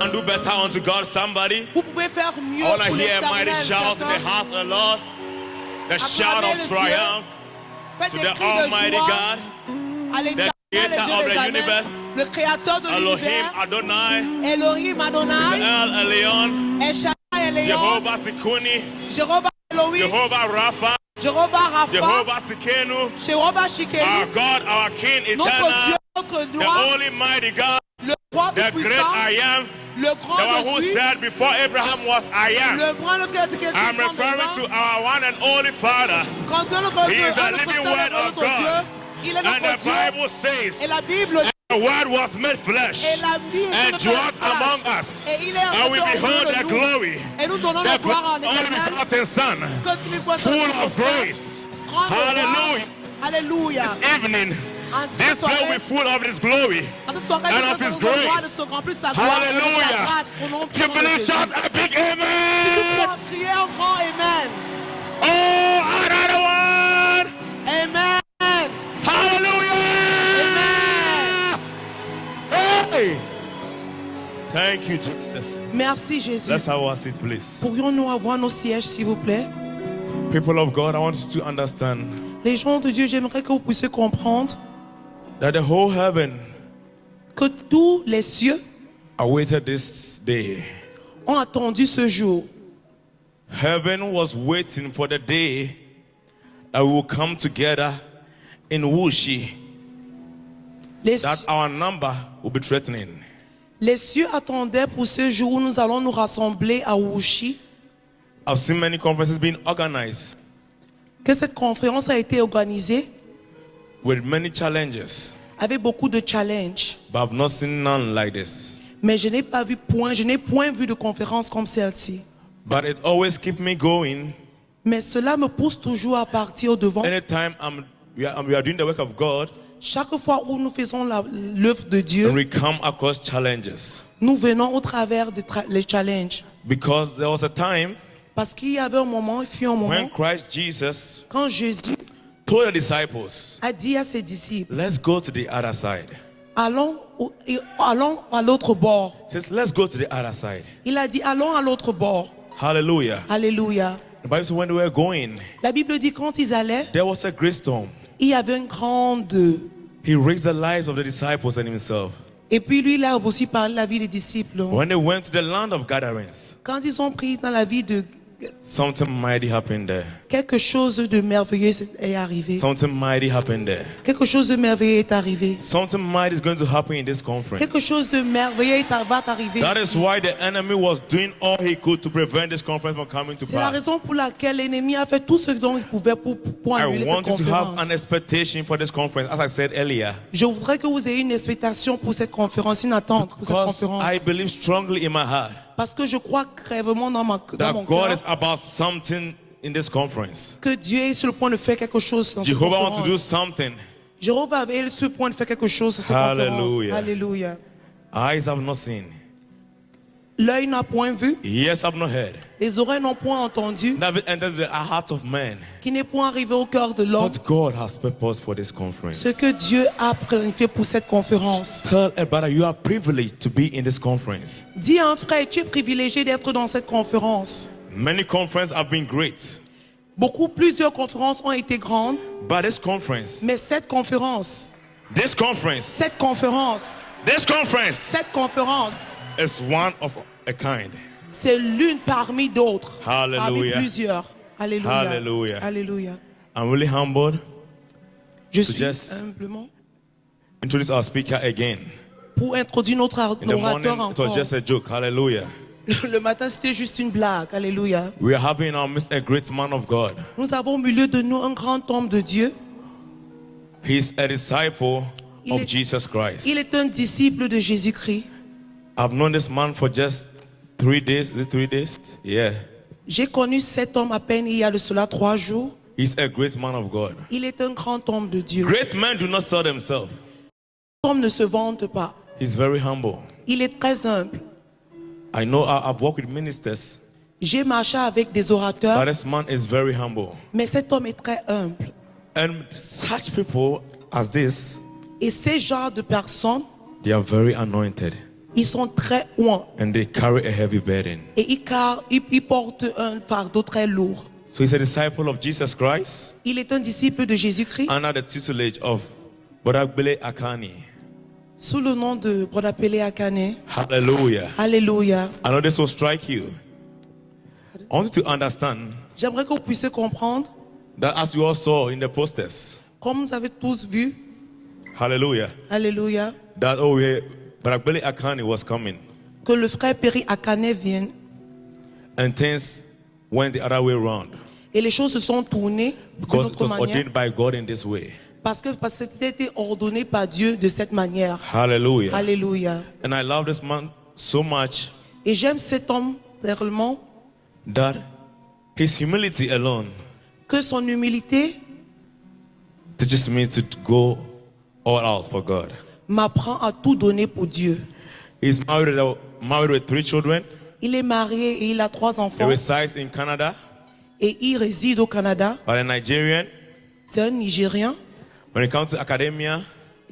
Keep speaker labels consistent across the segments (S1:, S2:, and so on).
S1: And do better unto God, somebody.
S2: Vous pouvez faire mieux
S1: I want to
S2: pour
S1: hear a mighty
S2: l'Éternel,
S1: shout in the
S2: quelqu'un.
S1: house of the Lord. The shout
S2: Acclamez
S1: of
S2: le
S1: triumph
S2: Faites
S1: to
S2: des
S1: the
S2: cris de
S1: Almighty
S2: joie
S1: God,
S2: à l'Éternel,
S1: creator
S2: le Dieu
S1: of
S2: des
S1: the
S2: armées,
S1: universe,
S2: le créateur de
S1: Elohim
S2: l'univers,
S1: Adonai,
S2: Elohim Adonai,
S1: El Elyon,
S2: El Shaddai Elion,
S1: Jehovah Sikuni,
S2: Jéhovah Elohim,
S1: Jehovah Rapha,
S2: Jéhovah Rapha,
S1: Jehovah Sikenu,
S2: Jéhovah
S1: our
S2: Shikenu,
S1: God, our King
S2: notre Dieu,
S1: eternal,
S2: notre
S1: the
S2: roi,
S1: only mighty God,
S2: le roi
S1: the great
S2: tout-puissant,
S1: I am,
S2: le
S1: the
S2: grand
S1: one
S2: je
S1: who
S2: suis,
S1: said before Abraham was I am.
S2: le grand lequel qui est
S1: I'm
S2: tout grand
S1: referring to
S2: devant.
S1: our one and only Father.
S2: Quand Dieu notre
S1: He
S2: Dieu,
S1: is the
S2: notre
S1: living
S2: Seigneur,
S1: word of
S2: notre
S1: God.
S2: Dieu, il est
S1: And
S2: notre
S1: the
S2: Dieu,
S1: Bible says,
S2: et la Bible dit,
S1: the word was made flesh
S2: et la vie est
S1: and
S2: notre
S1: dwelt
S2: flesh.
S1: among us.
S2: Et il est
S1: And we
S2: resté au
S1: behold
S2: milieu de
S1: the
S2: nous.
S1: glory,
S2: Et nous donnons
S1: the
S2: la gloire en
S1: only
S2: Éternel,
S1: begotten Son,
S2: que qu'il soit
S1: full
S2: notre
S1: of
S2: frère,
S1: grace.
S2: grand de
S1: Hallelujah.
S2: gloire. Alléluia.
S1: This evening,
S2: En
S1: this
S2: cette
S1: place will
S2: soirée,
S1: be full of His glory.
S2: en cette soirée,
S1: and
S2: nous
S1: of His
S2: faisons gloire
S1: grace.
S2: de se remplir sa gloire et de sa
S1: Hallelujah.
S2: grâce au nom
S1: If you
S2: puissant de
S1: believe,
S2: Jésus.
S1: shout a big
S2: Si tu
S1: amen.
S2: crois, criez un grand Amen.
S1: Oh, another one.
S2: Amen.
S1: Hallelujah. Hey. Thank you, Jesus.
S2: Merci Jésus.
S1: Let's have our seat, please.
S2: Pourrions-nous avoir nos sièges, s'il vous plaît?
S1: People of God, I want you to understand
S2: Les gens de Dieu, j'aimerais que vous puissiez comprendre
S1: that the whole heaven
S2: que tous les cieux
S1: awaited this day.
S2: ont attendu ce jour.
S1: Heaven was waiting for the day that we will come together in Wuxi,
S2: Les,
S1: that our number will be threatening.
S2: les cieux attendaient pour ce jour où nous allons nous rassembler à Wuxi,
S1: I've seen many conferences being organized
S2: que cette conférence a été organisée
S1: with many challenges,
S2: avec beaucoup de challenges.
S1: but I've not seen none like this.
S2: Mais je n'ai point vu de conférence comme celle-ci.
S1: But it always keeps me going.
S2: Mais cela me pousse toujours à partir au devant.
S1: Anytime we are doing the work of God,
S2: Chaque fois où nous faisons l'œuvre de
S1: and
S2: Dieu,
S1: we come across challenges.
S2: nous venons au travers les challenges.
S1: Because there was a time
S2: Parce qu'il y avait un moment, il fut un moment,
S1: when Christ Jesus
S2: quand Jésus
S1: told the disciples,
S2: a dit à ses disciples,
S1: let's go to the other side.
S2: allons à l'autre bord.
S1: He says, let's go to the other side.
S2: Il a dit, allons à l'autre bord.
S1: Hallelujah.
S2: Alléluia.
S1: The Bible says when they were going,
S2: La Bible dit, quand ils allaient,
S1: there was a great storm.
S2: il y avait une grande...
S1: He raised the lives of the disciples and himself.
S2: Et puis lui, il a aussi parlé de la vie des disciples.
S1: When they went to the land of gatherings,
S2: Quand ils ont pris dans la vie de...
S1: something mighty happened there.
S2: Quelque chose de merveilleux est arrivé.
S1: Something mighty happened there.
S2: Quelque chose de merveilleux est arrivé.
S1: Something mighty is going to happen in this conference.
S2: Quelque chose de merveilleux va arriver.
S1: That is why the enemy was doing all he could to prevent this conference from coming to
S2: C'est la
S1: pass.
S2: raison pour laquelle l'ennemi a fait tout ce dont il pouvait pour annuler
S1: I
S2: cette
S1: want you to have
S2: conférence.
S1: an expectation for this conference, as I said earlier.
S2: Je voudrais que vous ayez une expectation pour cette conférence, une attente pour cette
S1: Because
S2: conférence.
S1: I believe strongly in my heart
S2: Parce que je crois crèvement dans mon
S1: that God
S2: cœur
S1: is about something in this conference.
S2: que Dieu est sur le point de faire quelque chose dans cette
S1: Jehovah wants to do
S2: conférence.
S1: something.
S2: Jéhovah est sur le point de faire quelque chose dans cette
S1: Hallelujah.
S2: conférence. Alléluia.
S1: Eyes have not seen,
S2: L'œil n'a point vu,
S1: ears have not heard,
S2: les oreilles n'ont point entendu,
S1: never entered the heart of man.
S2: qui n'est point arrivé au cœur de l'homme.
S1: What God has purposed for this conference.
S2: Ce que Dieu a planifié pour cette conférence.
S1: Tell a brother you are privileged to be in this conference.
S2: Dis à un frère, tu es privilégié d'être dans cette conférence.
S1: Many conferences have been great,
S2: Plusieurs conférences ont été grandes,
S1: but this conference,
S2: mais cette conférence
S1: this conference is one of a kind.
S2: c'est l'une parmi d'autres. Parmi
S1: Hallelujah.
S2: plusieurs. Alléluia.
S1: Hallelujah.
S2: Alléluia.
S1: I'm really humbled
S2: Je
S1: To
S2: suis
S1: just-
S2: humblement
S1: introduce our speaker again.
S2: pour introduire notre
S1: In the morning,
S2: orateur
S1: it was
S2: encore.
S1: just a joke. Hallelujah.
S2: Le matin, c'était juste une blague. Alléluia.
S1: We are having in our midst a great man of God.
S2: Nous avons au milieu de nous un grand homme de Dieu.
S1: He's a disciple
S2: Il
S1: of
S2: est-
S1: Jesus Christ.
S2: Il est un disciple de Jésus-Christ.
S1: I've known this man for just 3 days. Is it 3 days? Yeah.
S2: J'ai connu cet homme à peine il y a de cela 3 jours.
S1: He's a great man of God.
S2: Il est un grand homme de Dieu.
S1: Great men do not sell themselves.
S2: Cet homme ne se vante pas.
S1: He's very humble.
S2: Il est très humble.
S1: I know I've worked with ministers,
S2: J'ai marché avec des
S1: but
S2: orateurs,
S1: this man is very humble.
S2: mais cet homme est très humble.
S1: And such people as this,
S2: Et ces genres de personnes,
S1: they are very anointed
S2: ils sont très loin.
S1: and they carry a heavy burden.
S2: Et ils portent un fardeau très lourd.
S1: So he's a disciple of Jesus Christ
S2: Il est un disciple de Jésus-Christ
S1: under the tutelage of Bodagbele Akani.
S2: sous le nom de Brodapele Akane.
S1: Hallelujah.
S2: Alléluia.
S1: I know this will strike you. I want you to understand
S2: J'aimerais que vous puissiez comprendre,
S1: that as you all saw in the posters,
S2: comme vous avez tous vu,
S1: hallelujah,
S2: Alléluia,
S1: that Bodagbele Akani was coming
S2: que le frère Péri Akane vienne
S1: and things went the other way around
S2: et les choses se sont tournées d'une
S1: because it
S2: autre
S1: was
S2: manière
S1: ordained by God in this way.
S2: parce que c'était été ordonné par Dieu de cette manière.
S1: Hallelujah.
S2: Alléluia.
S1: And I love this man so much
S2: Et j'aime cet homme réellement
S1: that his humility alone
S2: que son humilité
S1: teaches me to go all out for God.
S2: m'apprend à tout donner pour Dieu.
S1: He's married with 3 children.
S2: Il est marié et il a 3
S1: He
S2: enfants
S1: resides in Canada,
S2: et il réside au Canada.
S1: but a Nigerian.
S2: C'est un Nigérien.
S1: When it comes to academia,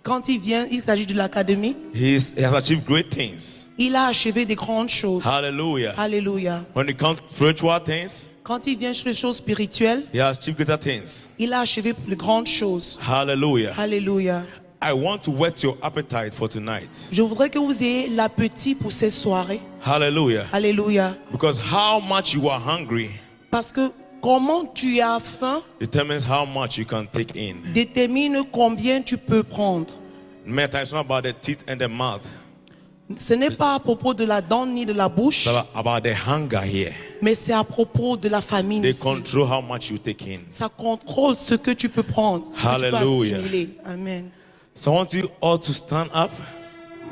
S2: Quand il vient, il s'agit de l'académie.
S1: he has achieved great things.
S2: Il a achevé des grandes choses.
S1: Hallelujah.
S2: Alléluia.
S1: When it comes to spiritual things,
S2: Quand il vient sur les choses spirituelles,
S1: he has achieved greater things.
S2: il a achevé de grandes choses.
S1: Hallelujah.
S2: Alléluia.
S1: I want to whet your appetite for tonight.
S2: Je voudrais que vous ayez l'appétit pour ces soirées.
S1: Hallelujah.
S2: Alléluia.
S1: Because how much you are hungry
S2: Parce que comment tu as faim
S1: determines how much you can take in.
S2: détermine combien tu peux prendre.
S1: It's not about the teeth and the mouth.
S2: Ce n'est pas à propos de la dent ni de la bouche,
S1: It's about the hunger here.
S2: mais c'est à propos de la famine
S1: They
S2: ici.
S1: control how much you take in.
S2: Ça contrôle ce que tu peux prendre, ce que tu peux
S1: Hallelujah.
S2: assimiler. Amen.
S1: So I want you all to stand up,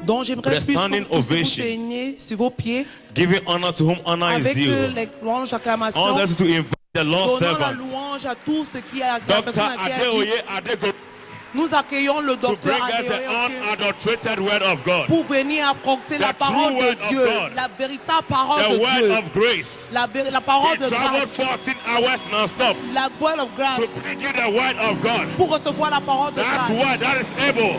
S2: Donc j'aimerais
S1: The
S2: plus que
S1: standing
S2: vous puissiez vous
S1: ovation.
S2: tenir sur vos pieds
S1: giving honor to whom honor is
S2: avec
S1: due.
S2: les louanges,
S1: I
S2: acclamations,
S1: want us to invite the Lord's
S2: donnant la
S1: servant,
S2: louange à tout ce qui est à la
S1: Dr.
S2: personne à qui a dit.
S1: Adeoye Adego,
S2: Nous accueillons le
S1: to
S2: docteur
S1: bring us the
S2: Adeoye
S1: unadulterated word of God,
S2: pour venir apporter la
S1: The
S2: parole
S1: true word
S2: de
S1: of
S2: Dieu,
S1: God.
S2: la véritable parole
S1: the
S2: de
S1: word
S2: Dieu,
S1: of grace.
S2: la parole
S1: He
S2: de
S1: traveled
S2: grâce,
S1: 14 hours non-stop
S2: la word of grace,
S1: to bring you the word of God.
S2: pour recevoir la parole de
S1: That
S2: grâce,
S1: word that is able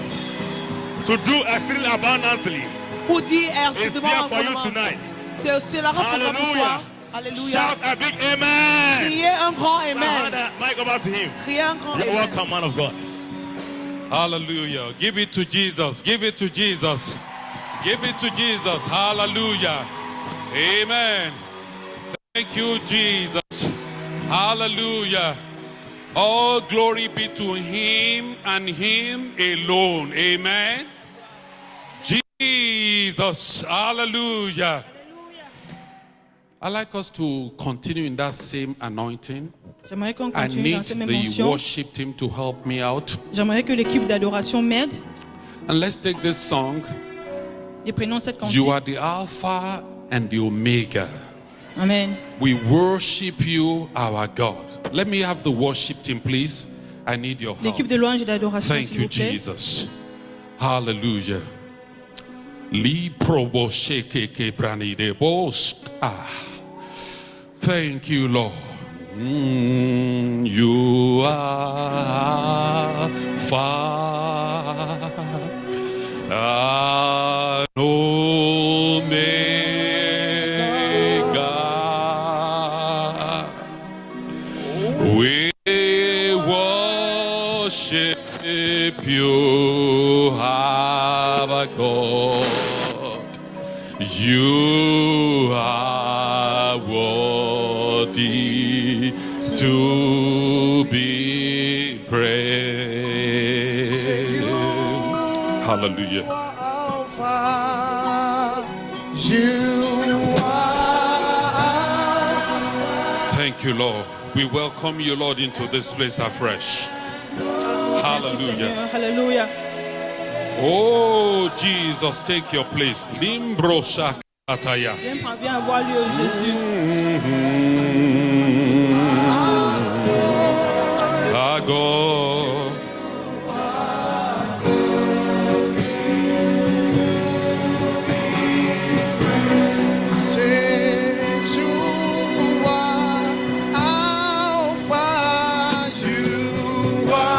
S1: to do exceedingly abundantly
S2: pour dire
S1: is here for you tonight.
S2: C'est aussi la réponse pour toi.
S1: Hallelujah.
S2: Alléluia.
S1: Shout a big amen.
S2: Criez un grand
S1: Now hand
S2: amen.
S1: the mic over to him.
S2: Criez un grand
S1: You're
S2: amen.
S1: welcome, man of God.
S3: Hallelujah. Give it to Jesus. Give it to Jesus. Give it to Jesus. Hallelujah. Amen. Thank you, Jesus. Hallelujah. All glory be to him and him alone. Amen. Jesus. Hallelujah. I'd like us to continue in that same anointing.
S4: J'aimerais qu'on
S3: I
S4: continue dans
S3: need
S4: ces mêmes
S3: the
S4: mentions.
S3: worship team to help me out.
S4: J'aimerais que l'équipe d'adoration m'aide
S3: And let's take this song.
S4: et prenons cette cantique.
S3: You are the Alpha and the Omega.
S4: Amen.
S3: We worship you, our God. Let me have the worship team, please. I need your help.
S4: L'équipe de louange et d'adoration,
S3: Thank
S4: s'il
S3: you,
S4: vous plaît.
S3: Jesus. Hallelujah. Li probo sheke ke brani de bos. Thank you, Lord. You are far. Omega. We worship you, our God. You are worthy to be praised. Hallelujah. Thank you, Lord. We welcome you, Lord, into this place afresh.
S4: Merci,
S3: Hallelujah.
S4: Seigneur. Alléluia.
S3: Oh, Jesus, take your place. Limbro shakataya.
S4: Viens avoir lieu, Jésus.
S3: Our God.
S5: You are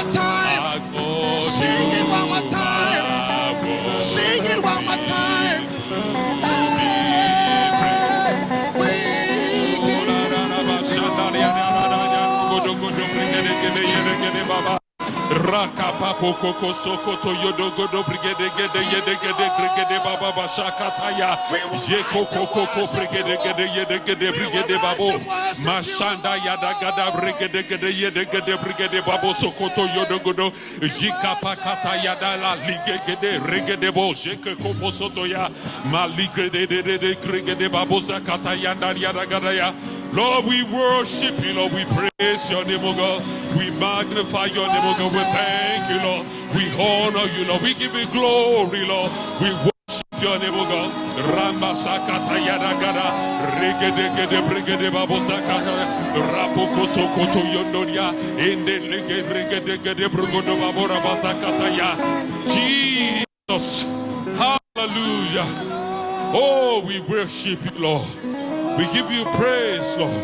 S5: more time. Sing it one more time. Sing it one more time. We
S3: Rakapa koko sokoto yodogodo brigade gede yede gede brigade baba bashakataya yeko koko brigade gede yede gede brigade babo mashanda yada gada brigade gede yede gede brigade babo sokoto yodogodo jikapa kata yada la lige gede brigade bo jeke kopo soto ya maligede de brigade babo zakata yada yada gada ya. Lord, we worship you, Lord. We praise your name, O God. We magnify your name, O God. We thank you, Lord. We honor you, Lord. We give you glory, Lord. We worship your name, O God. Ramba sakata yada gada regede gede brigede babo sakata rapoko sokoto yondoria ende regede gede brugodo babo raba sakata ya. Jesus, hallelujah. Oh, we worship you, Lord. We give you praise, Lord.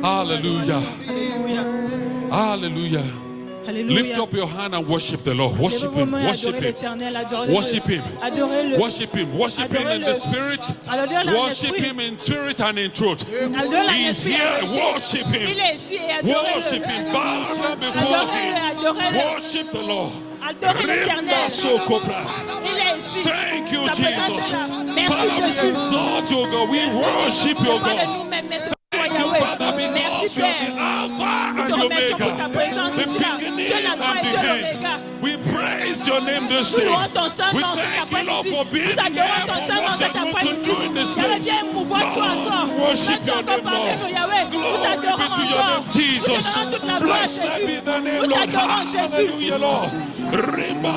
S3: Hallelujah.
S4: Alléluia.
S3: Hallelujah. Lift
S4: Alléluia.
S3: up your hand and worship the Lord. Worship
S4: Lèvez vos
S3: Him.
S4: mains et
S3: Worship
S4: adorez
S3: Him.
S4: l'Éternel, adorez-le.
S3: Worship Him.
S4: Adorez-le.
S3: Worship Him. Worship Him in the Spirit.
S4: Adorez-le en
S3: Worship
S4: esprit.
S3: Him in spirit and in truth.
S4: Adorez-le en
S3: He is
S4: esprit.
S3: here. Worship
S4: Il
S3: Him.
S4: est ici et
S3: Worship
S4: adorez-le.
S3: Him. Bow down before
S4: Adorez-le,
S3: Him.
S4: adorez-le.
S3: Worship the Lord.
S4: Adorez l'Éternel.
S3: Rima sokopra.
S4: Il est ici.
S3: Thank you,
S4: Sa présence
S3: Jesus.
S4: est là. Merci
S3: Father, we
S4: Jésus.
S3: exalt you, God. We worship you,
S4: Pas de
S3: God.
S4: nous-mêmes, mais c'est toi,
S3: Thank you,
S4: Yahweh.
S3: Father,
S4: Merci
S3: because you are the
S4: Père.
S3: Alpha
S4: Nous te
S3: and
S4: remercions pour ta
S3: Omega,
S4: présence
S3: the
S4: ici là. Tu es
S3: beginning
S4: l'alpha
S3: and
S4: et tu
S3: the
S4: es l'oméga.
S3: end. We praise your name this
S4: Nous
S3: day.
S4: louons ton saint
S3: We
S4: nom cet
S3: thank you, Lord,
S4: après-midi.
S3: for being
S4: Nous
S3: here,
S4: adorons ton
S3: for
S4: saint nom
S3: what
S4: cet
S3: you're going to
S4: après-midi.
S3: do in this
S4: Yahweh,
S3: place.
S4: viens émouvoir-toi encore.
S3: Lord, worship
S4: Viens-tu
S3: your
S4: encore
S3: name,
S4: parmi
S3: Lord.
S4: nous, Yahweh. Nous
S3: Glory
S4: t'adorons
S3: be to your
S4: encore.
S3: name,
S4: Nous te
S3: Jesus.
S4: donnons toute la gloire,
S3: Blessed
S4: Jésus.
S3: be the name,
S4: Nous
S3: Lord.
S4: t'adorons, Jésus.
S3: Hallelujah, Lord. Rimba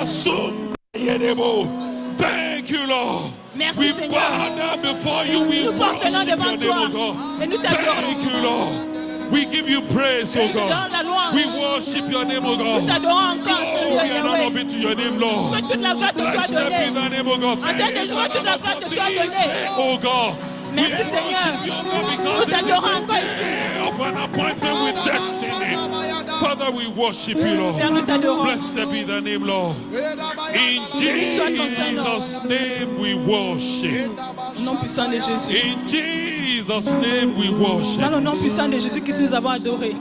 S3: Yerebo. Thank you, Lord.
S4: Merci,
S3: We
S4: Seigneur.
S3: bow down before you. We
S4: Nous portons
S3: worship
S4: devant
S3: your name,
S4: toi
S3: O God.
S4: et nous t'adorons.
S3: Thank you, Lord. We give you praise, O
S4: Nous donnons
S3: God.
S4: la louange.
S3: We worship your name, O
S4: Nous
S3: God.
S4: t'adorons encore, Seigneur
S3: Glory and honor
S4: Yahweh.
S3: be to your name, Lord.
S4: Que toute la gloire te soit
S3: Blessed be
S4: donnée.
S3: the name, O God.
S4: En cette journée, toute la gloire te soit donnée.
S3: Oh God.
S4: Merci,
S3: We
S4: Seigneur.
S3: worship you, God,
S4: Nous
S3: because this is
S4: t'adorons
S3: a
S4: encore ici.
S3: day of an appointment with destiny. Father, we worship you, Lord.
S4: Père, nous t'adorons.
S3: Blessed be the name, Lord. In Jesus' name we worship.
S4: Au nom puissant de Jésus.
S3: In Jesus' name we
S4: Dans
S3: worship.
S4: le nom puissant de Jésus que nous avons adoré.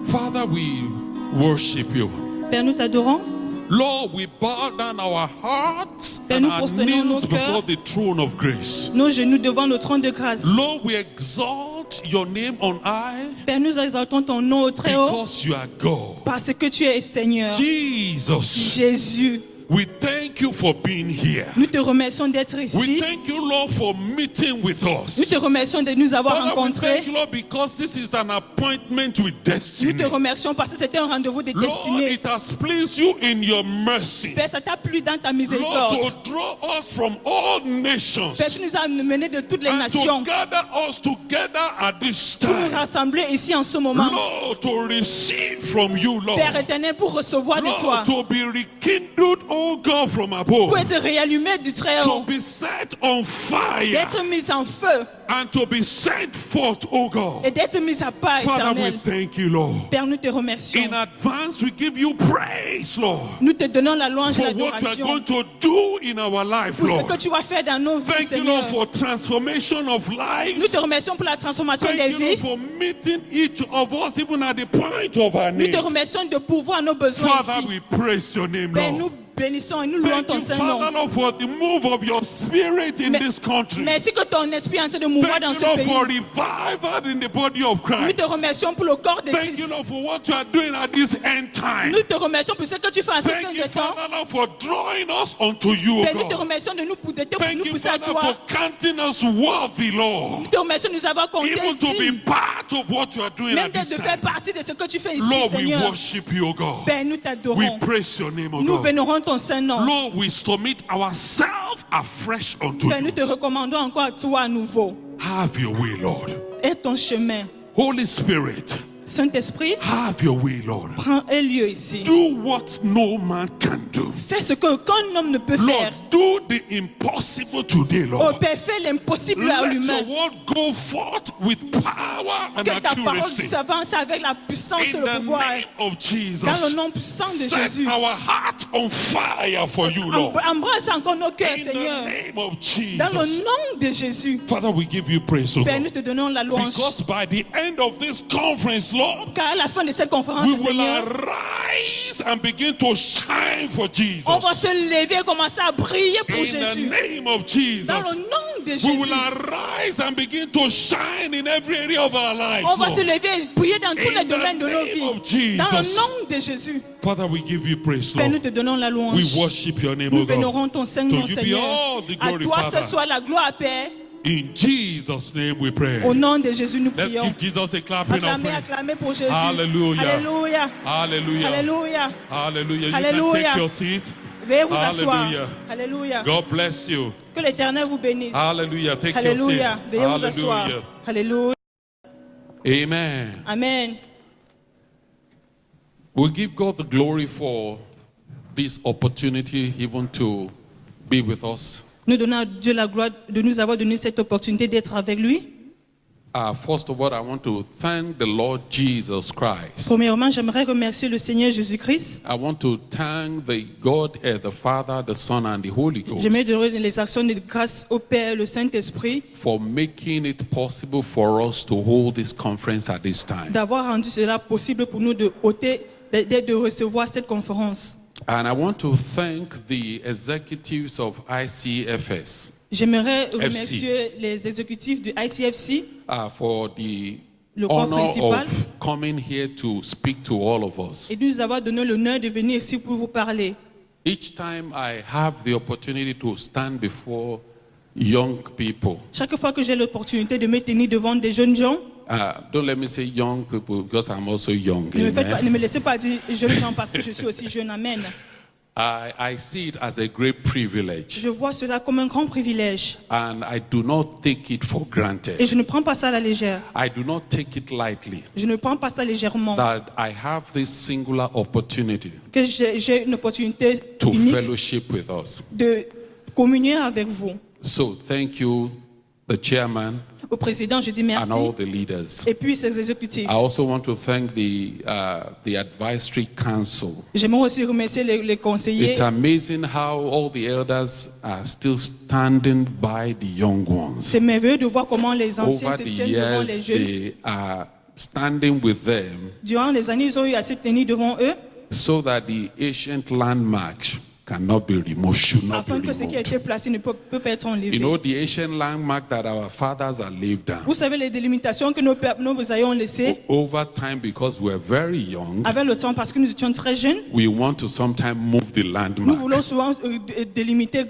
S3: Father, we worship you.
S4: Père, nous t'adorons.
S3: Lord, we bow down our hearts
S4: Père,
S3: and
S4: nous
S3: our
S4: prosternons nos
S3: knees
S4: cœurs.
S3: before the throne of grace.
S4: Nos genoux devant le trône de grâce.
S3: Lord, we exalt your name on high
S4: Père, nous exaltons ton nom au très haut
S3: because you are God.
S4: parce que tu es Seigneur.
S3: Jesus,
S4: Jésus,
S3: we thank you for being here.
S4: nous te remercions d'être
S3: We
S4: ici.
S3: thank you, Lord, for meeting with
S4: Nous
S3: us.
S4: te remercions de nous avoir
S3: Father, we
S4: rencontrés.
S3: thank you, Lord, because this is an appointment with
S4: Nous
S3: destiny.
S4: te remercions parce que c'était un rendez-vous de
S3: Lord,
S4: destinée.
S3: it has pleased you in your mercy,
S4: Père, ça t'a plu dans ta
S3: Lord,
S4: miséricorde.
S3: to draw us from all nations
S4: Père, tu nous as menés de toutes les
S3: and
S4: nations
S3: to gather us together at this
S4: pour nous
S3: time.
S4: rassembler ici en ce moment.
S3: Lord, to receive from you, Lord.
S4: Père éternel, pour recevoir de toi,
S3: Lord, to be rekindled, oh God, from above.
S4: pour être réallumé du très
S3: To
S4: haut,
S3: be set on fire
S4: d'être mis en feu
S3: and to be sent forth, oh God.
S4: et d'être mis à part
S3: Father, we
S4: éternel.
S3: thank you, Lord.
S4: Père, nous te remercions.
S3: In advance, we give you praise, Lord,
S4: Nous te donnons la louange et
S3: for what you are
S4: l'adoration
S3: going to do in our life,
S4: pour ce
S3: Lord.
S4: que tu vas faire dans nos vies,
S3: Thank you,
S4: Seigneur.
S3: Lord, for transformation of
S4: Nous
S3: lives.
S4: te remercions pour la transformation
S3: Thank
S4: des
S3: you, Lord,
S4: vies.
S3: for meeting each of us, even at the point of our
S4: Nous
S3: need.
S4: te remercions de pouvoir nos besoins
S3: Father,
S4: ici.
S3: we praise your name,
S4: Père,
S3: Lord.
S4: nous bénissons et nous louons
S3: Thank
S4: ton
S3: you,
S4: saint
S3: Father,
S4: nom.
S3: Lord, for the move of your spirit in this country.
S4: Merci que ton esprit est en train de mouvoir
S3: Thank
S4: dans
S3: you,
S4: ce
S3: Lord,
S4: pays.
S3: for revival in the body of
S4: Nous
S3: Christ.
S4: te remercions pour le corps de
S3: Thank you,
S4: Christ.
S3: Lord, for what you are doing at this end time.
S4: Nous te remercions pour ce que tu fais en ce fin
S3: Thank you,
S4: de temps.
S3: Father, Lord, for drawing us unto you, O
S4: Père, nous te
S3: God.
S4: remercions de nous
S3: Thank you,
S4: pousser à
S3: Father,
S4: toi.
S3: for counting us worthy, Lord.
S4: Nous te remercions de nous avoir compté
S3: Even to be
S4: dignes,
S3: part of what you are doing
S4: même
S3: at this
S4: de faire
S3: time.
S4: partie de ce que tu fais ici,
S3: Lord, we
S4: Seigneur.
S3: worship you, O God.
S4: Père, nous
S3: We
S4: t'adorons.
S3: praise your name, O
S4: Nous
S3: God.
S4: vénérons ton saint nom.
S3: Lord, we submit ourselves afresh unto
S4: Père, nous
S3: you.
S4: te recommandons encore à toi à nouveau.
S3: Have your way, Lord.
S4: Et ton chemin.
S3: Holy Spirit,
S4: Saint-Esprit,
S5: have your way, Lord.
S4: prends un lieu ici.
S5: Do what no man can do.
S4: Fais ce qu'aucun homme ne peut
S5: Lord,
S4: faire.
S5: do the impossible today,
S4: Oh
S5: Lord.
S4: Père, fais l'impossible à
S5: Let
S4: l'humain.
S5: your word go forth with power and
S4: Que ta parole
S5: accuracy.
S4: puisse avancer avec la puissance et
S5: In
S4: le
S5: the
S4: pouvoir.
S5: name of Jesus,
S4: Dans le nom puissant de
S5: set
S4: Jésus.
S5: our heart on fire for you, Lord.
S4: Embrasse encore nos cœurs,
S5: In the
S4: Seigneur.
S5: name of
S4: Dans le
S5: Jesus.
S4: nom de Jésus.
S5: Father, we give you praise, O
S4: Père, nous
S5: God.
S4: te donnons la louange.
S5: Because by the end of this conference, Lord,
S4: Car à la fin de cette conférence,
S5: we will
S4: Seigneur,
S5: arise and begin to shine for Jesus.
S4: on va se lever et commencer à briller pour
S5: In
S4: Jésus.
S5: the name of Jesus.
S4: Dans le nom de
S5: We
S4: Jésus.
S5: will arise and begin to shine in every area of our lives,
S4: On va se
S5: Lord.
S4: lever et briller dans tous
S5: In
S4: les domaines de
S5: the
S4: nos
S5: name
S4: vies.
S5: of Jesus.
S4: Dans le nom de Jésus.
S5: Father, we give you praise,
S4: Père, nous
S5: Lord.
S4: te donnons la
S5: We
S4: louange.
S5: worship your name,
S4: Nous
S5: O God.
S4: vénérons ton Saint
S5: To
S4: nom,
S5: you be
S4: Seigneur.
S5: all the
S4: À
S5: glory,
S4: toi
S5: Father.
S4: ce soit la gloire, Père.
S5: In Jesus' name we pray.
S4: Au nom de Jésus, nous
S5: Let's
S4: prions.
S5: give Jesus a clapping
S4: Acclamez,
S5: offering.
S4: acclamez pour Jésus.
S5: Hallelujah.
S4: Alléluia.
S5: Hallelujah.
S4: Alléluia.
S5: Hallelujah. You
S4: Hallelujah.
S5: can take your seat.
S4: Veuillez vous asseoir.
S5: Hallelujah.
S4: Alléluia.
S5: God bless you.
S4: Que l'Éternel vous bénisse.
S5: Hallelujah. Take your
S4: Alléluia.
S5: seat.
S4: Veuillez vous asseoir.
S5: Hallelujah.
S4: Alléluia.
S5: Amen.
S4: Amen.
S5: We'll give God the glory for this opportunity even to be with us.
S4: Nous donnons à Dieu la gloire de nous avoir donné cette opportunité d'être avec lui.
S5: First of all, I want to thank the Lord Jesus Christ.
S4: Premièrement, j'aimerais remercier le Seigneur Jésus-Christ.
S5: I want to thank the Godhead, the Father, the Son, and the Holy Ghost
S4: J'aimerais donner les actions de grâce au Père, le Saint-Esprit,
S5: for making it possible for us to hold this conference at this time.
S4: d'avoir rendu cela possible pour nous de recevoir cette conférence.
S5: And I want to thank the executives of ICFS
S4: J'aimerais remercier les exécutifs du ICFC,
S5: for the
S4: le corps
S5: honor
S4: principal,
S5: of coming here to speak to all of us.
S4: et de nous avoir donné l'honneur de venir ici pour vous parler.
S5: Each time I have the opportunity to stand before young people,
S4: Chaque fois que j'ai l'opportunité de me tenir devant des jeunes gens,
S5: don't let me say young people because I'm also young.
S4: ne
S5: Amen.
S4: me laissez pas dire jeunes gens parce que je suis aussi jeune. Amen.
S5: I see it as a great privilege,
S4: Je vois cela comme un grand privilège
S5: and I do not take it for
S4: et
S5: granted.
S4: je ne prends pas ça à la légère.
S5: I do not take it lightly
S4: Je ne prends pas ça légèrement.
S5: that I have this singular opportunity
S4: Que j'ai une opportunité
S5: to
S4: unique
S5: fellowship with us.
S4: de communier avec vous.
S5: So thank you, the chairman,
S4: Au président, je dis merci.
S5: and all the leaders.
S4: Et puis ses exécutifs.
S5: I also want to thank the advisory council.
S4: J'aimerais aussi remercier les conseillers.
S5: It's amazing how all the elders are still standing by the young ones.
S4: C'est merveilleux de voir comment les anciens
S5: Over
S4: se
S5: the
S4: tiennent devant les
S5: years,
S4: jeunes.
S5: they are standing with them
S4: Durant les années, ils ont eu à se tenir devant eux
S5: so that the ancient landmarks cannot be removed, should not
S4: afin
S5: be
S4: que ce qui a
S5: removed.
S4: été placé ne peut pas être enlevé.
S5: You know, the ancient landmark that our fathers have laid down.
S4: Vous savez les délimitations que nos ayons laissées
S5: Over time, because we're very young,
S4: avec le temps parce que nous étions très jeunes.
S5: we want to sometimes move the
S4: Nous
S5: landmark.
S4: voulons souvent délimiter,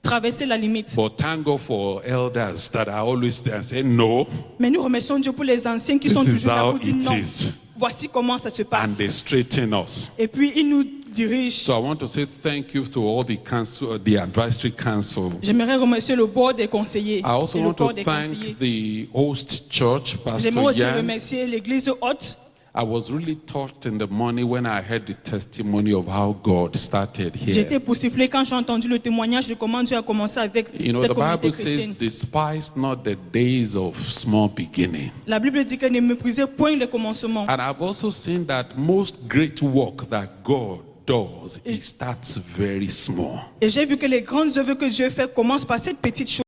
S4: traverser la limite.
S5: But thank God for elders that are always there and say, no,
S4: Mais nous remercions Dieu pour les anciens qui
S5: This
S4: sont
S5: is
S4: toujours là
S5: how
S4: pour dire
S5: it
S4: non.
S5: is.
S4: Voici comment ça se
S5: and
S4: passe.
S5: they straighten us.
S4: Et puis ils nous dirigent.
S5: So I want to say thank you to all the council, the advisory council.
S4: J'aimerais remercier le board des conseillers.
S5: I also
S4: et le
S5: want
S4: corps
S5: to
S4: des
S5: thank
S4: conseillers.
S5: the host church,
S4: J'aimerais
S5: Pastor
S4: aussi
S5: Yan.
S4: remercier l'église haute.
S5: I was really touched in the morning when I heard the testimony of how God started
S4: J'ai été
S5: here.
S4: époustouflée quand j'ai entendu le témoignage de comment Dieu a commencé avec
S5: You know,
S4: cette
S5: the
S4: communauté
S5: Bible says,
S4: chrétienne.
S5: despise not the days of small beginning.
S4: La Bible dit qu'elle ne méprisait point les commencements.
S5: And I've also seen that most great work that God does, it starts very small.
S4: Et j'ai vu que les grandes œuvres que Dieu fait commencent par cette petite chose.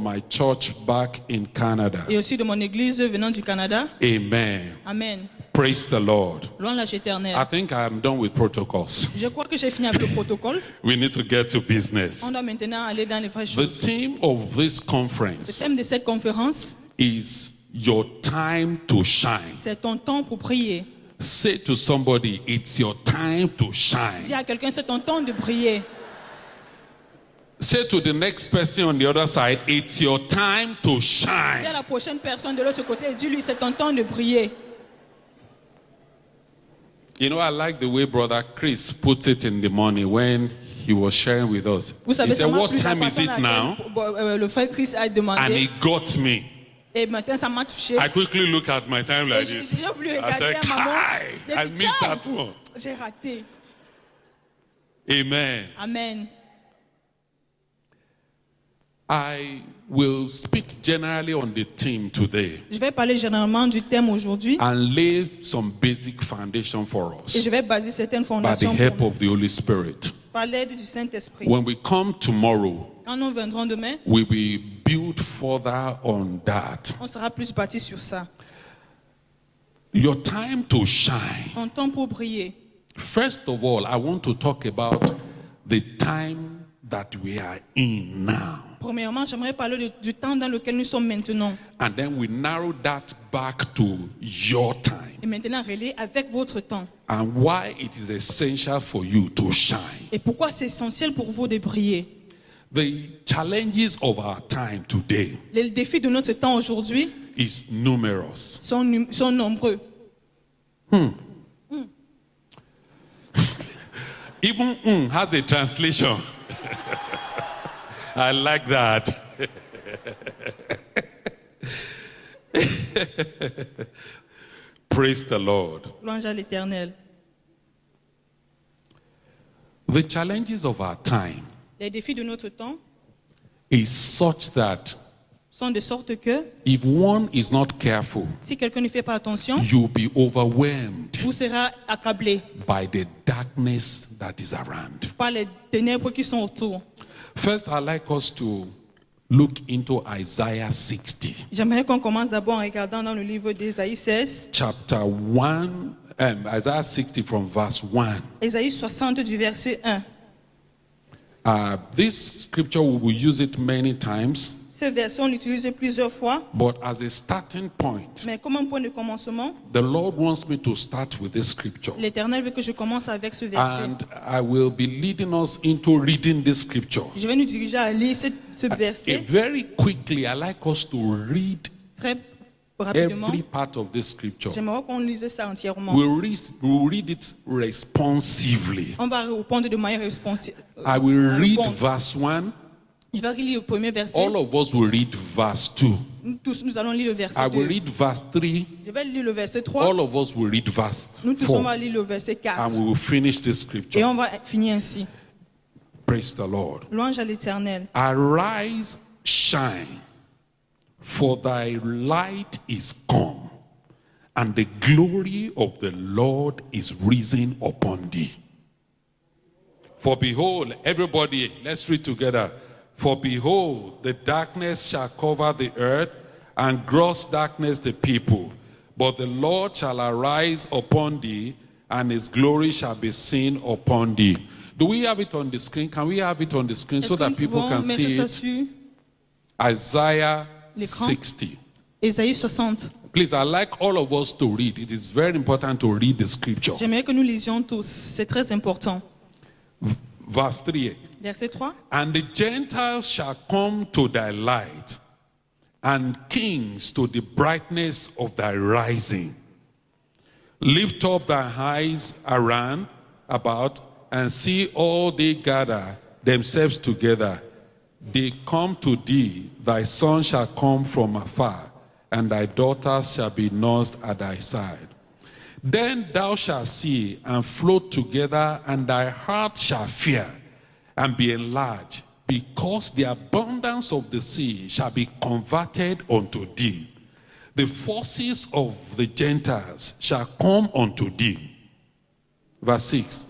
S5: my church back in Canada.
S4: et aussi de mon église venant du Canada.
S5: Amen.
S4: Amen.
S5: Praise the Lord.
S4: Louange l'Éternel.
S5: I think I am done with protocols.
S4: Je crois que j'ai fini avec le protocole.
S5: We need to get to business.
S4: On doit maintenant aller dans les vraies
S5: The
S4: choses.
S5: theme of this
S4: Le
S5: conference
S4: thème de cette conférence,
S5: is your time to shine.
S4: c'est ton temps pour prier.
S5: Say to somebody, it's your time to shine.
S4: Dis à quelqu'un, c'est ton temps de prier.
S5: Say to the next person on the other side, it's your time to
S4: Dis à
S5: shine.
S4: la prochaine personne de l'autre côté, dis-lui, c'est ton temps de prier.
S5: You know, I like the way Brother Chris put it in the morning when he was sharing with us.
S4: Vous
S5: He
S4: savez, ça
S5: said,
S4: m'a
S5: what
S4: plu la
S5: time is
S4: façon
S5: it now?
S4: le frère Chris a
S5: And
S4: demandé.
S5: he got me.
S4: Et maintenant, ça m'a touché.
S5: I quickly look at my time
S4: Et
S5: like
S4: j'ai
S5: this.
S4: j'ai voulu
S5: I
S4: regarder
S5: said,
S4: à ma montre.
S5: Kai,
S4: J'ai
S5: I
S4: dit,
S5: missed
S4: tiens,
S5: that one.
S4: j'ai raté.
S5: Amen.
S4: Amen.
S5: I will speak generally on the theme today
S4: Je vais parler généralement du thème aujourd'hui
S5: and lay some basic foundation for
S4: et
S5: us
S4: je vais baser certaines
S5: by the
S4: fondations
S5: help
S4: pour
S5: of the Holy Spirit.
S4: par l'aide du Saint-Esprit.
S5: When we come tomorrow,
S4: Quand nous viendrons demain,
S5: we will build further on that.
S4: on sera plus bâti sur ça.
S5: Your time to shine.
S4: Un temps pour prier.
S5: First of all, I want to talk about the time that we are in now.
S4: Premièrement, j'aimerais parler du temps dans lequel nous sommes maintenant.
S5: And then we narrow that back to your time
S4: Et maintenant, relier avec votre temps.
S5: and why it is essential for you to shine.
S4: Et pourquoi c'est essentiel pour vous de prier.
S5: The challenges of our time today
S4: Les défis de notre temps aujourd'hui
S5: is numerous.
S4: sont nombreux.
S5: Even has a translation. I like that. Praise the Lord.
S4: Louange à l'Éternel.
S5: The challenges of our time
S4: Les défis de notre temps
S5: is such that
S4: sont de sorte que
S5: if one is not careful,
S4: si quelqu'un ne fait pas attention,
S5: you'll be overwhelmed
S4: vous serez accablé
S5: by the darkness that is around.
S4: par les ténèbres qui sont autour.
S5: First, I'd like us to look into Isaiah 60,
S4: J'aimerais qu'on commence d'abord en regardant dans le livre d'Ésaïe 16,
S5: chapter 1, Isaiah 60 from verse 1.
S4: Ésaïe 60 du verset 1.
S5: This scripture, we will use it many times,
S4: Ce verset, on l'utilise plusieurs fois,
S5: but as a starting point,
S4: mais comme un point de commencement,
S5: the Lord wants me to start with this scripture.
S4: l'Éternel veut que je commence avec ce verset.
S5: And I will be leading us into reading this scripture.
S4: Je vais nous diriger à lire ce verset
S5: Very quickly, I like us to read
S4: très rapidement.
S5: every part of this scripture.
S4: J'aimerais qu'on lise ça entièrement.
S5: We'll read it responsively.
S4: On va répondre de manière responsable.
S5: I will read verse 1.
S4: Je vais lire le premier verset.
S5: All of us will read verse 2.
S4: Nous tous, nous allons lire le verset
S5: I will
S4: 2.
S5: read verse 3.
S4: Je vais lire le verset 3.
S5: All of us will read verse
S4: Nous tous, on va
S5: 4.
S4: lire le verset 4.
S5: And we will finish this
S4: Et
S5: scripture.
S4: on va finir ainsi.
S5: Praise the Lord.
S4: Louange à l'Éternel.
S5: Arise, shine, for thy light is come, and the glory of the Lord is risen upon thee. For behold, everybody, let's read together. For behold, the darkness shall cover the earth, and gross darkness the people. But the Lord shall arise upon thee, and his glory shall be seen upon thee. Do we have it on the screen? Can we have it on the screen so
S4: Est-ce que
S5: that
S4: nous
S5: people
S4: pouvons
S5: can
S4: mettre
S5: see
S4: ça
S5: it?
S4: sur
S5: Isaiah
S4: l'écran?
S5: 60.
S4: Ésaïe 60.
S5: Please, I'd like all of us to read. It is very important to read the scripture.
S4: J'aimerais que nous lisions tous. C'est très important.
S5: Verse 3.
S4: Verset 3.
S5: And the Gentiles shall come to thy light, and kings to the brightness of thy rising. Lift up thy eyes around about, and see all they gather themselves together. They come to thee, thy son shall come from afar, and thy daughters shall be nursed at thy side. Then thou shalt see and float together, and thy heart shall fear and be enlarged, because the abundance of the sea shall be converted unto thee. The forces of the Gentiles shall come unto thee. Verse 6.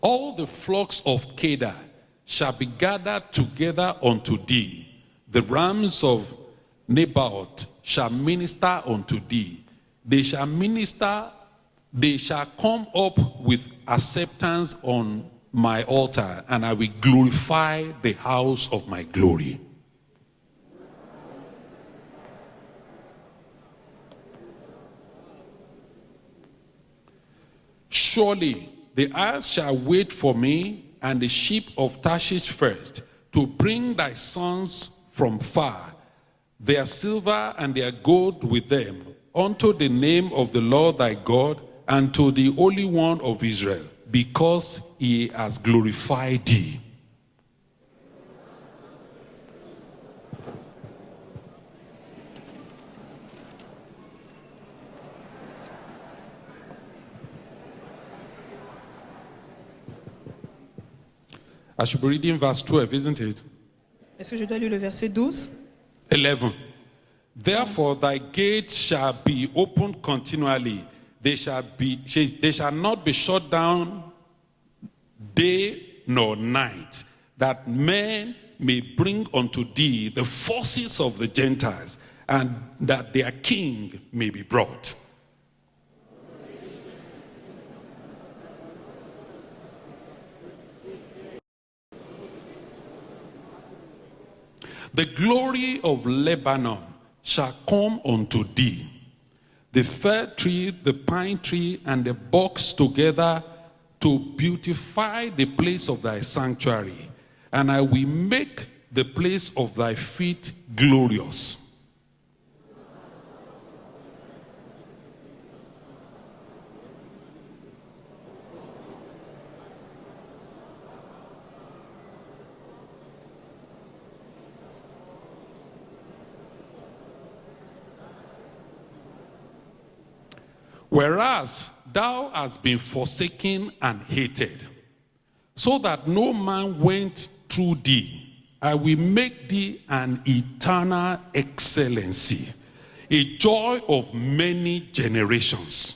S5: All the flocks of Kedar shall be gathered together unto thee. The rams of Nebaioth shall minister unto thee. They shall come up with acceptance on my altar, and I will glorify the house of my glory. Surely the earth shall wait for me, and the sheep of Tarshish first, to bring thy sons from far, their silver and their gold with them, unto the name of the Lord thy God, and to the Holy One of Israel, because he has glorified thee. I should be reading verse 12, isn't it?
S4: Est-ce que je dois lire le verset 12?
S5: 11. Therefore thy gates shall be opened continually. They shall not be shut down day nor night, that men may bring unto thee the forces of the Gentiles, and that their king may be brought. The glory of Lebanon shall come unto thee, the fir tree, the pine tree, and the box together, to beautify the place of thy sanctuary, and I will make the place of thy feet glorious. Whereas thou hast been forsaken and hated, so that no man went through thee, I will make thee an eternal excellency, a joy of many generations.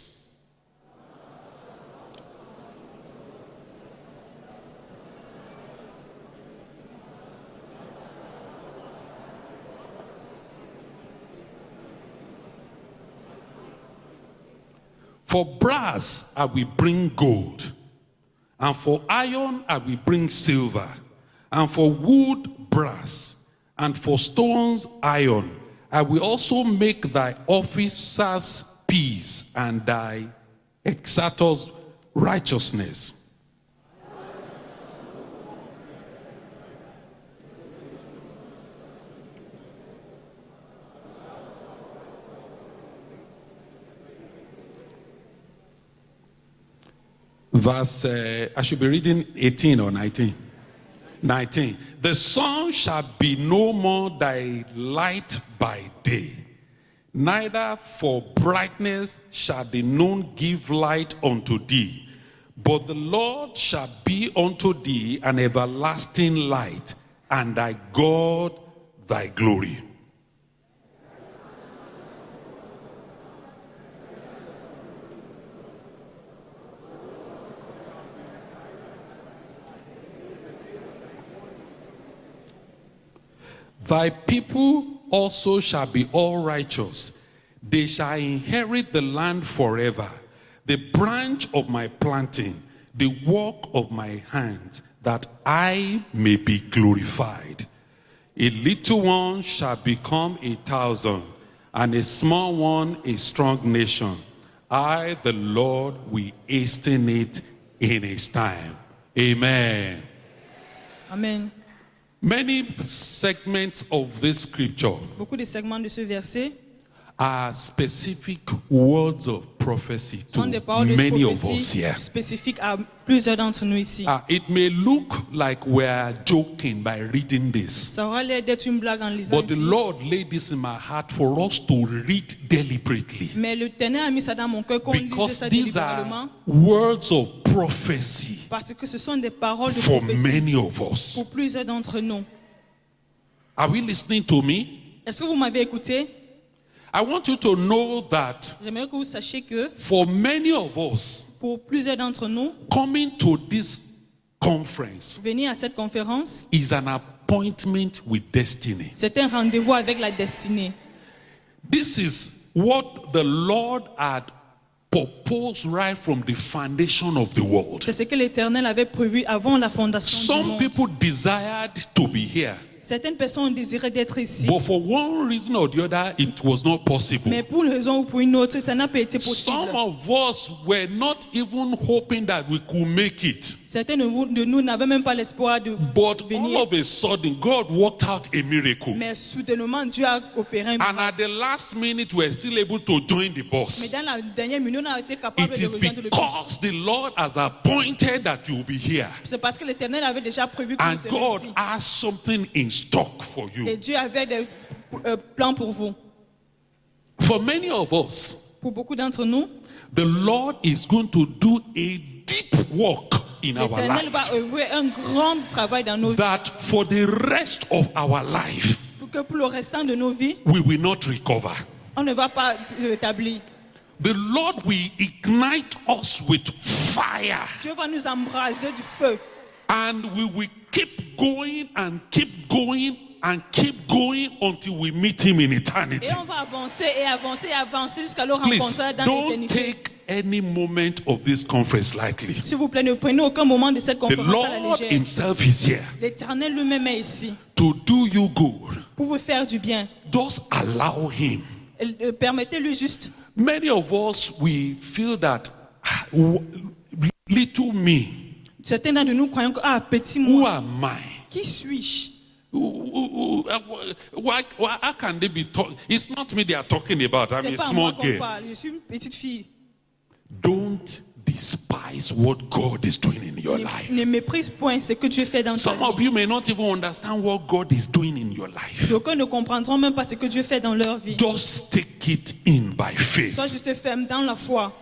S5: For brass I will bring gold, and for iron I will bring silver, and for wood brass, and for stones iron. I will also make thy officers peace, and thy executors righteousness. Verse, I should be reading 18 or 19. 19. The sun shall be no more thy light by day, neither for brightness shall the noon give light unto thee. But the Lord shall be unto thee an everlasting light, and thy God thy glory. Thy people also shall be all righteous. They shall inherit the land forever. The branch of my planting, the work of my hands, that I may be glorified. A little one shall become 1,000, and a small one a strong nation. I, the Lord, will hasten it in his time. Amen.
S4: Amen.
S5: Many segments of this scripture
S4: Beaucoup de segments de ce verset
S5: are specific words of prophecy to
S4: sont des paroles de
S5: many of us
S4: prophétie
S5: here.
S4: spécifiques à plusieurs d'entre nous ici.
S5: It may look like we're joking by reading this,
S4: Ça aura l'air d'être une blague en lisant
S5: but the
S4: ici.
S5: Lord laid this in my heart for us to read deliberately,
S4: Mais l'Éternel a mis ça dans mon cœur qu'on lise
S5: because
S4: ça
S5: these
S4: délibérément,
S5: are words of prophecy
S4: parce que ce sont des paroles de
S5: for
S4: prophétie
S5: many of us.
S4: pour plusieurs d'entre nous.
S5: Are we listening to me?
S4: Est-ce que vous m'avez écouté?
S5: I want you to know that
S4: J'aimerais que vous sachiez que
S5: for many of us,
S4: pour plusieurs d'entre nous,
S5: coming to this conference
S4: Venir à cette conférence,
S5: is an appointment with destiny.
S4: c'est un rendez-vous avec la destinée.
S5: This is what the Lord had proposed right from the foundation of the world.
S4: C'est ce que l'Éternel avait prévu avant la fondation du
S5: Some
S4: monde.
S5: people desired to be here,
S4: Certaines personnes ont désiré d'être ici,
S5: but for one reason or the other, it was not possible.
S4: mais pour une raison ou pour une autre, ça n'a pas été possible.
S5: Some of us were not even hoping that we could make it.
S4: Certains de nous n'avaient même pas l'espoir de
S5: But all
S4: venir.
S5: of a sudden, God worked out a miracle.
S4: Mais soudainement, Dieu a opéré un
S5: And
S4: miracle.
S5: at the last minute, we're still able to join the
S4: Mais
S5: bus.
S4: dans la dernière minute, on a été capable
S5: It
S4: de
S5: is
S4: rejoindre le bus.
S5: because the Lord has appointed that you will be here.
S4: C'est parce que l'Éternel avait déjà prévu que
S5: And
S4: vous seriez
S5: God
S4: ici.
S5: has something in stock for
S4: Et
S5: you.
S4: Dieu avait des plans pour vous.
S5: For many of us,
S4: Pour beaucoup d'entre nous,
S5: the Lord is going to do a deep work in our
S4: l'Éternel va
S5: life.
S4: œuvrer un grand travail dans nos vies.
S5: That for the rest of our life,
S4: Pour que pour le restant de nos vies,
S5: we will not recover.
S4: on ne va pas se rétablir.
S5: The Lord will ignite us with fire.
S4: Dieu va nous embraser du feu.
S5: And we will keep going and keep going and keep going until we meet him in eternity.
S4: Et on va avancer et avancer et avancer jusqu'à le
S5: Please,
S4: rencontrer dans
S5: don't
S4: l'éternité.
S5: take any moment of this conference lightly.
S4: S'il vous plaît, ne prenez aucun moment de cette
S5: The
S4: conférence à la
S5: Lord
S4: légère.
S5: himself is here
S4: L'Éternel lui-même est ici
S5: to do you good.
S4: pour vous faire du bien.
S5: Just allow him.
S4: Permettez-lui juste.
S5: Many of us, we feel that little me,
S4: Certains d'entre nous croyons que, petit
S5: who
S4: moi,
S5: am I?
S4: qui suis-je?
S5: How can they be talking? It's not me they are talking about. I'm
S4: C'est
S5: a
S4: pas à
S5: small
S4: moi qu'on
S5: girl.
S4: parle. Je suis une petite fille.
S5: Don't despise what God is doing in your life.
S4: Ne méprise point ce que Dieu fait dans ta
S5: Some of
S4: vie.
S5: you may not even understand what God is doing in your life.
S4: D'aucuns ne comprendront même pas ce que Dieu fait dans leur vie.
S5: Just take it in by faith.
S4: Sois juste ferme dans la foi.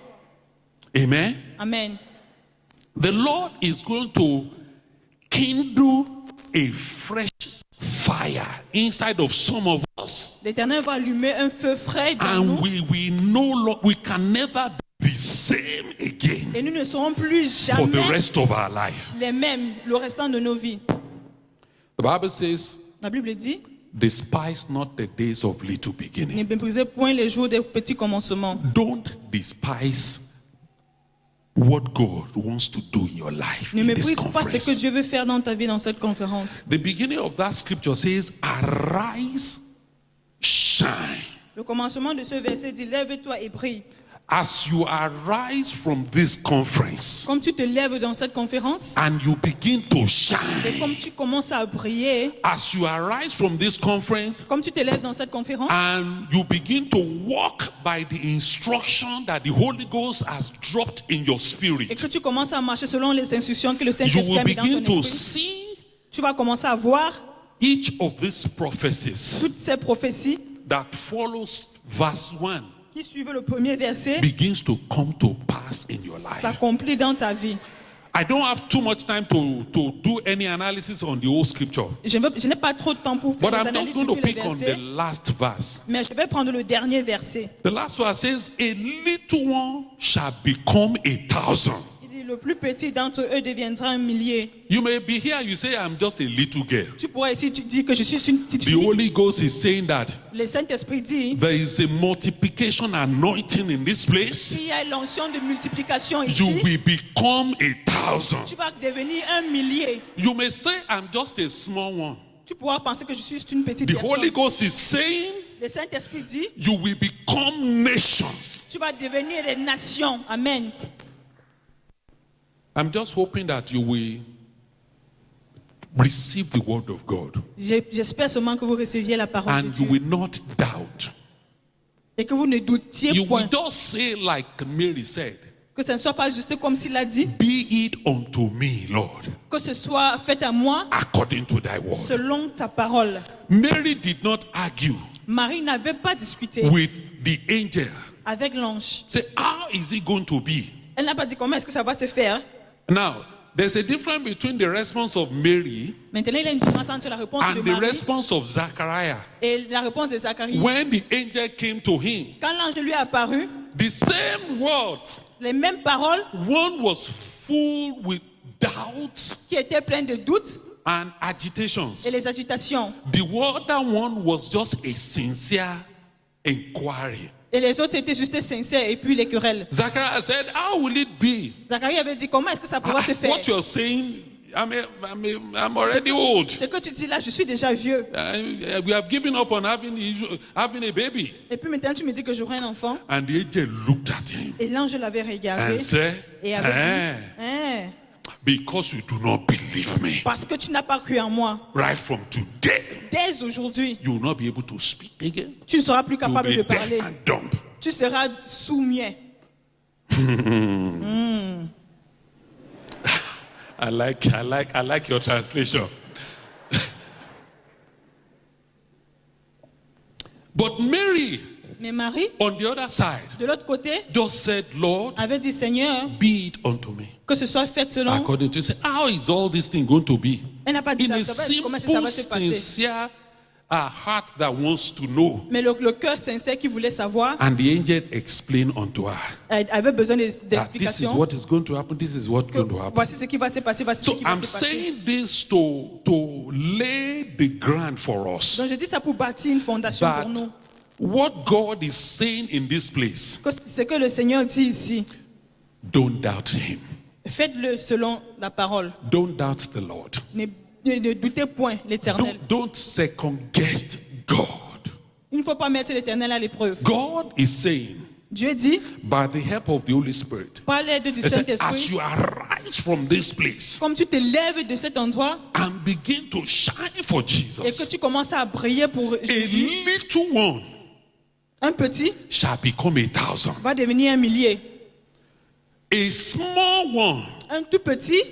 S5: Amen.
S4: Amen.
S5: The Lord is going to kindle a fresh fire inside of some of us,
S4: L'Éternel va allumer un feu frais dans
S5: and
S4: nous.
S5: we can never be the same again
S4: Et nous ne serons plus
S5: for the
S4: jamais
S5: rest of our life.
S4: les mêmes le restant de nos vies.
S5: The Bible says,
S4: La Bible dit,
S5: despise not the days of little
S4: ne
S5: beginning.
S4: méprisez point les jours des petits commencements.
S5: Don't despise what God wants to do in your life
S4: Ne
S5: in this
S4: méprise pas ce que
S5: conference.
S4: Dieu veut faire dans ta vie dans cette conférence.
S5: The beginning of that scripture says, arise, shine.
S4: Le commencement de ce verset dit, lève-toi et brille.
S5: As you arise from this conference
S4: Comme tu te lèves dans cette conférence,
S5: and you begin to
S4: et
S5: shine,
S4: comme tu commences à briller,
S5: as you arise from this conference
S4: comme tu te lèves dans cette conférence,
S5: and you begin to walk by the instruction that the Holy Ghost has dropped in your
S4: et
S5: spirit,
S4: que tu commences à marcher selon les instructions que le
S5: you
S4: Saint-Esprit
S5: will
S4: a mis dans
S5: begin
S4: ton
S5: to
S4: esprit,
S5: see
S4: tu vas commencer à voir
S5: each of these prophecies
S4: toutes ces prophéties
S5: that follows verse 1
S4: qui suivent le premier verset
S5: begins to come to pass in your life.
S4: s'accomplissent dans ta vie.
S5: I don't have too much time to do any analysis on the whole scripture,
S4: Je n'ai pas trop de temps pour faire
S5: but
S4: des
S5: I'm
S4: analyses
S5: just going
S4: sur
S5: to
S4: tous les
S5: pick on the
S4: versets,
S5: last verse.
S4: mais je vais prendre le dernier verset.
S5: The last verse says, a little one shall become 1,000.
S4: Il dit, le plus petit d'entre eux deviendra un millier.
S5: You may be here, you say, I'm just a little girl.
S4: Tu pourrais ici tu dis que je suis une petite
S5: The
S4: fille.
S5: Holy Ghost is saying that
S4: Le Saint-Esprit dit,
S5: there is a multiplication anointing in this place.
S4: il y a l'onction de multiplication ici.
S5: You will become 1,000.
S4: Tu vas devenir un millier.
S5: You may say, I'm just a small one.
S4: Tu pourras penser que je suis juste une petite
S5: The
S4: personne.
S5: Holy Ghost is saying,
S4: Le Saint-Esprit dit,
S5: you will become nations.
S4: tu vas devenir des nations. Amen.
S5: I'm just hoping that you will receive the word of God
S4: J'espère seulement que vous receviez la parole de
S5: and you
S4: Dieu
S5: will not doubt.
S4: et que vous ne doutiez
S5: You will
S4: point.
S5: just say, like Mary said,
S4: Que ce ne soit pas juste comme s'il a dit,
S5: be it unto me, Lord,
S4: que ce soit fait à moi
S5: according to thy word.
S4: selon ta parole.
S5: Mary did not argue
S4: Marie n'avait pas discuté
S5: with the angel.
S4: avec l'ange.
S5: Say, how is it going to be?
S4: Elle n'a pas dit comment est-ce que ça va se faire.
S5: Now, there's a difference between the response of Mary
S4: Maintenant, il y a une différence entre la réponse de
S5: and the
S4: Marie
S5: response of Zachariah.
S4: et la réponse de Zacharie.
S5: When the angel came to him,
S4: Quand l'ange lui est apparu,
S5: the same words,
S4: les mêmes paroles,
S5: one was full with doubts
S4: qui était plein de doutes
S5: and agitations.
S4: et les agitations.
S5: The other one was just a sincere inquiry.
S4: Et les autres étaient juste sincères et puis les querelles.
S5: Zachariah said, how will it be?
S4: Zacharie avait dit, comment est-ce que ça pourra se faire?
S5: What you're saying, I'm already old.
S4: Ce que tu dis là, je suis déjà vieux.
S5: We have given up on having a baby.
S4: Et puis maintenant, tu me dis que j'aurai un enfant.
S5: And the angel looked at him
S4: Et l'ange l'avait regardé
S5: and said,
S4: et avait dit, hein,
S5: because you do not believe me,
S4: parce que tu n'as pas cru en moi,
S5: right from today,
S4: dès aujourd'hui,
S5: you will not be able to speak again.
S4: tu ne seras plus
S5: You will
S4: capable de
S5: be deaf
S4: parler.
S5: and dumb.
S4: Tu seras sourd-muet.
S5: I like your translation. But Mary,
S4: Mais Marie,
S5: on the other side,
S4: de l'autre côté,
S5: just said, Lord,
S4: avait dit, Seigneur,
S5: be it unto me.
S4: que ce soit fait selon.
S5: According to say, how is all this thing going to be?
S4: Elle n'a pas dit
S5: In a
S4: ça. Comment ça
S5: simple,
S4: va se passer?
S5: sincere heart that wants to know.
S4: Mais le cœur sincère qui voulait savoir,
S5: And the angel explained unto her
S4: elle avait besoin
S5: that this is
S4: d'explications.
S5: what is going to happen, this is what is going to happen.
S4: Voici ce qui va se passer, voici ce
S5: So
S4: qui va
S5: I'm
S4: se passer.
S5: saying this to lay the ground for us.
S4: Donc je dis ça pour bâtir une fondation
S5: That
S4: pour nous.
S5: what God is saying in this place,
S4: Que ce que le Seigneur dit ici,
S5: don't doubt Him.
S4: faites-le selon la parole.
S5: Don't doubt the Lord.
S4: Ne doutez point l'Éternel.
S5: Don't second guess God.
S4: Il ne faut pas mettre l'Éternel à l'épreuve.
S5: God is saying,
S4: Dieu dit,
S5: by the help of the Holy Spirit,
S4: par l'aide du
S5: He said, as
S4: Saint-Esprit,
S5: you arise from this place
S4: comme tu te lèves de cet endroit
S5: and begin to shine for
S4: et que
S5: Jesus,
S4: tu commences à briller pour
S5: a
S4: Jésus,
S5: little one
S4: un petit
S5: shall become 1,000.
S4: va devenir un millier.
S5: A small one
S4: Un tout petit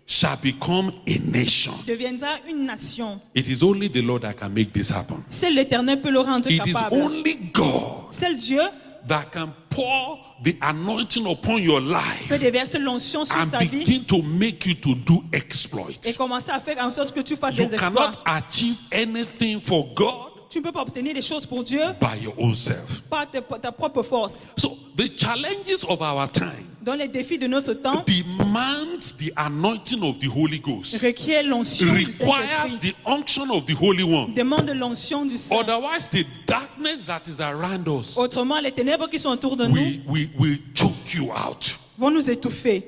S5: shall become a nation.
S4: deviendra une nation.
S5: It is only the Lord that can make this happen.
S4: Seul l'Éternel peut le rendre
S5: It is
S4: capable.
S5: only God
S4: Seul Dieu
S5: that can pour the anointing upon your life
S4: peut déverser l'onction sur
S5: and
S4: ta vie
S5: begin to make you to do
S4: et
S5: exploits.
S4: commencer à faire en sorte que tu fasses
S5: You
S4: des exploits.
S5: cannot achieve anything for God
S4: Tu ne peux pas obtenir des choses pour Dieu
S5: by your own self.
S4: par ta propre force.
S5: So the challenges of our time
S4: Dans les défis de notre temps,
S5: demands the anointing of the Holy Ghost,
S4: requiert l'onction du
S5: requires
S4: Saint-Esprit.
S5: the unction of the Holy One.
S4: Demande l'onction du Saint.
S5: Otherwise, the darkness that is around us
S4: Autrement, les ténèbres qui sont autour de nous
S5: will choke you out.
S4: vont nous étouffer.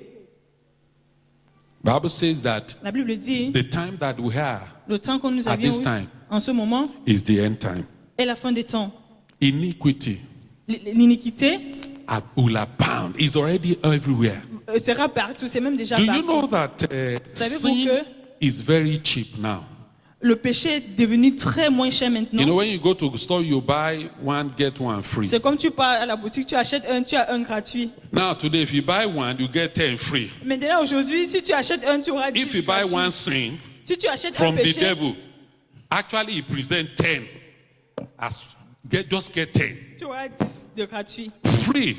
S5: Bible says that
S4: La Bible dit,
S5: the time that we have
S4: le temps que nous
S5: at
S4: avions
S5: this
S4: eu
S5: time
S4: en ce moment
S5: is the end time.
S4: est la fin des temps.
S5: Iniquity
S4: L'iniquité
S5: will abound. It's already everywhere.
S4: sera partout, c'est même déjà
S5: Do you know
S4: partout.
S5: that
S4: Savez-vous
S5: sin
S4: que
S5: is very cheap now?
S4: le péché est devenu très moins cher
S5: You know,
S4: maintenant.
S5: when you go to the store, you buy one, get one free.
S4: C'est comme tu pars à la boutique, tu achètes un, tu as un gratuit.
S5: Now, today, if you buy one, you get 10 free.
S4: Maintenant, aujourd'hui, si tu achètes un, tu auras 10
S5: If you buy
S4: gratuits.
S5: one sin
S4: Si tu achètes
S5: from
S4: un
S5: the
S4: péché,
S5: devil, actually, he presents 10. Just get 10.
S4: tu auras 10 de gratuit.
S5: Free.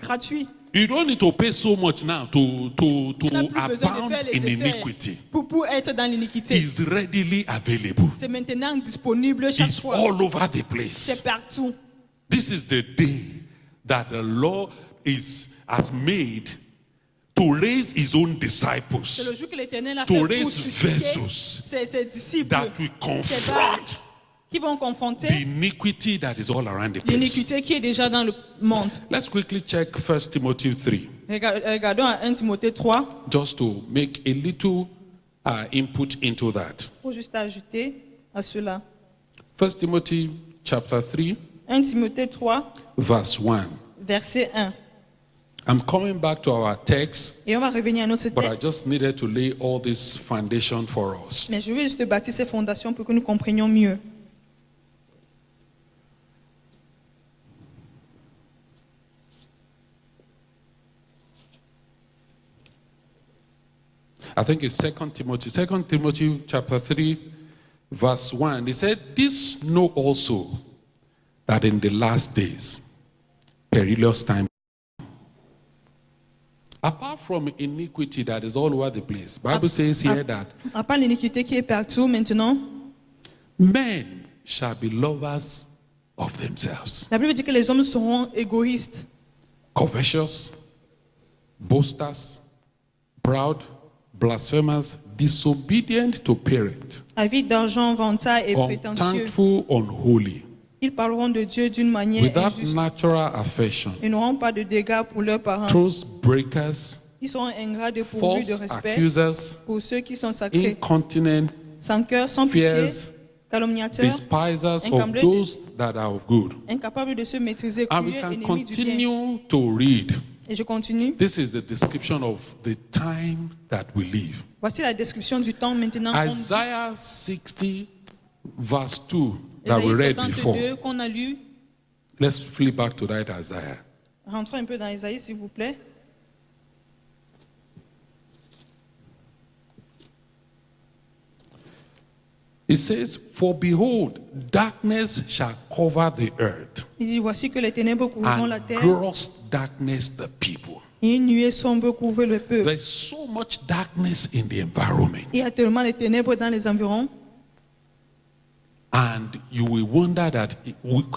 S4: Gratuit.
S5: You don't need to pay so much now to
S4: Tu n'as plus besoin de
S5: abound
S4: faire les
S5: in
S4: effets
S5: iniquity.
S4: pour être dans l'iniquité.
S5: Is readily available.
S4: C'est maintenant disponible chaque
S5: It's
S4: fois.
S5: all over the place.
S4: C'est partout.
S5: This is the day that the Lord has made to raise his own
S4: C'est
S5: disciples
S4: le jour que l'Éternel a
S5: To
S4: fait pour
S5: raise
S4: susciter
S5: vessels
S4: ses disciples,
S5: that will
S4: ses
S5: confront
S4: bases, qui vont
S5: the
S4: confronter
S5: iniquity that is all around the place.
S4: l'iniquité qui est déjà dans le monde.
S5: Let's quickly check 1 Timothy 3,
S4: Regardons à 1 Timothée 3,
S5: just to make a little input into that.
S4: pour juste ajouter à cela.
S5: 1 Timothy chapter 3,
S4: 1 Timothée 3,
S5: verse 1.
S4: verset 1.
S5: I'm coming back to our text,
S4: Et on va revenir à notre
S5: but I
S4: texte.
S5: just needed to lay all this foundation for us.
S4: Mais je vais juste bâtir ces fondations pour que nous comprenions mieux.
S5: I think it's 2 Timothy. 2 Timothy chapter 3, verse 1. He said, this know also that in the last days, perilous time. Apart from iniquity that is all over the place, Bible says here that
S4: À part l'iniquité qui est partout maintenant,
S5: men shall be lovers of themselves,
S4: la Bible dit que les hommes seront égoïstes,
S5: covetous, boasters, proud, blasphemous, disobedient to parents,
S4: avides d'argent, vantards et prétentieux.
S5: unthankful, unholy,
S4: Ils parleront de Dieu d'une manière
S5: without
S4: injuste.
S5: natural affection,
S4: Ils n'auront pas de dégâts pour leurs parents.
S5: truth breakers,
S4: Ils seront ingrats, dépourvus de
S5: false
S4: respect
S5: accusers,
S4: pour ceux qui sont sacrés.
S5: incontinent,
S4: Sans cœur, sans pitié,
S5: fierce,
S4: calomniateurs,
S5: despisers of
S4: Incomplete.
S5: those that are of good.
S4: incapables de se maîtriser,
S5: And we
S4: cruels,
S5: can
S4: ennemis du bien.
S5: continue to read.
S4: Et je continue.
S5: This is the description of the time that we live.
S4: Voici la description du temps maintenant. qu'on vit.
S5: Isaiah 60, verse 2, that we
S4: Ésaïe
S5: read before.
S4: 62 qu'on a lu.
S5: Let's flip back to that Isaiah.
S4: Rentrons un peu dans Ésaïe, s'il vous plaît.
S5: It says, "For behold, darkness shall cover the earth,
S4: Il dit, voici que les ténèbres couvriront la
S5: and
S4: terre,
S5: gross darkness the people."
S4: et une nuée sombre couvre le peuple.
S5: There's so much darkness in the environment.
S4: Il y a tellement de ténèbres dans les environs.
S5: And you will wonder that,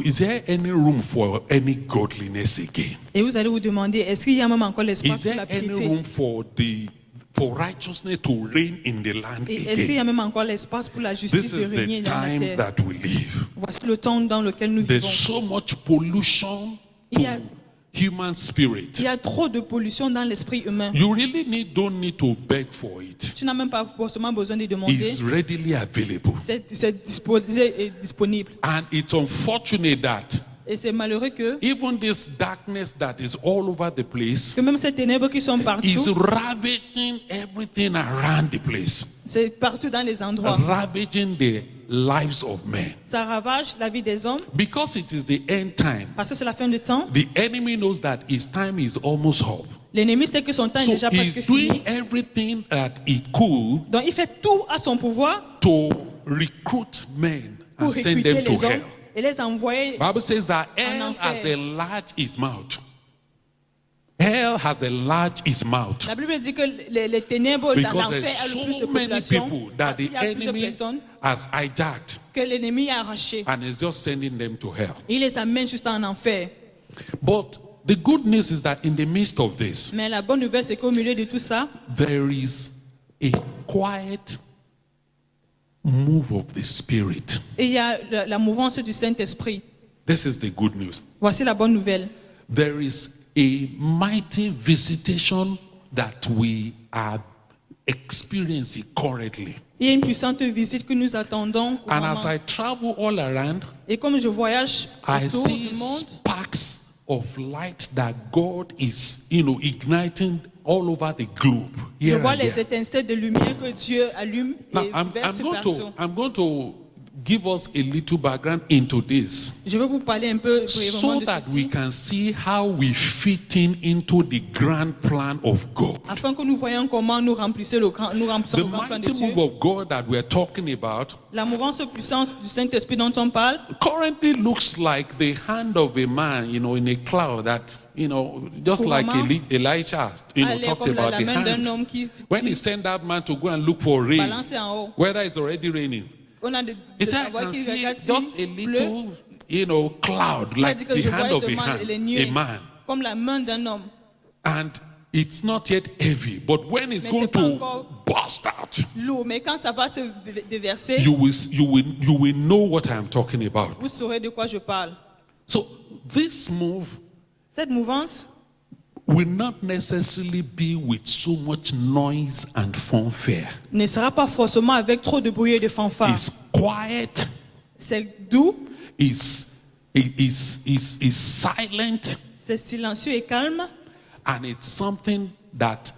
S5: is there any room for any godliness again?
S4: Et vous allez vous demander, est-ce qu'il y a même encore
S5: Is
S4: l'espace pour
S5: there
S4: la
S5: any
S4: piété?
S5: room for righteousness to reign in the land
S4: Et est-ce qu'il y a
S5: again?
S4: même encore l'espace pour la
S5: This
S4: justice de
S5: is
S4: régner
S5: the
S4: dans la
S5: time
S4: terre?
S5: that we live.
S4: Voici le temps dans lequel nous
S5: There's
S4: vivons.
S5: so much pollution
S4: Il y a-
S5: to human spirit.
S4: Il y a trop de pollution dans l'esprit humain.
S5: You really don't need to beg for it.
S4: Tu n'as même pas forcément besoin de demander.
S5: It's readily available.
S4: C'est disposé et disponible.
S5: And it's unfortunate that
S4: Et c'est malheureux que
S5: even this darkness that is all over the place
S4: même ces ténèbres qui sont
S5: is
S4: partout,
S5: ravaging everything around the place,
S4: c'est partout dans les endroits.
S5: ravaging the lives of men.
S4: Ça ravage la vie des hommes
S5: Because it is the end time,
S4: parce que c'est la fin du temps.
S5: the enemy knows that his time is almost up.
S4: L'ennemi sait que son temps est
S5: So
S4: déjà presque
S5: he's doing
S4: fini.
S5: everything that he could
S4: Donc il fait tout à son pouvoir
S5: to recruit men
S4: pour
S5: and send
S4: recruter
S5: them to
S4: les hommes
S5: hell.
S4: et les envoyer.
S5: Bible says that hell
S4: enfer.
S5: has enlarged his mouth. Hell has enlarged his mouth.
S4: La Bible dit que les ténèbres dans
S5: Because
S4: l'enfer
S5: there's
S4: a le plus
S5: so
S4: de
S5: many
S4: population
S5: people that
S4: parce qu'il
S5: the
S4: y a plusieurs
S5: enemy
S4: personnes
S5: has hijacked
S4: que l'ennemi a arrachées.
S5: and is just sending them to hell.
S4: Il les amène juste en enfer.
S5: But the good news is that in the midst of this,
S4: Mais la bonne nouvelle, c'est qu'au milieu de tout ça,
S5: there is a quiet move of the Spirit.
S4: il y a la mouvance du Saint-Esprit.
S5: This is the good news.
S4: Voici la bonne nouvelle.
S5: There is a mighty visitation that we are experiencing currently.
S4: Il y a une puissante visite que nous attendons.
S5: And as
S4: couramment.
S5: I travel all around,
S4: Et comme je voyage
S5: I
S4: autour
S5: see
S4: du monde,
S5: sparks of light that God is, igniting all over the globe.
S4: je
S5: Here
S4: vois
S5: and
S4: les
S5: there.
S4: étincelles de lumière que Dieu allume
S5: Now,
S4: et
S5: I'm
S4: verse
S5: going
S4: partout.
S5: to give us a little background into this
S4: Je vais vous parler un peu brièvement
S5: so
S4: de
S5: that we
S4: ceci,
S5: can see how we fit in into the grand plan of God.
S4: afin que nous voyons comment nous remplissons le grand,
S5: The
S4: le grand plan de
S5: mighty
S4: Dieu.
S5: move of God that we're talking about
S4: La mouvance puissante du Saint-Esprit dont on parle
S5: currently looks like the hand of a man, in a cloud that, just like
S4: Couramment,
S5: Elijah,
S4: a l'air
S5: talked
S4: comme
S5: about
S4: la
S5: the
S4: main d'un
S5: hand.
S4: homme qui
S5: When he sent that man to go and look for rain,
S4: balance en haut.
S5: whether it's already raining,
S4: On a de
S5: he said, I
S4: savoir
S5: can
S4: qu'il
S5: see
S4: regarde
S5: just
S4: s'il
S5: a
S4: pleut.
S5: little, cloud,
S4: Il a
S5: like
S4: dit que
S5: the
S4: je
S5: hand
S4: voyais
S5: of a
S4: seulement les nuées
S5: a man.
S4: comme la main d'un homme.
S5: And it's not yet heavy, but when it's
S4: Mais
S5: going
S4: c'est pas
S5: to
S4: encore-
S5: burst out,
S4: Lourd, mais quand ça va se déverser,
S5: you will know what I'm talking about.
S4: vous saurez de quoi je parle.
S5: So this move
S4: Cette mouvance
S5: will not necessarily be with so much noise and fanfare.
S4: ne sera pas forcément avec trop de bruit et de fanfare.
S5: It's quiet,
S4: C'est doux,
S5: is silent,
S4: c'est silencieux et calme.
S5: and it's something that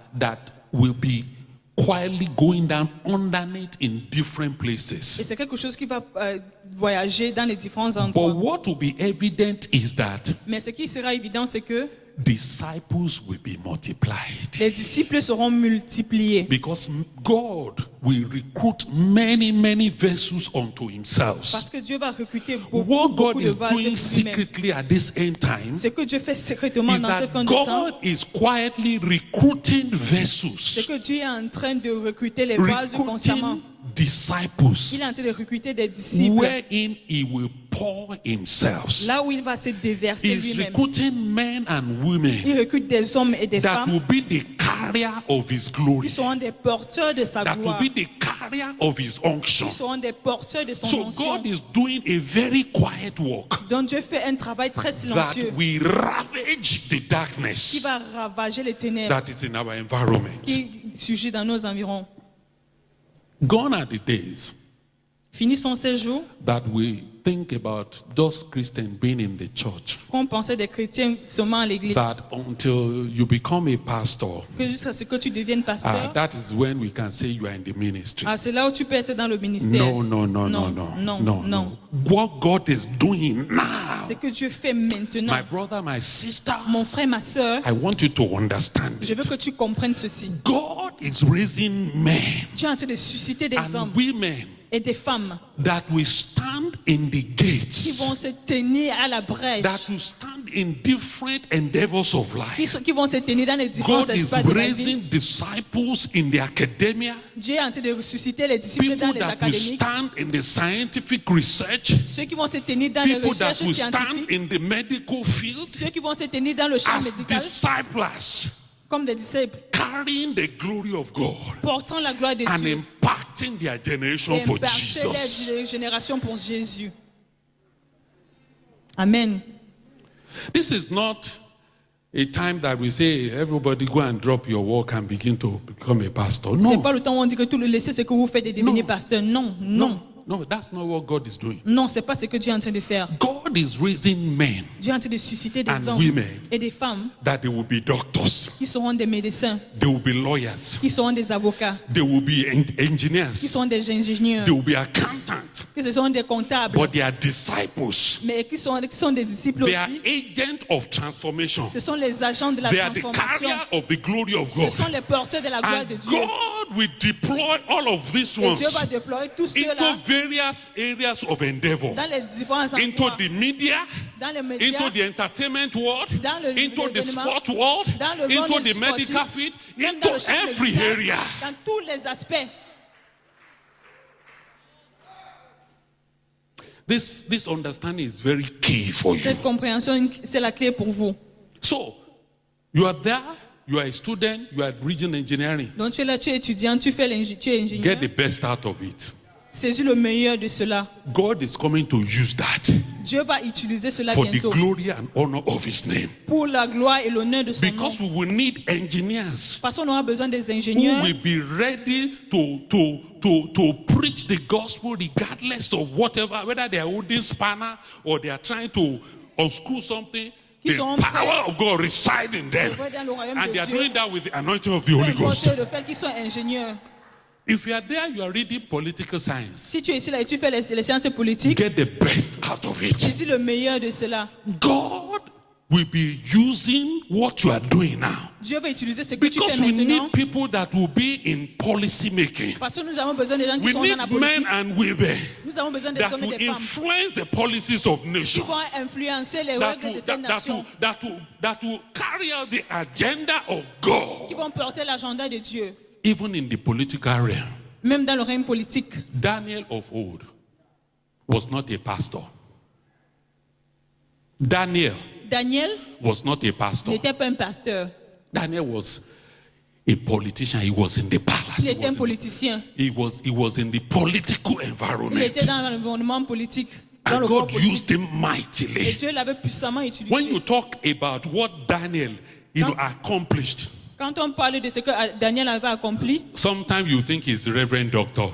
S5: will be quietly going down underneath in different
S4: Et
S5: places.
S4: c'est quelque chose qui va voyager dans les différents
S5: But
S4: endroits.
S5: what will be evident is that
S4: Mais ce qui sera évident, c'est que
S5: disciples will be multiplied.
S4: les disciples seront multipliés.
S5: Because God will recruit many vessels unto himself.
S4: Parce que Dieu va recruter beaucoup,
S5: What
S4: beaucoup
S5: God
S4: de
S5: is
S4: vases
S5: doing
S4: pour lui-même.
S5: secretly at this end time
S4: Ce que Dieu fait secrètement
S5: is
S4: dans
S5: that
S4: ce fin de temps,
S5: God is quietly recruiting
S4: c'est
S5: vessels,
S4: que Dieu est en train de recruter les vases constamment.
S5: recruiting disciples,
S4: Il est en train de recruter des disciples.
S5: wherein he will pour himself.
S4: Là où il va se déverser
S5: He's
S4: lui-même.
S5: recruiting men and
S4: Il
S5: women
S4: recrute des hommes et des
S5: that
S4: femmes
S5: will be the carrier of his glory,
S4: Ils seront des porteurs de sa
S5: that will
S4: gloire.
S5: be the carrier of his unction.
S4: Ils seront des porteurs de son
S5: So
S4: onction.
S5: God is doing a very quiet work
S4: Donc Dieu fait un travail très
S5: that
S4: silencieux
S5: will ravage the
S4: qui
S5: darkness
S4: va ravager les ténèbres
S5: that is in our environment.
S4: qui surgit dans nos environs.
S5: Gone are the days
S4: Finissons ces jours
S5: that we think about those Christians being in the church,
S4: qu'on pensait des chrétiens seulement à l'église.
S5: that until you become a pastor,
S4: Que jusqu'à ce que tu deviennes pasteur,
S5: that is when we can say you are in the ministry.
S4: c'est là où tu peux être dans le ministère.
S5: No.
S4: Non.
S5: What God is doing now,
S4: Ce que Dieu fait maintenant.
S5: my brother, my sister,
S4: Mon frère, ma soeur,
S5: I want you to understand
S4: je veux
S5: it.
S4: que tu comprennes ceci.
S5: God is raising men
S4: Dieu est en train de susciter des
S5: and
S4: hommes
S5: women
S4: et des femmes
S5: that will stand in the
S4: qui
S5: gates,
S4: vont se tenir à la brèche,
S5: that will stand in different endeavors of life.
S4: qui vont se tenir dans les différents
S5: God is
S4: espaces de la vie.
S5: raising disciples in the academia,
S4: Dieu est en train de ressusciter les disciples dans
S5: people
S4: les
S5: that will
S4: académiques,
S5: stand in the scientific research,
S4: ceux qui vont se tenir dans les
S5: people that
S4: recherches
S5: will stand
S4: scientifiques,
S5: in the medical field
S4: ceux qui vont se tenir dans le champ
S5: as
S4: médical
S5: disciples,
S4: comme des disciples,
S5: carrying the glory of God
S4: portant la gloire de
S5: and
S4: Dieu
S5: impacting their generation
S4: et
S5: for
S4: impacter
S5: Jesus.
S4: les générations pour Jésus. Amen.
S5: This is not a time that we say, everybody go and drop your work and begin to become a pastor.
S4: C'est
S5: No,
S4: pas le temps où on dit que tout le laisser ce que vous faites et devenir
S5: Non.
S4: pasteur. Non.
S5: no, that's not what God is doing.
S4: Non, c'est pas ce que Dieu est en train de faire.
S5: God is raising men
S4: Dieu est en train de susciter des
S5: And
S4: hommes
S5: women.
S4: et des femmes
S5: that they will be doctors,
S4: qui seront des médecins,
S5: they will be lawyers,
S4: qui seront des avocats,
S5: they will be
S4: qui
S5: engineers,
S4: sont des ingénieurs,
S5: they will be accountants,
S4: que ce sont des comptables,
S5: but they are disciples.
S4: mais qui sont des disciples
S5: They are
S4: aussi.
S5: agents of transformation.
S4: Ce sont les agents de la
S5: They are the
S4: transformation.
S5: carrier of the glory of
S4: Ce
S5: God.
S4: sont les porteurs de la gloire de
S5: And
S4: Dieu.
S5: God will deploy all of these
S4: Et Dieu
S5: ones
S4: va déployer tous
S5: into
S4: ceux-là
S5: various areas of endeavor,
S4: dans les différents
S5: into
S4: endroits,
S5: the media,
S4: dans les médias,
S5: into the entertainment world,
S4: dans le
S5: into the
S4: l'événement,
S5: sport world,
S4: dans le
S5: into
S4: monde
S5: the
S4: sportif,
S5: medical field,
S4: même
S5: into
S4: dans le champ
S5: every
S4: médical,
S5: area.
S4: dans tous les aspects.
S5: This understanding is very key for you.
S4: Cette compréhension, c'est la clé pour vous.
S5: So, you are there, you are a student, you are region engineering.
S4: Donc tu es là, tu es étudiant, tu es ingénieur.
S5: Get the best out of it.
S4: Saisis le meilleur de cela.
S5: God is coming to use that
S4: Dieu va utiliser cela
S5: for the
S4: bientôt
S5: glory and honor of His name.
S4: pour la gloire et l'honneur de son nom.
S5: Because we will need engineers
S4: Parce qu'on aura besoin des
S5: who
S4: ingénieurs
S5: will be ready to preach the gospel regardless of whatever, whether they are holding spanner or they are trying to unscrew something.
S4: Qui
S5: The
S4: seront
S5: power of God resides in them.
S4: prêts dans le royaume
S5: And
S4: de
S5: they are
S4: Dieu.
S5: doing that with the anointing of the
S4: Peu
S5: Holy
S4: importe
S5: Ghost.
S4: le fait qu'ils soient ingénieurs.
S5: If you are there, you are reading political science.
S4: Si tu es ici là et tu fais les sciences politiques,
S5: Get the best out of it.
S4: saisis le meilleur de cela.
S5: God will be using what you are doing now.
S4: Dieu va utiliser ce que tu
S5: Because
S4: fais
S5: we
S4: maintenant.
S5: need people that will be in policy making.
S4: Parce que nous avons besoin des gens qui
S5: We
S4: sont
S5: need
S4: dans la
S5: men
S4: politique.
S5: and women
S4: Nous avons besoin des
S5: that
S4: hommes et
S5: will
S4: des femmes
S5: influence the policies of
S4: qui
S5: nations.
S4: vont influencer les
S5: That
S4: règles
S5: will,
S4: de cette
S5: that,
S4: nation,
S5: that will carry out the agenda of God,
S4: qui vont porter l'agenda de Dieu,
S5: even in the political realm.
S4: même dans le règne politique.
S5: Daniel of old was not a pastor. Daniel
S4: Daniel
S5: was not a pastor.
S4: n'était pas un pasteur,
S5: Daniel was a politician. He was in the palace.
S4: il était un politicien.
S5: He was in the political
S4: Il
S5: environment.
S4: était dans l'environnement politique, dans
S5: And
S4: le corps
S5: God
S4: politique.
S5: used him
S4: Et
S5: mightily.
S4: Dieu l'avait puissamment
S5: When
S4: utilisé.
S5: you talk about what Daniel, accomplished,
S4: Quand on parle de ce que Daniel avait accompli,
S5: sometimes you think he's Reverend Doctor.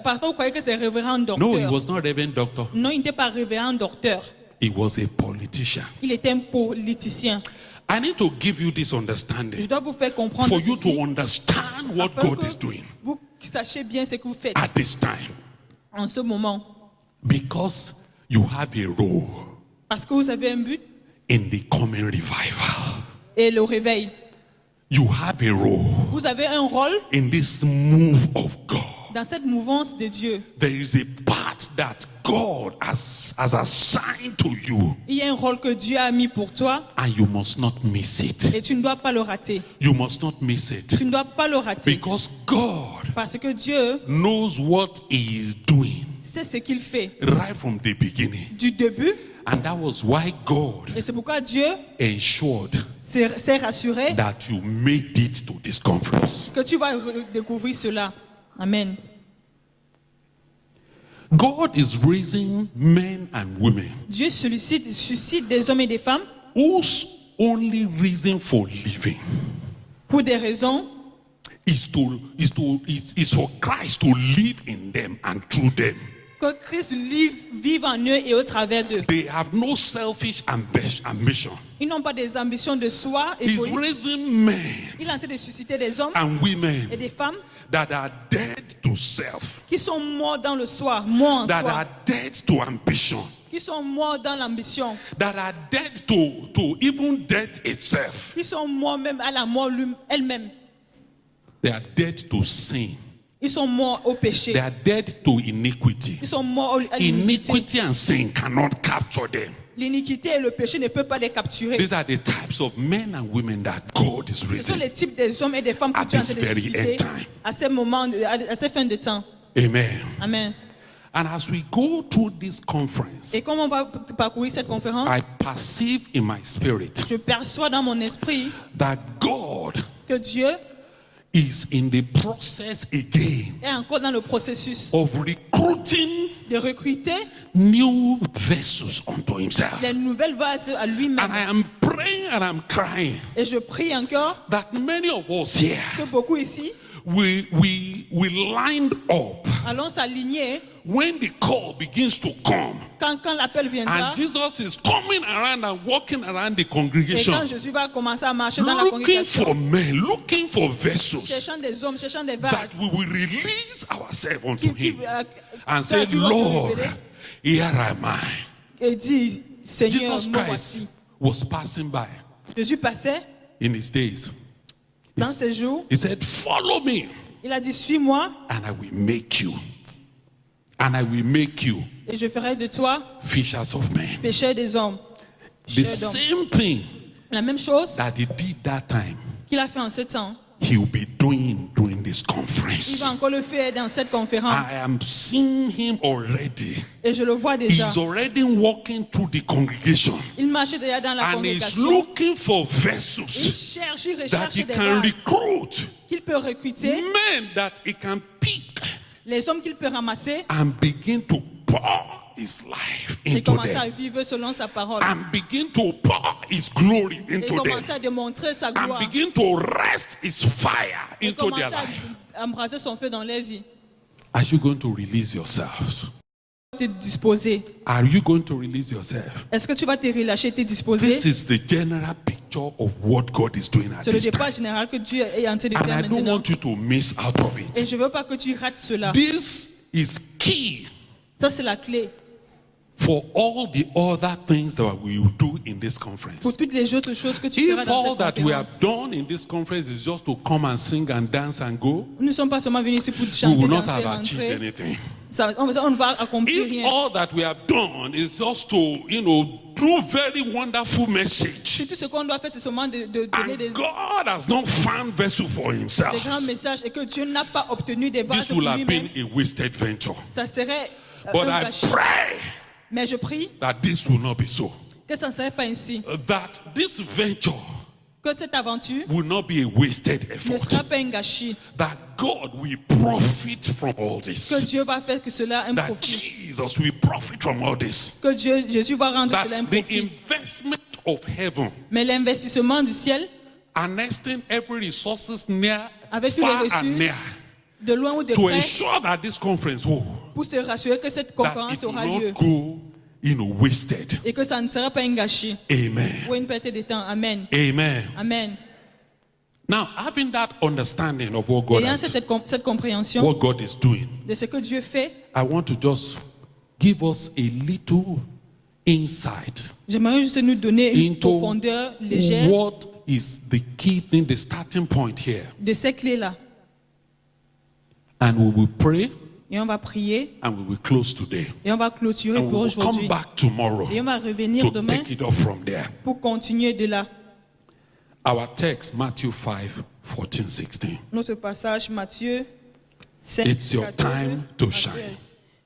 S4: parfois vous croyez que c'est révérend
S5: No, he
S4: docteur.
S5: was not Reverend Doctor.
S4: Non, il n'était pas révérend docteur.
S5: He was a politician.
S4: Il était un politicien.
S5: I need to give you this
S4: Je
S5: understanding
S4: dois vous faire comprendre
S5: for you
S4: ceci,
S5: to understand what
S4: afin
S5: God
S4: que
S5: is doing
S4: vous sachiez bien ce que vous faites
S5: at this time.
S4: en ce moment.
S5: Because you have a role
S4: Parce que vous avez un but
S5: in the coming revival.
S4: et le réveil.
S5: You have a role
S4: Vous avez un rôle
S5: in this move of God.
S4: dans cette mouvance de Dieu.
S5: There is a part that God has assigned to you,
S4: Il y a un rôle que Dieu a mis pour toi
S5: and you must not miss it.
S4: et tu ne dois pas le rater.
S5: You must not miss it.
S4: Tu ne dois pas le rater.
S5: Because God
S4: Parce que Dieu
S5: knows what He is doing
S4: sait ce qu'il fait
S5: right from the beginning.
S4: du début.
S5: And that was why God
S4: Et c'est pourquoi Dieu
S5: ensured
S4: s'est rassuré
S5: that you made it to this conference.
S4: que tu vas découvrir cela. Amen.
S5: God is raising men and women
S4: Dieu suscite des hommes et des femmes
S5: whose only reason for living
S4: pour des raisons
S5: is for Christ to live in them and through them.
S4: que Christ vive en eux et au travers d'eux.
S5: They have no selfish ambition.
S4: Ils n'ont pas des ambitions de soi
S5: He's
S4: égoïstes.
S5: raising men
S4: Il est en train de susciter des hommes
S5: and
S4: et
S5: women
S4: des femmes
S5: that are dead to self,
S4: qui sont morts dans le soi, morts en
S5: that
S4: soi,
S5: are dead to ambition,
S4: qui sont morts dans l'ambition,
S5: that are dead to even death itself.
S4: qui sont morts même à la mort elle-même.
S5: They are dead to sin.
S4: Ils sont morts au péché.
S5: They are dead to iniquity.
S4: Ils sont morts à l'iniquité.
S5: Iniquity and sin cannot capture them.
S4: L'iniquité et le péché ne peuvent pas les capturer.
S5: These are the types of men and women that God is
S4: Ce sont
S5: raising.
S4: les types des hommes et des femmes que
S5: At
S4: Dieu est en
S5: this
S4: train de
S5: very
S4: susciter
S5: end time.
S4: à ces moments, à ces fins de temps.
S5: Amen.
S4: Amen.
S5: And as we go through this conference,
S4: Et comme on va parcourir cette conférence,
S5: I perceive in my spirit
S4: je perçois dans mon esprit
S5: that God
S4: que Dieu
S5: is in the process again
S4: est encore dans le processus
S5: of recruiting
S4: de recruter
S5: new vessels unto himself.
S4: les nouvelles vases à
S5: And
S4: lui-même.
S5: I am praying and I'm crying
S4: Et je prie encore
S5: that many of us here
S4: que beaucoup ici
S5: we lined up
S4: allons s'aligner
S5: when the call begins to come
S4: quand l'appel viendra.
S5: and Jesus is coming around and walking around the
S4: Et
S5: congregation,
S4: quand Jésus va commencer à marcher dans la
S5: looking
S4: congrégation,
S5: for men, looking for vessels,
S4: cherchant des hommes, cherchant des vases,
S5: that we will release ourselves unto
S4: qui,
S5: him and
S4: ceux
S5: say,
S4: qui vont se
S5: Lord,
S4: révéler
S5: here am I.
S4: et dit, Seigneur,
S5: Jesus
S4: me
S5: Christ
S4: voici.
S5: was passing by
S4: Jésus passait
S5: in his days.
S4: dans ces jours,
S5: He said, follow me
S4: il a dit, suis-moi
S5: and I will make you. And I will make you
S4: et je ferai de toi
S5: fishers of men.
S4: pécheur des hommes.
S5: The
S4: Pécheur d'hommes.
S5: same thing
S4: La même chose
S5: that he did that time,
S4: qu'il a fait en ce temps,
S5: he will be doing during this
S4: il
S5: conference.
S4: va encore le faire dans cette conférence.
S5: I am seeing him already.
S4: Et je le vois déjà.
S5: He's already walking through the congregation
S4: Il marche déjà dans la
S5: and he's
S4: congrégation.
S5: looking for
S4: Il
S5: vessels
S4: cherche, il
S5: that
S4: recherche
S5: he
S4: des
S5: can
S4: vases
S5: recruit,
S4: qu'il peut recruter,
S5: men that he can pick
S4: les hommes qu'il peut ramasser
S5: and begin to pour his life
S4: et
S5: into
S4: commencer à
S5: them
S4: vivre selon sa parole.
S5: and begin to pour his glory
S4: Et
S5: into
S4: commencer
S5: them
S4: à démontrer sa
S5: and
S4: gloire.
S5: begin to rest his fire
S4: Et
S5: into their
S4: commencer
S5: life.
S4: à embraser son feu dans leur vie.
S5: Are you going to release yourselves?
S4: Te disposer.
S5: Are you going to release yourself?
S4: Est-ce que tu vas te relâcher, te disposer?
S5: This is the general picture of what God is doing at
S4: C'est le
S5: this
S4: départ
S5: time.
S4: général que Dieu est en train de
S5: And
S4: faire
S5: I don't
S4: maintenant.
S5: want you to miss out of
S4: Et
S5: it.
S4: je ne veux pas que tu rates cela.
S5: This is key
S4: Ça, c'est la clé
S5: for all the other things that we will do in this
S4: pour
S5: conference.
S4: toutes les autres choses que tu feras
S5: If
S4: dans
S5: all
S4: cette
S5: that we have
S4: conférence.
S5: done in this conference is just to come and sing and dance and go,
S4: Nous ne sommes pas seulement venus ici pour
S5: we
S4: chanter,
S5: will not
S4: danser,
S5: have achieved
S4: rentrer.
S5: anything.
S4: On ne va accomplir
S5: If
S4: rien.
S5: all that we have done is just to, do very wonderful message,
S4: Si tout ce qu'on doit faire, c'est seulement de donner des
S5: and God has not found vessel for himself,
S4: grands messages et que Dieu n'a pas obtenu des vases
S5: this
S4: pour
S5: will have been
S4: lui-même,
S5: a wasted venture.
S4: ça serait
S5: But
S4: un
S5: I
S4: gâchis.
S5: pray
S4: Mais je prie
S5: that this will not be so.
S4: que ça ne serait pas ainsi.
S5: That this venture
S4: Que cette aventure
S5: will not be a wasted
S4: ne
S5: effort.
S4: sera pas un gâchis.
S5: That God will profit from all
S4: Que
S5: this.
S4: Dieu va faire que cela un
S5: That
S4: profit.
S5: Jesus will profit from all this.
S4: Que Jésus va rendre cela un
S5: That the
S4: profit.
S5: investment of heaven,
S4: Mais l'investissement du ciel,
S5: annexing every resources near,
S4: avec tous
S5: far
S4: les
S5: and
S4: ressources,
S5: near,
S4: de loin ou de
S5: to
S4: près,
S5: ensure that this conference,
S4: pour se rassurer que cette
S5: that
S4: conférence
S5: it will
S4: aura lieu
S5: not go, wasted.
S4: et que ça ne sera pas un gâchis
S5: Amen.
S4: ou une perte de temps. Amen.
S5: Amen.
S4: Amen.
S5: Now, having that understanding of what God,
S4: Ayant
S5: has,
S4: cette compréhension
S5: what God is doing,
S4: de ce que Dieu fait,
S5: I want to just give us a little insight
S4: j'aimerais juste nous donner une
S5: into
S4: profondeur légère
S5: what is the key thing, the starting point here.
S4: de ces clés-là.
S5: And we will pray
S4: Et on va prier
S5: and we will close today.
S4: et on va clôturer
S5: And we
S4: pour
S5: will come
S4: aujourd'hui.
S5: back tomorrow
S4: Et on va revenir
S5: to
S4: demain
S5: take it up from there.
S4: pour continuer de là.
S5: Our text, Matthew 5, 14, 16.
S4: Notre passage, Matthieu 5,
S5: It's your
S4: 14
S5: time to
S4: à
S5: shine.
S4: 16.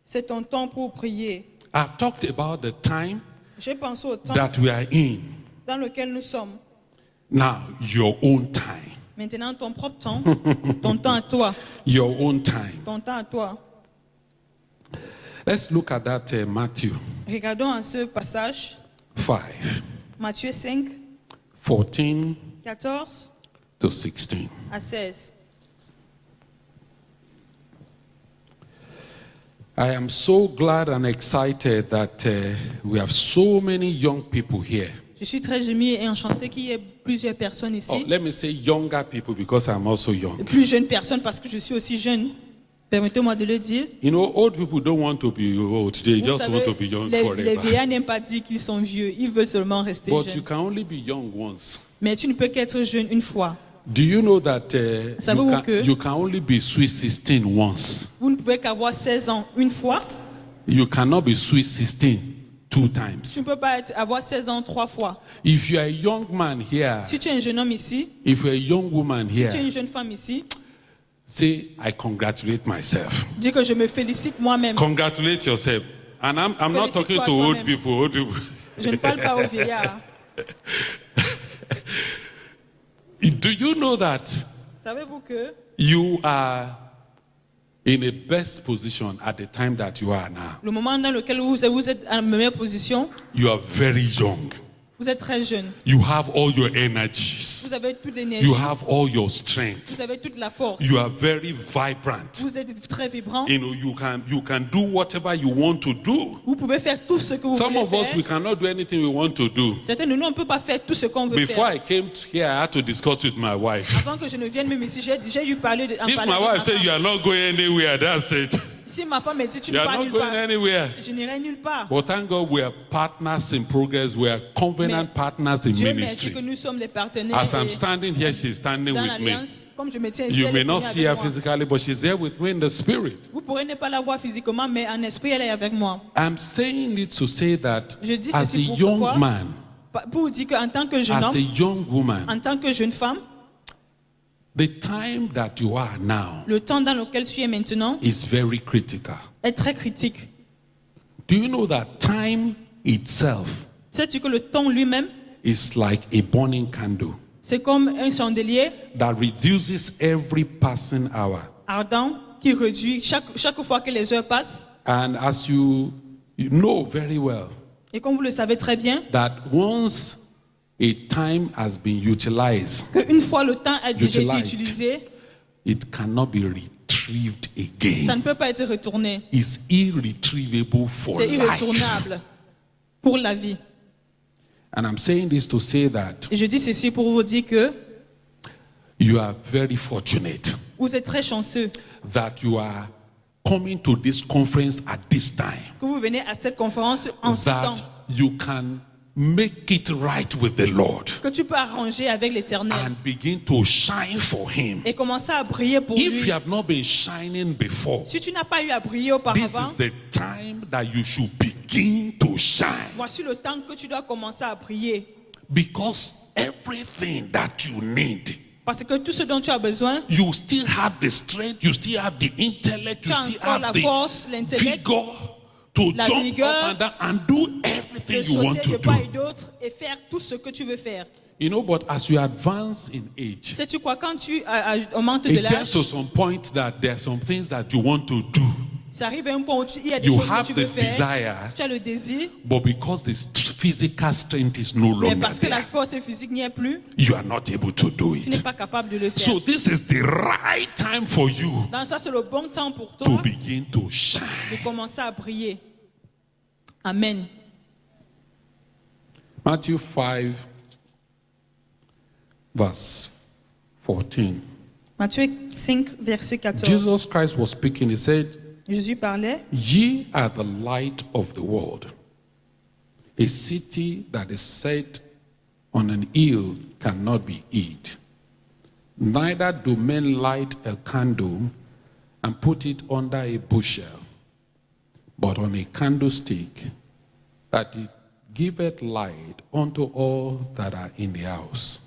S4: C'est ton temps pour prier.
S5: I've talked about the time
S4: J'ai pensé au temps
S5: that we are in.
S4: dans lequel nous sommes.
S5: Now, your own time.
S4: Maintenant, ton propre temps, ton temps à toi,
S5: Your own time.
S4: ton temps à toi.
S5: Let's look at that Matthew
S4: Regardons en ce passage,
S5: 5,
S4: Matthieu 5,
S5: 14
S4: 14
S5: to 16.
S4: à 16.
S5: I am so glad and excited that we have so many young people here.
S4: Je suis très ému et enchanté qu'il y ait plusieurs personnes ici.
S5: Oh, let me say younger people because I'm also young.
S4: Plus jeunes personnes parce que je suis aussi jeune. Permettez-moi de le dire.
S5: You know, old people don't want to be old. They
S4: Vous
S5: just
S4: savez,
S5: want to be young
S4: les
S5: forever.
S4: vieillards n'aiment pas dire qu'ils sont vieux. Ils veulent seulement rester
S5: But you
S4: jeunes.
S5: can only be young once.
S4: Mais tu ne peux qu'être jeune une fois.
S5: Do you know that
S4: Savez-vous que-
S5: you can only be sweet 16 once?
S4: Vous ne pouvez qu'avoir 16 ans une fois.
S5: You cannot be sweet 16 two
S4: Tu
S5: times.
S4: ne peux pas avoir 16 ans 3 fois.
S5: If you are a young man here,
S4: Si tu es un jeune homme ici,
S5: if you're a young woman
S4: si tu es
S5: here,
S4: une jeune femme ici,
S5: say, I congratulate myself.
S4: dis que je me félicite moi-même.
S5: Congratulate yourself. And I'm not talking to
S4: Félicite-toi
S5: old
S4: toi-même.
S5: people. Old people.
S4: Je ne parle pas aux vieillards.
S5: Do you know that
S4: Savez-vous que
S5: you are in a best position at the time that you are now?
S4: le moment dans lequel vous êtes en meilleure position,
S5: You are very young.
S4: vous êtes très jeune.
S5: You have all your energies.
S4: Vous avez toute l'énergie.
S5: You have all your strength.
S4: Vous avez toute la force.
S5: You are very vibrant.
S4: Vous êtes très vibrant.
S5: You know, you can do whatever you want to do.
S4: Vous pouvez faire tout ce que vous
S5: Some
S4: voulez
S5: of us,
S4: faire.
S5: we cannot do anything we want to do.
S4: Certains de nous, on ne peut pas faire tout ce qu'on veut
S5: Before
S4: faire.
S5: I came here, I had to discuss with my wife.
S4: Avant que je ne vienne même ici, j'ai dû parler de.
S5: If my wife says you are not going anywhere, that's it.
S4: Si ma femme me dit tu
S5: You
S4: ne
S5: are
S4: pars
S5: not
S4: nulle
S5: going
S4: part,
S5: anywhere.
S4: je n'irai nulle part.
S5: But thank God we are partners in progress. We are covenant
S4: Mais
S5: partners in
S4: Dieu merci
S5: ministry.
S4: que nous sommes les partenaires.
S5: As I'm
S4: et
S5: standing here, she's standing
S4: dans
S5: with me.
S4: l'alliance, comme je me tiens ici,
S5: You
S4: elle
S5: may
S4: est
S5: not
S4: venue
S5: see her
S4: avec moi.
S5: physically, but she's here with me in the spirit.
S4: Vous pourrez ne pas la voir physiquement, mais en esprit, elle est avec moi.
S5: I'm saying it to say that
S4: Je dis
S5: as a
S4: ceci pour
S5: young
S4: pourquoi?
S5: man,
S4: Pour vous dire qu'en tant que jeune
S5: as a
S4: homme,
S5: young woman,
S4: en tant que jeune femme,
S5: the time that you are now
S4: le temps dans lequel tu es maintenant
S5: is very critical.
S4: est très critique.
S5: Do you know that time itself
S4: Sais-tu que le temps lui-même,
S5: is like a burning candle
S4: c'est comme un chandelier
S5: that reduces every passing hour?
S4: ardent qui réduit chaque fois que les heures passent?
S5: And as you know very well,
S4: Et comme vous le savez très bien,
S5: that once a time has been utilized,
S4: qu'une fois le temps a déjà été
S5: Utilized.
S4: utilisé,
S5: it cannot be retrieved
S4: ça
S5: again.
S4: ne peut pas être retourné.
S5: It's irretrievable for
S4: C'est
S5: life.
S4: irretournable pour la vie.
S5: And I'm saying this to say that
S4: Et je dis ceci pour vous dire que
S5: you are very fortunate
S4: vous êtes très chanceux
S5: that you are coming to this conference at this time,
S4: que vous venez à cette conférence en ce temps,
S5: that you can make it right with the Lord
S4: que tu peux arranger avec l'Éternel
S5: and begin to shine for Him.
S4: et commencer à briller pour
S5: If
S4: lui.
S5: you have not been shining before,
S4: Si tu n'as pas eu à briller
S5: this
S4: auparavant,
S5: is the time that you should begin to shine,
S4: voici le temps que tu dois commencer à briller.
S5: because everything that you need,
S4: Parce que tout ce dont tu as besoin,
S5: you still have the strength, you still have the intellect, you
S4: tu as
S5: still
S4: encore la
S5: have the
S4: force, l'intellect,
S5: vigor to
S4: la
S5: jump
S4: vigueur,
S5: up and down and do
S4: de
S5: everything you want
S4: sauter de
S5: to
S4: part et
S5: do.
S4: d'autre et faire tout ce que tu veux faire.
S5: You know, but as you advance in age,
S4: Sais-tu quoi, quand tu augmentes de
S5: it
S4: l'âge,
S5: gets to some point that there are some things that you want to do,
S4: ça arrive à un point où il y a des
S5: you
S4: choses que
S5: have
S4: tu
S5: the
S4: veux faire,
S5: desire,
S4: tu as le désir,
S5: but because the physical strength is no
S4: mais
S5: longer
S4: parce que la
S5: there,
S4: force physique n'y est plus,
S5: you are not able to do
S4: tu n'es
S5: it.
S4: pas capable de le faire.
S5: So this is the right time for you
S4: Donc ça, c'est le bon temps pour
S5: to
S4: toi
S5: begin to shine.
S4: de commencer à briller. Amen.
S5: Matthew 5, verse 14.
S4: Matthieu 5, verset 14.
S5: Jesus Christ was speaking. He said,
S4: Jésus parlait.
S5: Ye are the light of the world. A city that is set on an hill cannot be hid. Neither do men light a candle and put it under a bushel, but on a candlestick, that it giveth light unto all that are in the house.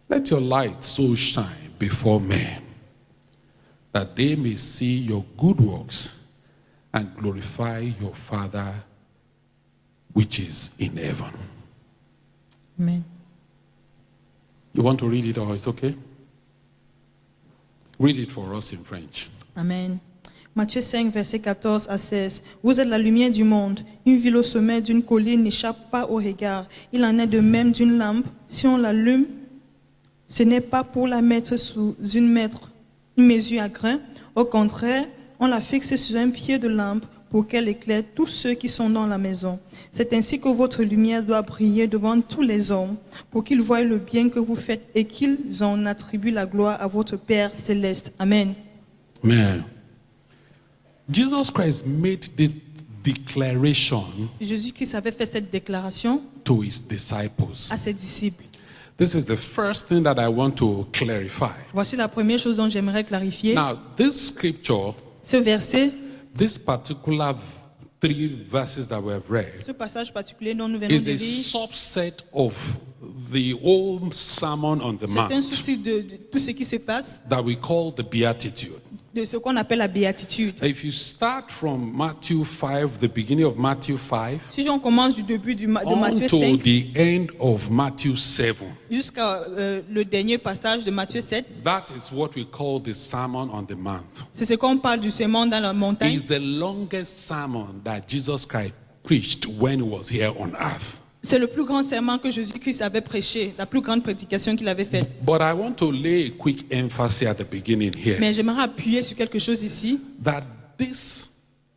S5: Let your light so shine before men, that they may see your good works and glorify your Father which is in heaven.
S4: Amen.
S5: You want to read it or it's okay? Read it for us in French.
S4: Amen. Matthieu 5, verset 14 à 16. Vous êtes la lumière du monde. Une ville au sommet d'une colline n'échappe pas au regard. Il en est de même d'une lampe. Si on l'allume, ce n'est pas pour la mettre sous une mesure à grains. Au contraire, on la fixe sur un pied de lampe pour qu'elle éclaire tous ceux qui sont dans la maison. C'est ainsi que votre lumière doit briller devant tous les hommes, pour qu'ils voient le bien que vous faites et qu'ils en attribuent la gloire à votre Père céleste. Amen.
S5: Amen. Jesus Christ made the declaration
S4: Jésus-Christ avait fait cette déclaration
S5: to his disciples.
S4: à ses disciples.
S5: This is the first thing that I want to clarify.
S4: Voici la première chose dont j'aimerais clarifier.
S5: Now, this scripture,
S4: Ce verset,
S5: this particular 3 verses that we have read,
S4: ce passage particulier dont nous venons
S5: is
S4: de
S5: a
S4: lire,
S5: subset of the old Sermon on the
S4: c'est un
S5: Mount
S4: souci de tout ce qui se passe,
S5: that we call the Beatitude.
S4: de ce qu'on appelle la béatitude.
S5: If you start from Matthew 5, the beginning of Matthew 5,
S4: Si on commence du début de Matthieu
S5: on to
S4: 5
S5: the end of Matthew 7,
S4: jusqu'à le dernier passage de Matthieu 7,
S5: that is what we call the Sermon on the Mount.
S4: c'est ce qu'on parle du sermon dans la montagne.
S5: It's the longest sermon that Jesus Christ preached when he was here on earth.
S4: C'est le plus grand serment que Jésus-Christ avait prêché, la plus grande prédication qu'il avait faite.
S5: But I want to lay a quick emphasis at the beginning here
S4: Mais j'aimerais appuyer sur quelque chose ici,
S5: that this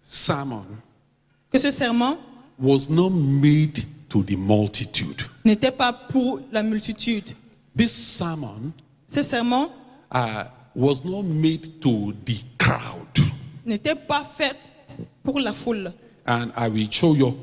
S5: sermon
S4: que ce serment
S5: was not made to the multitude.
S4: n'était pas pour la multitude.
S5: This sermon
S4: Ce serment
S5: was not made to the crowd.
S4: n'était pas fait pour la foule.
S5: And I will show you,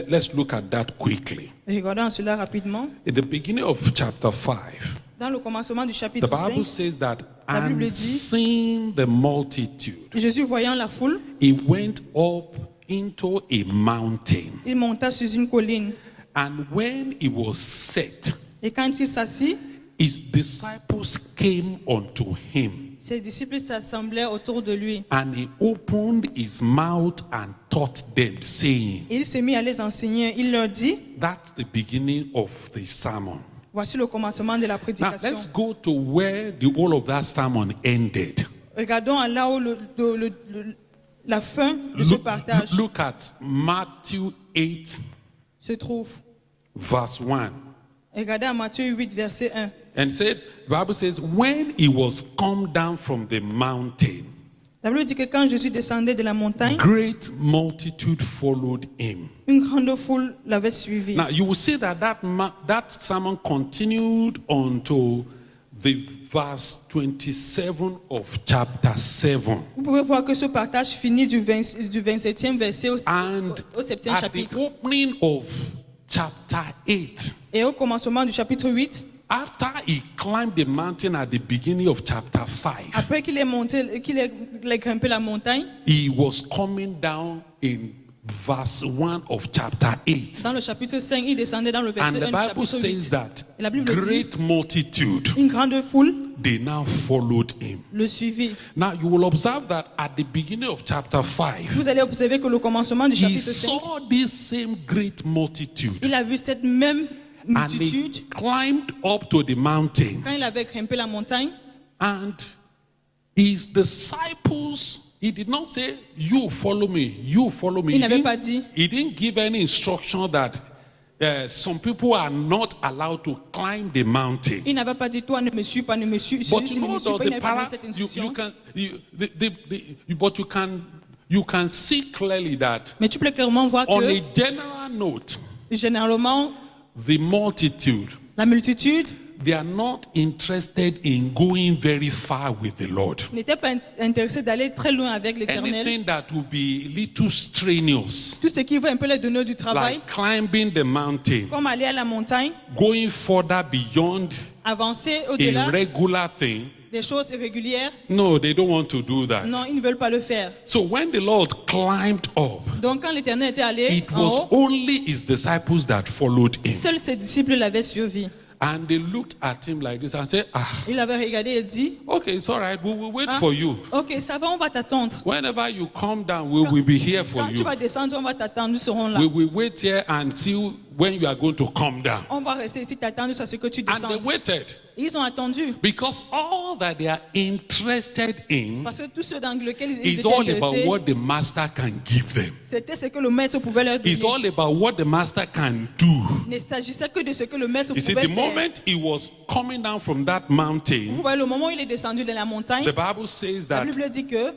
S5: let's look at that quickly.
S4: Regardons cela rapidement.
S5: At the beginning of chapter 5,
S4: Dans le commencement du
S5: the
S4: chapitre
S5: Bible
S4: 5,
S5: says that,
S4: La Bible
S5: and
S4: dit-
S5: seeing the multitude,
S4: Jésus voyant la foule,
S5: he went up into a mountain.
S4: il monta sur une colline.
S5: And when he was set,
S4: Et quand il s'assit,
S5: his disciples came unto him.
S4: ses disciples s'assemblaient autour de lui.
S5: And he opened his mouth and taught them, saying,
S4: Et il s'est mis à les enseigner. Il leur dit,
S5: that's the beginning of the sermon.
S4: voici le commencement de la
S5: Now,
S4: prédication.
S5: let's go to where the whole of that sermon ended.
S4: Regardons à là où la fin de ce partage
S5: Look at Matthew 8,
S4: se trouve.
S5: verse 1.
S4: Regardez à Matthieu 8, verset 1.
S5: And said, the Bible says, when he was come down from the mountain,
S4: La Bible dit que quand Jésus descendait de la montagne,
S5: great multitude followed him.
S4: une grande foule l'avait suivi.
S5: Now, you will see that that sermon continued unto the verse 27 of chapter 7.
S4: Vous pouvez voir que ce partage finit du 27e verset au
S5: And
S4: 7e
S5: at the
S4: chapitre.
S5: opening of chapter 8,
S4: Et au commencement du chapitre 8,
S5: after he climbed the mountain at the beginning of chapter 5,
S4: après qu'il ait monté, qu'il ait grimpé la montagne,
S5: he was coming down in verse 1 of chapter 8.
S4: dans le chapitre 5, il descendait dans le
S5: And
S4: verset 1
S5: the
S4: du
S5: Bible
S4: chapitre
S5: says
S4: 8.
S5: that
S4: Et la Bible dit,
S5: great multitude,
S4: une grande foule
S5: they now followed him.
S4: le suivit.
S5: Now you will observe that at the beginning of chapter 5,
S4: Vous allez observer que le commencement du
S5: he
S4: chapitre 5,
S5: saw this same great multitude
S4: il a vu cette même
S5: and he
S4: multitude
S5: climbed up to the mountain,
S4: quand il avait grimpé la montagne.
S5: and his disciples, he did not say, you follow me, you follow me.
S4: Il n'avait pas dit.
S5: He didn't give any instruction that some people are not allowed to climb the mountain.
S4: Il n'avait pas dit, toi ne me suis pas, ne me suis,
S5: But
S4: celui
S5: you
S4: qui ne
S5: know
S4: me suit
S5: that
S4: pas, il
S5: the
S4: n'avait pas
S5: para,
S4: donné cette
S5: you
S4: instruction.
S5: can, but you can see clearly that
S4: Mais tu peux clairement voir
S5: on
S4: que,
S5: a general note,
S4: généralement,
S5: the multitude,
S4: la multitude
S5: they are not interested in going very far with the Lord.
S4: n'était pas intéressée d'aller très loin avec l'Éternel.
S5: Anything that will be a little strenuous,
S4: Tout ce qui va un peu les donner du travail,
S5: like climbing the mountain,
S4: comme aller à la montagne,
S5: going further beyond
S4: avancer
S5: a
S4: au-delà
S5: regular thing,
S4: des choses irrégulières.
S5: no, they don't want to do that.
S4: Non, ils ne veulent pas le faire.
S5: So when the Lord climbed up,
S4: Donc quand l'Éternel était allé
S5: it
S4: en
S5: was
S4: haut,
S5: only his disciples that followed him.
S4: seuls ses disciples l'avaient suivi.
S5: And they looked at him like this and said,
S4: Il avait regardé et dit,
S5: okay, it's all right. We will wait
S4: ah,
S5: for you.
S4: ok, ça va, on va t'attendre.
S5: Whenever you come down, we will be here for
S4: Quand tu
S5: you.
S4: vas descendre, on va t'attendre, nous serons là.
S5: We will wait here and see when you are going to come down.
S4: On va rester ici, t'attendre à ce que tu
S5: And they
S4: descendes.
S5: waited
S4: Et ils ont attendu.
S5: because all that they are interested in
S4: Parce que tout ce dans lequel ils
S5: is
S4: étaient
S5: all about
S4: intéressés,
S5: what the master can give them.
S4: c'était ce que le maître pouvait leur
S5: It's
S4: donner.
S5: all about what the master can do.
S4: Il ne s'agissait que de ce que le maître
S5: You see,
S4: pouvait
S5: the
S4: faire.
S5: moment he was coming down from that
S4: Vous
S5: mountain,
S4: voyez, le moment où il est descendu de la montagne,
S5: the Bible says
S4: la
S5: that,
S4: Bible dit que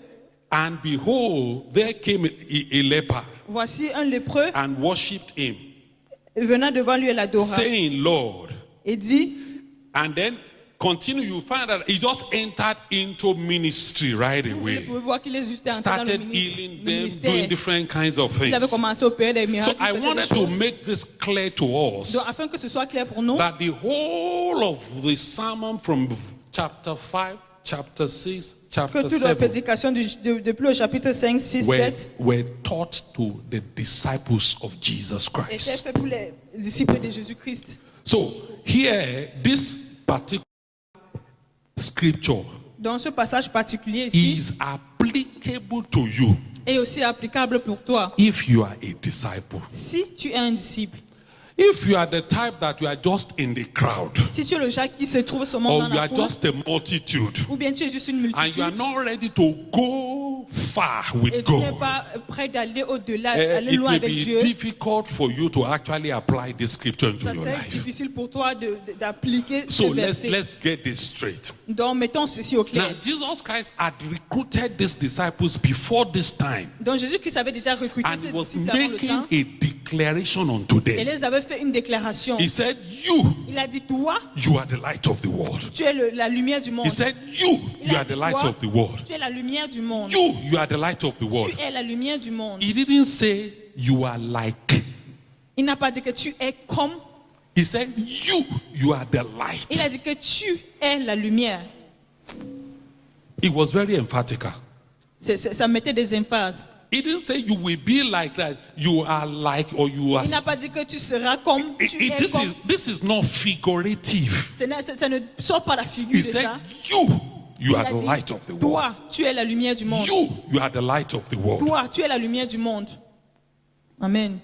S5: and behold, there came a leper
S4: voici un lépreux
S5: and worshipped him,
S4: venant devant lui et l'adora.
S5: saying, Lord.
S4: Et dit,
S5: And then continue, you find that he just entered into ministry right
S4: vous
S5: away.
S4: pouvez voir qu'il est juste entré dans le
S5: Started healing them, doing
S4: ministère.
S5: different kinds of
S4: Il avait
S5: things.
S4: commencé à opérer des
S5: So
S4: miracles.
S5: I
S4: il faisait des
S5: wanted to
S4: choses.
S5: make this clear to us
S4: Donc, afin que ce soit clair pour nous,
S5: that the whole of the sermon from chapter 5, chapter 6,
S4: que
S5: chapter
S4: toute la
S5: 7
S4: prédication depuis le chapitre 5, 6, 7
S5: were taught to the disciples of Jesus
S4: était
S5: Christ.
S4: fait pour les disciples de Jésus-Christ.
S5: So here, this particular scripture
S4: Dans ce passage particulier ici,
S5: is applicable to you
S4: est aussi applicable pour toi.
S5: if you are a disciple.
S4: Si tu es un disciple,
S5: If you are the type that you are just in the crowd,
S4: si tu es le genre qui se trouve seulement
S5: or
S4: dans
S5: you
S4: la
S5: are
S4: foule,
S5: just a multitude,
S4: ou bien tu es juste une
S5: and you are
S4: multitude,
S5: not ready to go far
S4: et
S5: with
S4: tu n'es
S5: God,
S4: pas prêt d'aller au-delà, aller
S5: it
S4: loin
S5: may
S4: avec
S5: be
S4: Dieu,
S5: difficult for you to actually apply this scripture into
S4: ça
S5: your
S4: serait
S5: life.
S4: difficile pour toi d'appliquer ce
S5: So
S4: verset.
S5: let's get this straight.
S4: Donc, mettons ceci au
S5: Now,
S4: clair.
S5: Jesus Christ had recruited these disciples before this time,
S4: Donc, Jésus-Christ avait déjà recruté
S5: and
S4: ses
S5: was
S4: disciples avant le
S5: making
S4: temps,
S5: a declaration unto
S4: et
S5: them.
S4: les avait fait une déclaration.
S5: He said, "You,
S4: Il a dit, toi,
S5: you are the light of the world."
S4: tu es la lumière du monde.
S5: He said, "You,
S4: Il
S5: you
S4: a
S5: are
S4: dit,
S5: the light
S4: toi,
S5: of the world."
S4: tu es la lumière du monde.
S5: You, you are the light of the world.
S4: Tu es la lumière du monde.
S5: He didn't say you are like.
S4: Il n'a pas dit que tu es comme.
S5: He said you, you are the
S4: Il a
S5: light.
S4: dit que tu es la lumière.
S5: He was very emphatic.
S4: Ça mettait des emphases.
S5: He didn't say you will be like that. You are like, or you are.
S4: Il n'a pas dit que tu seras comme. Tu es comme.
S5: This is not figurative.
S4: Ça ne sort pas la figure
S5: He
S4: de
S5: said
S4: ça.
S5: you, you
S4: Il
S5: are
S4: a
S5: the
S4: dit,
S5: light of the world.
S4: toi, tu es la lumière du monde.
S5: You are the light of the world.
S4: Toi, tu es la lumière du monde. Amen.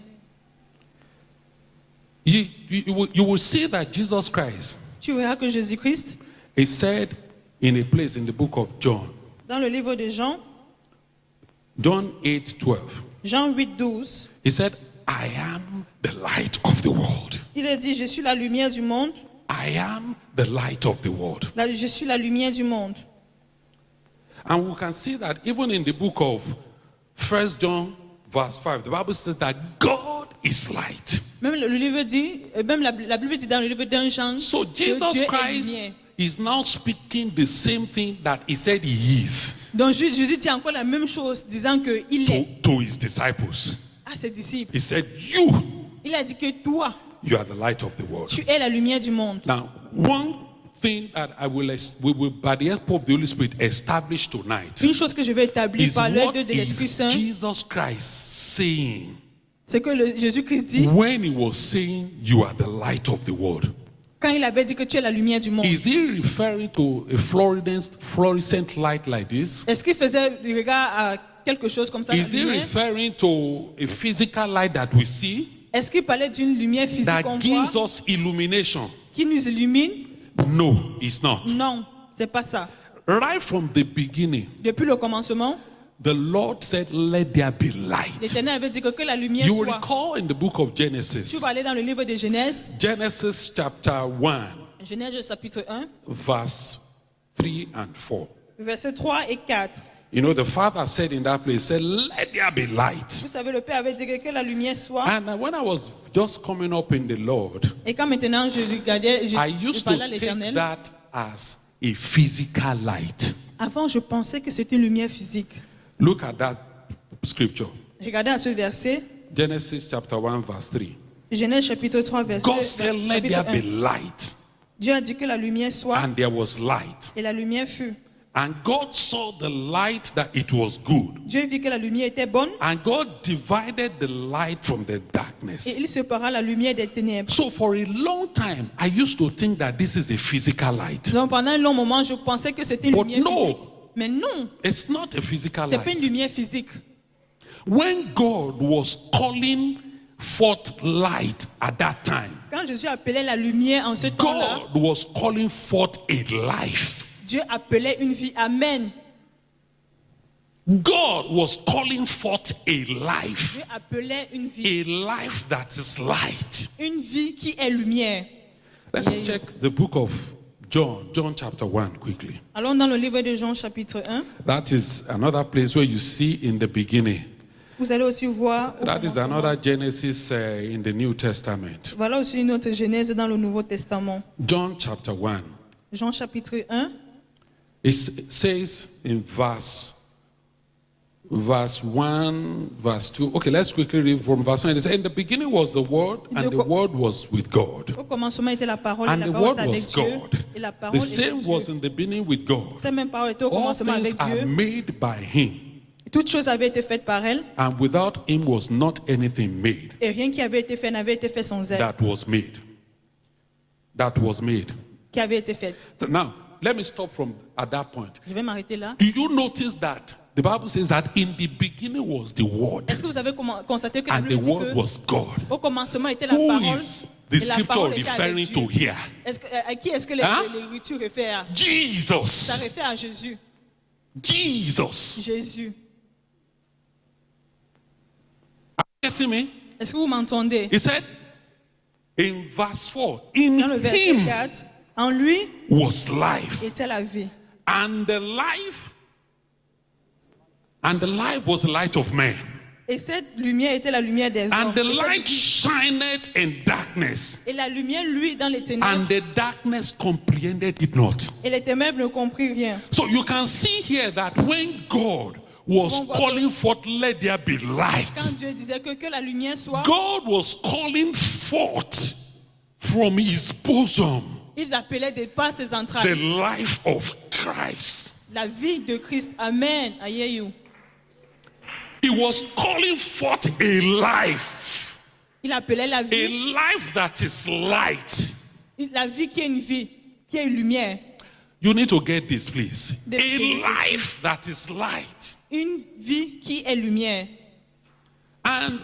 S5: You will see that Jesus Christ
S4: Tu verras que Jésus-Christ,
S5: is said in a place in the book of John,
S4: dans le livre de Jean,
S5: John 8:12.
S4: Jean 8, 12,
S5: He said, I am the light of the world.
S4: il a dit, je suis la lumière du monde.
S5: I am the light of the world.
S4: Je suis la lumière du monde.
S5: And we can see that even in the book of 1 John verse 5, the Bible says that God is light.
S4: Même le livre dit, même la Bible dit dans le livre d'un Jean,
S5: So
S4: que
S5: Jesus
S4: Dieu est
S5: Christ
S4: lumière.
S5: is now speaking the same thing that he said he is
S4: Donc Jésus dit encore la même chose, disant qu'il est
S5: to his disciples.
S4: à ses disciples.
S5: He said, you,
S4: Il a dit que toi,
S5: you are the light of the world.
S4: tu es la lumière du monde.
S5: Now, one thing that we will, by the help of the Holy Spirit, establish tonight
S4: Une chose que je vais établir
S5: is
S4: par
S5: what
S4: l'aide de l'Esprit
S5: is
S4: Saint,
S5: Jesus Christ saying
S4: c'est que Jésus-Christ dit,
S5: when he was saying you are the light of the world.
S4: quand il avait dit que tu es la lumière du monde,
S5: Is he referring to a fluorescent light like this?
S4: est-ce qu'il faisait le regard à quelque chose comme ça, la
S5: Is he
S4: lumière?
S5: referring to a physical light that we see
S4: Est-ce qu'il parlait d'une lumière physique qu'on
S5: that gives
S4: voit,
S5: us illumination?
S4: qui nous illumine?
S5: No, it's not.
S4: Non, c'est pas ça.
S5: Right from the beginning,
S4: Depuis le commencement,
S5: the Lord said, let there be light.
S4: l'Éternel avait dit que la lumière
S5: You will
S4: soit.
S5: recall in the book of
S4: Tu
S5: Genesis,
S4: vas aller dans le livre de Genèse,
S5: Genesis chapter 1,
S4: Genèse chapitre 1,
S5: verse 3 and 4.
S4: versets 3 et 4.
S5: You know, the Father said in that place, said, let there be light.
S4: Vous savez, le Père avait dit que la lumière soit.
S5: And when I was just coming up in the Lord,
S4: Et quand maintenant je regardais,
S5: I
S4: je
S5: used
S4: parlais à
S5: to take
S4: l'Éternel,
S5: that as a physical light.
S4: avant je pensais que c'était une lumière physique.
S5: Look at that scripture.
S4: Regardez à ce verset,
S5: Genesis chapter 1, verse 3.
S4: Genèse chapitre 3, verset
S5: God said, let
S4: chapitre
S5: there be
S4: 1.
S5: light.
S4: Dieu a dit que la lumière soit,
S5: And there was light.
S4: et la lumière fut.
S5: And God saw the light that it was good.
S4: Dieu vit que la lumière était bonne,
S5: And God divided the light from the
S4: et
S5: darkness.
S4: il sépara la lumière des ténèbres.
S5: So for a long time, I used to think that this is a physical light.
S4: Donc pendant un long moment, je pensais que c'était une
S5: But
S4: lumière
S5: no.
S4: physique. Mais non,
S5: It's not a physical
S4: c'est pas une
S5: light.
S4: lumière physique.
S5: When God was calling forth light at that time,
S4: Quand Jésus appelait la lumière en ce temps-là,
S5: God was calling forth a life.
S4: Dieu appelait une vie. Amen.
S5: God was calling forth a life.
S4: Dieu appelait une vie.
S5: A life that is light.
S4: Une vie qui est lumière.
S5: Let's check the book of John, John chapter 1 quickly.
S4: Allons dans le livre de Jean chapitre 1.
S5: That is another place where you see in the beginning.
S4: Vous allez aussi voir.
S5: That is another Genesis in the New Testament.
S4: Voilà aussi une autre Genèse dans le Nouveau Testament.
S5: John chapter 1.
S4: Jean chapitre 1.
S5: It says in verse 1, verse 2. Okay, let's quickly read from verse 1. It says, in the beginning was the Word, and the Word was with God.
S4: Au commencement était la parole,
S5: And
S4: et
S5: the
S4: la parole
S5: Word
S4: était avec
S5: was
S4: Dieu,
S5: God.
S4: et la parole
S5: The
S4: était
S5: same
S4: Dieu.
S5: was in the beginning with God.
S4: Cette même parole était au
S5: All
S4: commencement
S5: things
S4: avec
S5: are
S4: Dieu.
S5: made by Him,
S4: Toutes choses avaient été faites par elle,
S5: and without Him was not anything made
S4: et rien qui avait été fait n'avait été fait sans elle,
S5: that was made. That was made.
S4: qui avait été faite.
S5: Now, let me stop from at that point.
S4: Je vais m'arrêter là.
S5: Do you notice that the Bible says that in the beginning was the Word,
S4: Est-ce que vous avez constaté que la
S5: and the
S4: Bible dit
S5: Word
S4: que
S5: was God?
S4: au commencement était la
S5: Who
S4: parole,
S5: is the
S4: et la
S5: scripture
S4: parole était avec
S5: referring
S4: Dieu.
S5: to here?
S4: À qui est-ce que
S5: Hein?
S4: l'écriture réfère? Ça
S5: Jesus.
S4: réfère à Jésus.
S5: Jesus.
S4: Jésus.
S5: Getting me?
S4: Est-ce que vous m'entendez?
S5: He said in verse 4, in
S4: Dans le verset
S5: Him
S4: 4, en lui
S5: was life,
S4: était la vie.
S5: and the life was the light of man.
S4: Et cette lumière était la lumière des hommes.
S5: And the
S4: Et cette
S5: light
S4: vie-
S5: shined in darkness,
S4: Et la lumière, lui, dans les ténèbres.
S5: and the darkness comprehended it not.
S4: Et les ténèbres ne comprirent rien.
S5: So you can see here that when God was calling forth, let there be light,
S4: Quand Dieu disait que la lumière soit,
S5: God was calling forth from His bosom
S4: il appelait de par ses
S5: the
S4: entrailles
S5: life of Christ.
S4: la vie de Christ. Amen. Aïe.
S5: He was calling forth a life,
S4: Il appelait la
S5: a
S4: vie,
S5: life that is light.
S4: la vie qui est une vie, qui est une lumière.
S5: You need to get this, please.
S4: The
S5: A
S4: basis.
S5: life that is light.
S4: Une vie qui est lumière.
S5: And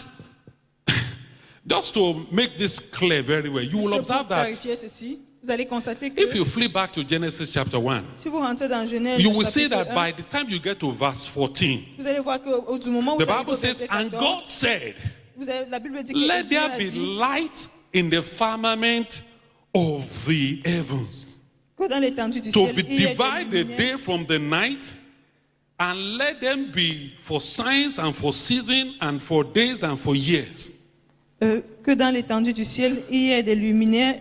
S5: just to make this clear very well, you will
S4: Juste pour
S5: observe that
S4: clarifier ceci, vous allez constater que
S5: if you flip back to Genesis chapter 1,
S4: si vous rentrez dans Genèse,
S5: you will see
S4: chapitre
S5: that
S4: 1,
S5: by the time you get to verse 14,
S4: vous allez voir qu'au du moment où
S5: the
S4: vous arrivez
S5: Bible
S4: au
S5: says,
S4: verset
S5: and
S4: 14,
S5: God said,
S4: la Bible dit que
S5: let
S4: Dieu
S5: there
S4: a
S5: be
S4: dit
S5: light in the firmament of the heavens,
S4: que dans l'étendue du
S5: to
S4: ciel, il y ait
S5: divide
S4: des
S5: the
S4: lumières,
S5: day from the night, and let them be for signs and for seasons and for days and for years.
S4: que dans l'étendue du ciel, il y ait des luminaires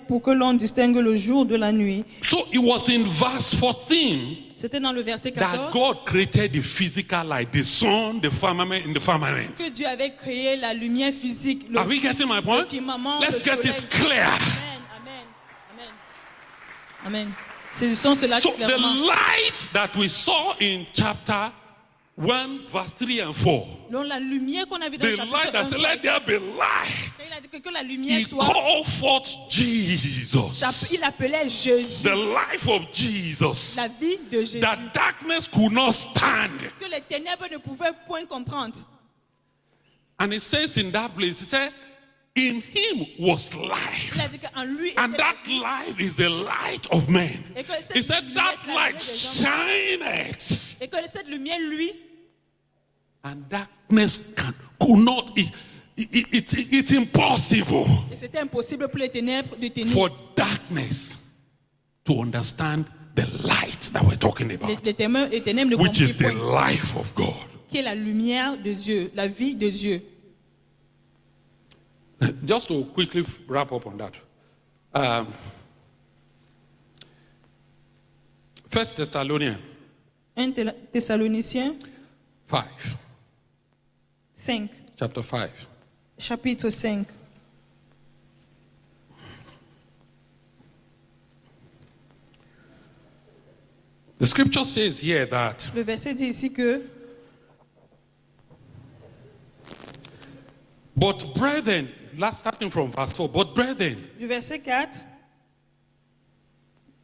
S4: pour que l'on distingue le jour de la nuit.
S5: So it was in verse 14
S4: C'était dans le verset
S5: that
S4: 14
S5: God created the physical light, the sun, the firmament, in the firmament.
S4: que Dieu avait créé la lumière physique.
S5: Are we getting my point?
S4: le firmament,
S5: Let's
S4: le
S5: get
S4: soleil.
S5: it clear.
S4: Amen, amen, amen. Amen. Saisissons cela
S5: So the
S4: clairement.
S5: light that we saw in chapter 1, verse 3 and 4,
S4: Donc, la lumière qu'on a vue dans le
S5: the light
S4: chapitre
S5: that
S4: 1,
S5: said, let there be light,
S4: il a dit que la lumière
S5: he
S4: soit,
S5: called forth Jesus,
S4: il appelait Jésus,
S5: the life of Jesus,
S4: la vie de Jésus,
S5: that darkness could not stand.
S4: que les ténèbres ne pouvaient point comprendre.
S5: And it says in that place, he said, in him was
S4: Il
S5: life.
S4: a dit qu'en lui
S5: And
S4: était
S5: that
S4: la vie.
S5: light is the light of men.
S4: Et que cette
S5: He said
S4: lumière,
S5: that
S4: c'est la
S5: light
S4: lumière des
S5: shineth,
S4: Et que cette lumière, lui,
S5: and darkness could not. It's impossible
S4: et c'était impossible pour les ténèbres de tenir.
S5: for darkness to understand the light that we're talking about,
S4: Les ténèbres ne
S5: which is
S4: comprirent
S5: the
S4: point,
S5: life of God.
S4: qui est la lumière de Dieu, la vie de Dieu.
S5: Just to quickly wrap up on that. 1 Thessalonians
S4: 1 Thessaloniciens
S5: 5,
S4: 5,
S5: chapter 5.
S4: chapitre 5.
S5: The scripture says here that
S4: Le verset dit ici que,
S5: but brethren, starting from verse 4, but brethren
S4: du verset 4,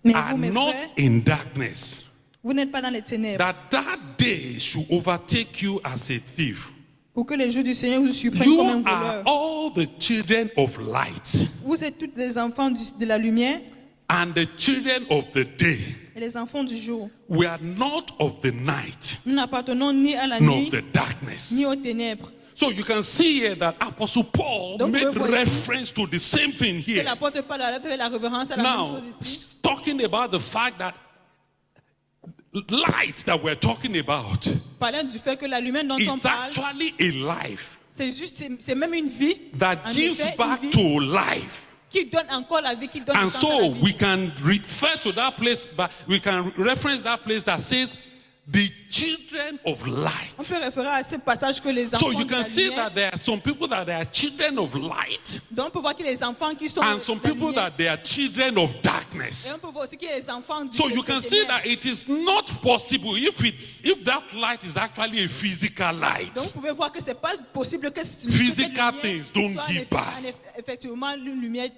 S4: mais
S5: are
S4: vous, mes
S5: not
S4: frères,
S5: in darkness,
S4: vous n'êtes pas dans les ténèbres,
S5: that day should overtake you as a thief.
S4: pour que les jours du Seigneur vous surprennent comme un
S5: You are
S4: voleur.
S5: all the children of light
S4: Vous êtes tous les enfants de la lumière
S5: and the children of the day.
S4: et les enfants du jour.
S5: We are not of the night,
S4: Nous n'appartenons ni à la
S5: nor
S4: nuit,
S5: of the darkness.
S4: ni aux ténèbres.
S5: So you can see here that Apostle Paul
S4: Donc,
S5: made
S4: vous voyez
S5: reference to the same thing
S4: Que
S5: here.
S4: l'apôtre Paul a fait la révérence à la même
S5: Now,
S4: chose ici.
S5: talking about the fact that light that we're talking about,
S4: Parlant du fait que la lumière dont on
S5: it's
S4: parle,
S5: actually a life
S4: c'est juste, c'est même une vie.
S5: that
S4: En
S5: gives
S4: effet,
S5: back
S4: une vie
S5: to life.
S4: qui donne encore la vie, qui donne
S5: And
S4: le sens à la
S5: so
S4: vie.
S5: we can refer to that place, but we can reference that place that says the children of
S4: On
S5: light.
S4: peut référer à ce passage que les enfants
S5: So you
S4: de la
S5: can see
S4: lumière,
S5: that there are some people that they are children of light,
S4: donc on peut voir que les enfants qui sont
S5: and
S4: de
S5: some
S4: la
S5: people
S4: lumière,
S5: that they are children of
S4: et
S5: darkness.
S4: on peut voir aussi qu'il y a les enfants du
S5: So you
S4: des
S5: can see
S4: ténèbres.
S5: that it is not possible if that light is actually a physical
S4: Donc
S5: light.
S4: vous pouvez voir que c'est pas possible que cette
S5: Physical
S4: lumière
S5: things don't
S4: soit
S5: give birth.
S4: effectivement une lumière physique.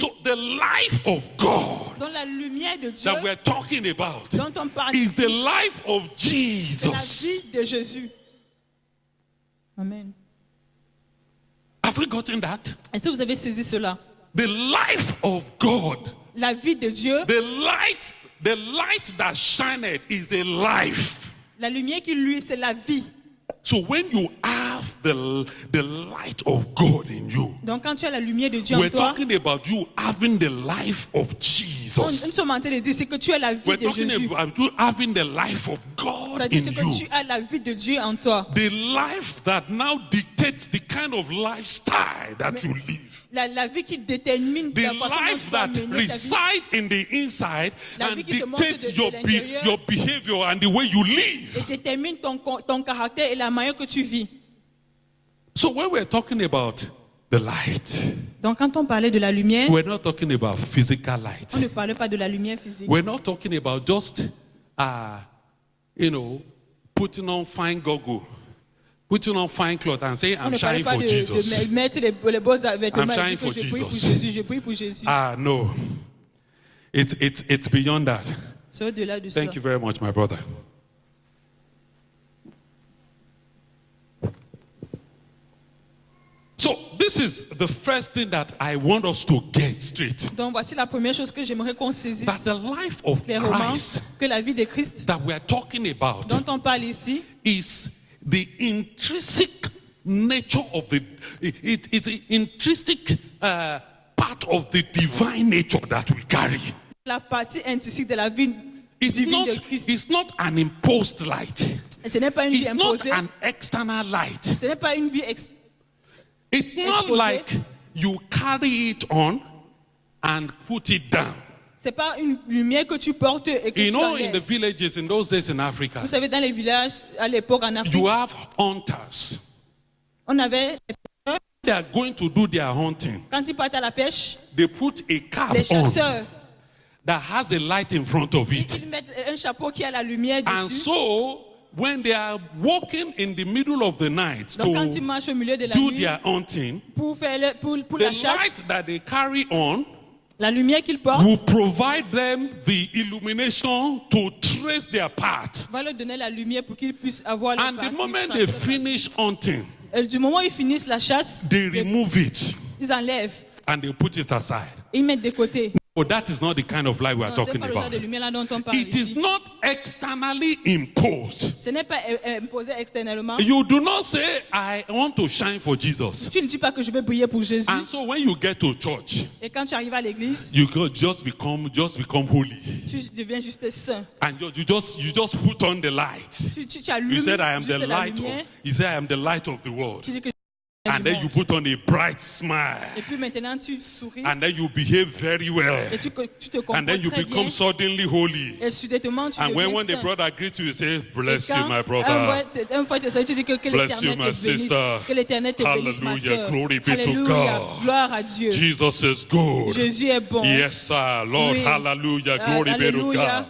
S5: So the life of God
S4: Dans la lumière de Dieu
S5: that we're talking about
S4: dont on parle
S5: is the
S4: ici,
S5: life of
S4: c'est la
S5: Jesus.
S4: vie de Jésus. Amen.
S5: Have we gotten that?
S4: Est-ce que vous avez saisi cela?
S5: The life of God,
S4: La vie de Dieu,
S5: the light that shineth is a life.
S4: la lumière qui lui, c'est la vie.
S5: So when you have the light of God in you,
S4: Donc quand tu as la lumière de Dieu en
S5: we're
S4: toi,
S5: talking about you having the life of
S4: nous
S5: Jesus.
S4: sommes en train de dire c'est que tu as la vie
S5: We're
S4: de
S5: talking
S4: Jésus.
S5: about you having the life of God
S4: C'est-à-dire
S5: in
S4: c'est que
S5: you.
S4: tu as la vie de Dieu en toi.
S5: The life that now dictates the kind of lifestyle that you live.
S4: La vie qui détermine
S5: The
S4: la façon dont
S5: life
S4: tu vas
S5: that
S4: mener ta vie.
S5: reside in the inside
S4: La
S5: and
S4: vie qui se montre
S5: dictates
S4: de l'intérieur.
S5: your behavior and the way you
S4: Et
S5: live.
S4: détermine ton caractère et la manière que tu vis.
S5: So when we're talking about the light,
S4: Donc quand on parlait de la lumière,
S5: we're not talking about physical light.
S4: on ne parlait pas de la lumière physique.
S5: We're not talking about just, putting on fine goggles, putting on fine clothes and saying,
S4: On
S5: I'm
S4: ne parlait
S5: shining
S4: pas
S5: for
S4: de
S5: Jesus.
S4: mettre les beaux vêtements
S5: I'm
S4: et
S5: shining
S4: dire que
S5: for
S4: je prie pour
S5: Jesus.
S4: Jésus, je prie pour Jésus.
S5: No. It's beyond that.
S4: C'est au-delà de ça.
S5: Thank you very much, my brother. So this is the first thing that I want us to get straight.
S4: Donc voici la première chose que j'aimerais qu'on saisisse
S5: That the life of
S4: clairement,
S5: Christ
S4: que la vie de Christ
S5: that we are talking about
S4: dont on parle ici,
S5: is the intrinsic nature of it's the intrinsic part of the divine nature that we carry.
S4: la partie intrinsèque de la vie divine de Christ.
S5: It's not an imposed light.
S4: Et ce n'est pas une vie
S5: It's not
S4: imposée,
S5: an external light.
S4: ce n'est pas une vie
S5: It's not
S4: exposé.
S5: like you carry it on and put it down.
S4: C'est pas une lumière que tu portes et que
S5: You
S4: tu
S5: know, in
S4: enlèves.
S5: the villages in those days in Africa,
S4: Vous savez, dans les villages, à l'époque en Afrique,
S5: you have hunters.
S4: on avait,
S5: They are going to do their hunting.
S4: quand ils partent à la pêche,
S5: They put a cap
S4: les
S5: on
S4: chasseurs,
S5: that has a light in front of it.
S4: ils mettent un chapeau qui a la lumière
S5: And
S4: dessus.
S5: so, when they are walking in the middle of the night
S4: Donc quand ils
S5: to
S4: marchent au milieu de la
S5: do
S4: nuit
S5: their hunting,
S4: pour
S5: the
S4: la chasse,
S5: light that they carry on
S4: la lumière qu'ils portent
S5: will provide them the illumination to trace their path.
S4: va leur donner la lumière pour qu'ils puissent avoir leur
S5: And the
S4: partie,
S5: moment
S4: tracer
S5: they
S4: leur
S5: finish hunting,
S4: partie. Et du moment où ils finissent la chasse,
S5: they remove it
S4: ils enlèvent
S5: and they put it aside.
S4: et ils mettent de côté.
S5: But that is not the kind of light we are
S4: Non, c'est
S5: talking
S4: pas le genre
S5: about.
S4: de lumière là dont on parle
S5: It is
S4: ici.
S5: not externally imposed.
S4: Ce n'est pas imposé externellement.
S5: You do not say, I want to shine for Jesus.
S4: Tu ne dis pas que je vais briller pour Jésus.
S5: And so when you get to church,
S4: Et quand tu arrives à l'église,
S5: you just become holy.
S4: tu deviens juste saint.
S5: And you just put on the light.
S4: Tu allumes
S5: You said, I am
S4: juste
S5: the
S4: la
S5: light
S4: lumière.
S5: of, you said, I am the light of the world.
S4: Tu dis que
S5: And then you put on a bright smile.
S4: Et puis maintenant tu souris
S5: And then you behave very well.
S4: et tu te
S5: And
S4: comportes
S5: then you
S4: très bien.
S5: become suddenly holy.
S4: Et soudainement tu
S5: And
S4: deviens
S5: when the
S4: saint.
S5: brother greets you, you say,
S4: Et
S5: bless you,
S4: quand
S5: my brother.
S4: un fois tu sais, tu dis que
S5: Bless you,
S4: l'Éternel
S5: my
S4: te bénisse.
S5: sister.
S4: Que l'Éternel te bénisse, ma
S5: Hallelujah.
S4: sœur.
S5: Glory be to
S4: Alléluia.
S5: God.
S4: Gloire à Dieu.
S5: Jesus is good.
S4: Jésus est bon.
S5: Yes, sir. Lord,
S4: Oui.
S5: hallelujah. Glory be to
S4: Alléluia.
S5: God.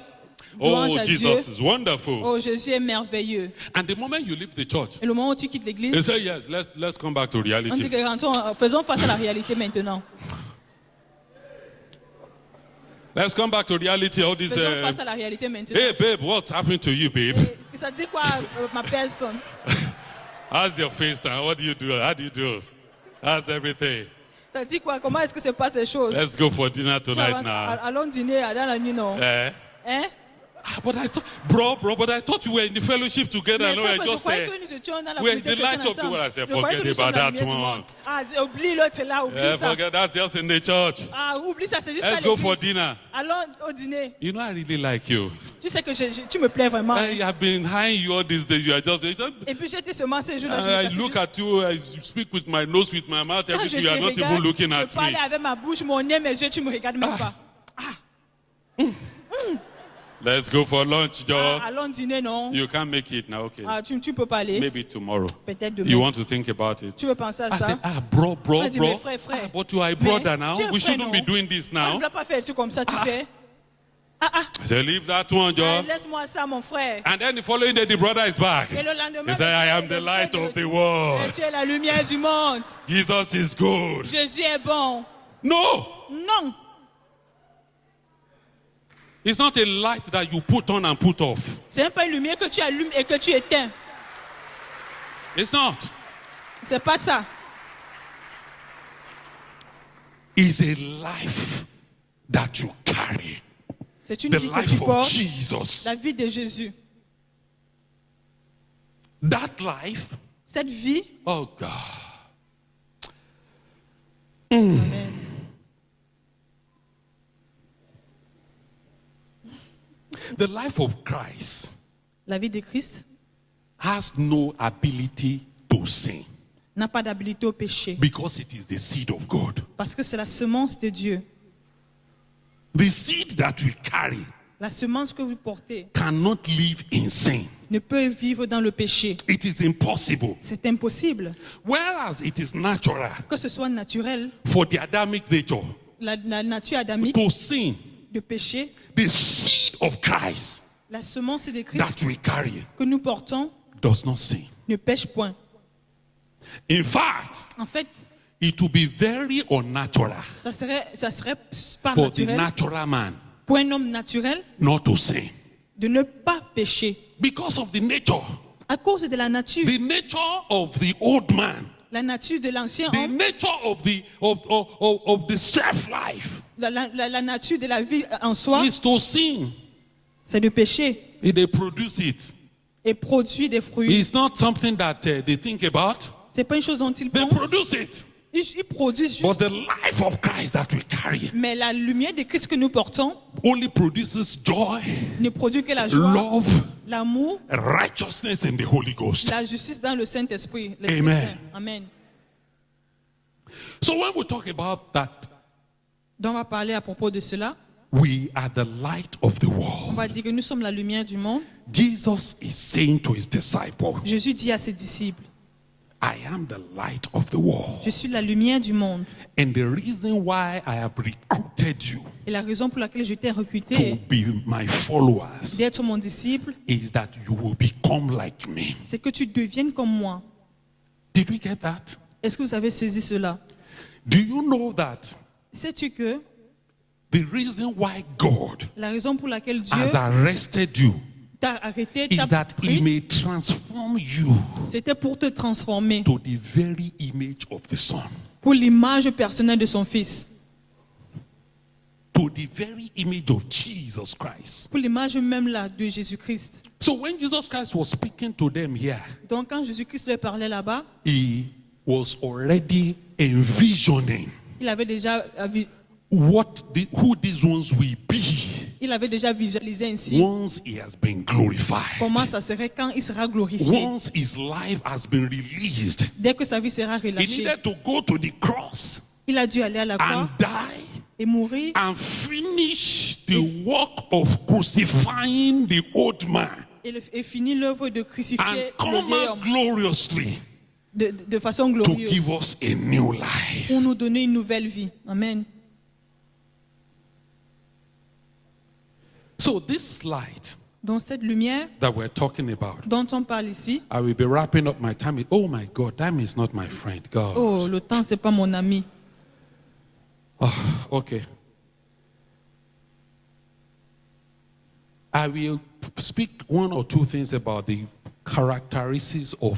S4: Louange
S5: Oh,
S4: à
S5: Jesus
S4: Dieu.
S5: is wonderful.
S4: Oh, Jésus est merveilleux.
S5: And the moment you leave the church,
S4: Et le moment où tu quittes
S5: they
S4: l'église,
S5: say, yes, let's come back to
S4: on dit
S5: reality.
S4: que faisons face à la réalité maintenant.
S5: Let's come back to reality. All this,
S4: Faisons face à la réalité maintenant.
S5: hey, babe, what's happened to you, babe?
S4: Et ça dit quoi, ma personne?
S3: How's your face now? What do you do? How do you do? How's everything?
S4: T'as dit quoi? Comment est-ce que se passent les choses?
S3: Let's go for dinner
S4: Tu
S3: tonight
S4: avances-
S3: now.
S4: Allons dîner dans la nuit, non?
S3: Eh?
S4: Hein?
S5: But I thought, bro, but I thought you were in the fellowship together.
S4: Mais
S5: No,
S4: frère,
S5: I
S4: je
S5: just
S4: croyais que nous étions dans la
S5: we're
S4: communauté
S5: the light
S4: chrétienne
S5: of the world. I
S4: ensemble.
S5: said,
S4: Je croyais que
S5: forget
S4: nous sommes
S5: about
S4: la
S5: that
S4: lumière du
S5: one.
S4: monde. Ah, oublie l'autre là, oublie ça.
S5: Forget that's just in the church.
S4: Ah, oublie ça, c'est juste à
S5: Let's go for
S4: l'église.
S5: dinner.
S4: Allons au dîner.
S5: You know, I really like you.
S4: Tu sais que tu me plais vraiment.
S5: I have been eyeing you all these days. You are just.
S4: Et puis j'étais seulement ces jours-là. je me
S5: I
S4: passais
S5: look
S4: juste-
S5: at you. I speak with my nose, with my mouth.
S4: Quand je
S5: Everything.
S4: te
S5: You are not
S4: regarde,
S5: even looking
S4: je
S5: at
S4: parlais
S5: me.
S4: avec ma bouche, mon nez, mes yeux, tu me regardes même pas.
S5: Let's go for lunch,
S4: Ah,
S5: Joe.
S4: allons dîner, non?
S5: You can't make it now. Okay.
S4: Ah, tu peux pas aller.
S5: Maybe tomorrow.
S4: Peut-être
S5: You
S4: demain.
S5: want to think about it?
S4: Tu veux penser à
S5: I
S4: ça?
S5: said, bro,
S4: Ah, dis, mais frère.
S5: Ah, but you are a brother
S4: Mais
S5: now.
S4: tu es un
S5: We
S4: frère,
S5: shouldn't
S4: non?
S5: be doing this
S4: On ne
S5: now.
S4: doit pas faire des trucs comme ça, tu sais.
S5: I said, leave that one,
S4: Ah,
S5: Joe.
S4: laisse-moi ça, mon frère.
S5: And then the following day, the brother is back.
S4: Et le lendemain,
S5: He said, I am the light of the world.
S4: Tu es la lumière du monde.
S5: Jesus is good.
S4: Jésus est bon.
S5: No,
S4: Non,
S5: it's not a light that you put on and put off.
S4: c'est même pas une lumière que tu allumes et que tu éteins.
S5: It's not.
S4: C'est pas ça.
S5: It's a life that you carry.
S4: C'est une
S5: The
S4: vie que
S5: life
S4: tu
S5: of
S4: portes.
S5: Jesus.
S4: La vie de Jésus.
S5: That life,
S4: Cette vie,
S5: oh God.
S4: Amen.
S5: The life of Christ
S4: La vie de Christ
S5: has no ability to sin
S4: n'a pas d'habilité au péché
S5: because it is the seed of God.
S4: parce que c'est la semence de Dieu.
S5: The seed that we carry
S4: La semence que vous portez
S5: cannot live in sin.
S4: ne peut vivre dans le péché.
S5: It is impossible.
S4: C'est impossible.
S5: Whereas it is natural
S4: Que ce soit naturel,
S5: for the Adamic nature
S4: la nature adamique
S5: to sin,
S4: de péché,
S5: the seed of Christ
S4: la semence de Christ
S5: that we carry
S4: que nous portons
S5: does not sin.
S4: ne pêche point.
S5: In fact,
S4: En fait,
S5: it will be very unnatural
S4: ça serait pas
S5: for the
S4: naturel
S5: natural man
S4: pour un homme naturel
S5: not to sin
S4: de ne pas pécher
S5: because of the nature,
S4: à cause de la nature,
S5: the nature of the old man,
S4: la nature de l'ancien
S5: the
S4: homme,
S5: nature of the self life
S4: la nature de la vie en soi,
S5: is to sin.
S4: c'est de pécher
S5: They produce it.
S4: et produit des fruits.
S5: It's not something that they think about.
S4: C'est pas une chose dont ils
S5: They
S4: pensent.
S5: produce it.
S4: Ils produisent
S5: But
S4: juste.
S5: the life of Christ that we carry
S4: Mais la lumière de Christ que nous portons
S5: only produces joy,
S4: ne produit que la joie,
S5: love,
S4: l'amour,
S5: righteousness in the Holy Ghost.
S4: la justice dans le Saint-Esprit. l'Esprit
S5: Amen.
S4: Saint. Amen.
S5: So when we talk about that,
S4: Donc on va parler à propos de cela.
S5: we are the light of the
S4: On
S5: world.
S4: va dire que nous sommes la lumière du monde.
S5: Jesus is saying to his disciples,
S4: Jésus dit à ses disciples,
S5: I am the light of the world.
S4: je suis la lumière du monde.
S5: And the reason why I have recruited you
S4: Et la raison pour laquelle je t'ai
S5: to
S4: recruté
S5: be my followers
S4: d'être mon disciple,
S5: is that you will become like me.
S4: c'est que tu deviennes comme moi.
S5: Did we get that?
S4: Est-ce que vous avez saisi cela?
S5: Do you know that
S4: Sais-tu que
S5: the reason why God
S4: la raison pour laquelle Dieu
S5: has arrested you
S4: t'a arrêté,
S5: is
S4: t'a
S5: that he
S4: pris,
S5: may transform you
S4: c'était pour te transformer,
S5: to the very image of the Son,
S4: pour l'image personnelle de son Fils,
S5: to the very image of Jesus Christ.
S4: pour l'image même là de Jésus-Christ.
S5: So when Jesus Christ was speaking to them here,
S4: Donc quand Jésus-Christ leur parlait là-bas,
S5: he was already envisioning
S4: il avait déjà,
S5: who these ones will be
S4: il avait déjà visualisé ainsi
S5: once he has been glorified,
S4: comment ça serait quand il sera glorifié,
S5: once his life has been released.
S4: dès que sa vie sera
S5: He
S4: relâchée.
S5: needed to go to the cross
S4: Il a dû aller à la croix
S5: and die
S4: et mourir
S5: and finish the work of crucifying the old man
S4: et finir l'œuvre de crucifier
S5: and
S4: le
S5: come
S4: vieil
S5: out
S4: homme
S5: gloriously
S4: de façon
S5: to
S4: glorieuse
S5: give us a new life.
S4: pour nous donner une nouvelle vie. Amen.
S5: So this light
S4: Donc cette lumière
S5: that we're talking about,
S4: dont on parle ici,
S5: I will be wrapping up my time. Oh my God, time is not my friend. God.
S4: oh, le temps c'est pas mon ami.
S5: Okay. I will speak one or two things about the characteristics of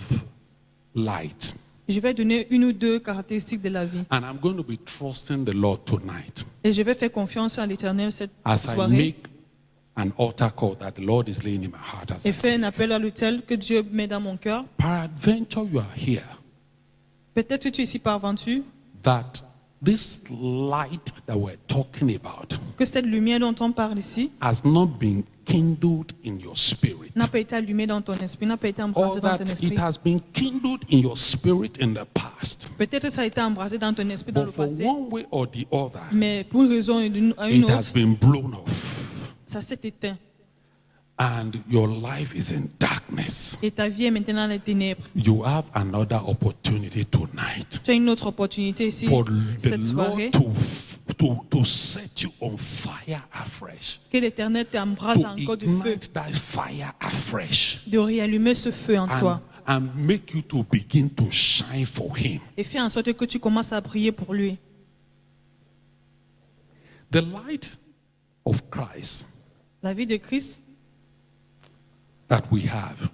S5: light.
S4: Je vais donner une ou deux caractéristiques de la vie.
S5: And I'm going to be trusting the Lord tonight
S4: Et je vais faire confiance à l'Éternel cette
S5: as I
S4: soirée
S5: make an altar call that the Lord is laying in my heart. As I
S4: et faire
S5: say.
S4: un appel à l'autel que Dieu met dans mon cœur.
S5: Peradventure you are here,
S4: Peut-être que tu es ici par aventure,
S5: that this light that we're talking about
S4: que cette lumière dont on parle ici
S5: has not been kindled in your spirit,
S4: n'a pas été allumée dans ton esprit, n'a pas été
S5: or
S4: embrasée dans
S5: that
S4: ton
S5: it
S4: esprit.
S5: has been kindled in your spirit in the past.
S4: Peut-être que ça a été embrasé dans ton esprit dans
S5: But
S4: le
S5: for
S4: passé,
S5: one way or the other,
S4: mais pour une raison ou une
S5: it has
S4: autre,
S5: been blown off,
S4: ça s'est éteint.
S5: and your life is in darkness.
S4: Et ta vie est maintenant dans les ténèbres.
S5: You have another opportunity tonight
S4: Tu as une autre opportunité ici,
S5: for the
S4: cette soirée,
S5: Lord to set you on fire afresh,
S4: que l'Éternel t'embrasse
S5: to
S4: encore de feu,
S5: ignite that fire afresh,
S4: de réallumer ce feu en toi
S5: and make you to begin to shine for Him.
S4: et faire en sorte que tu commences à briller pour lui.
S5: The light of Christ
S4: La vie de Christ,
S5: that we have,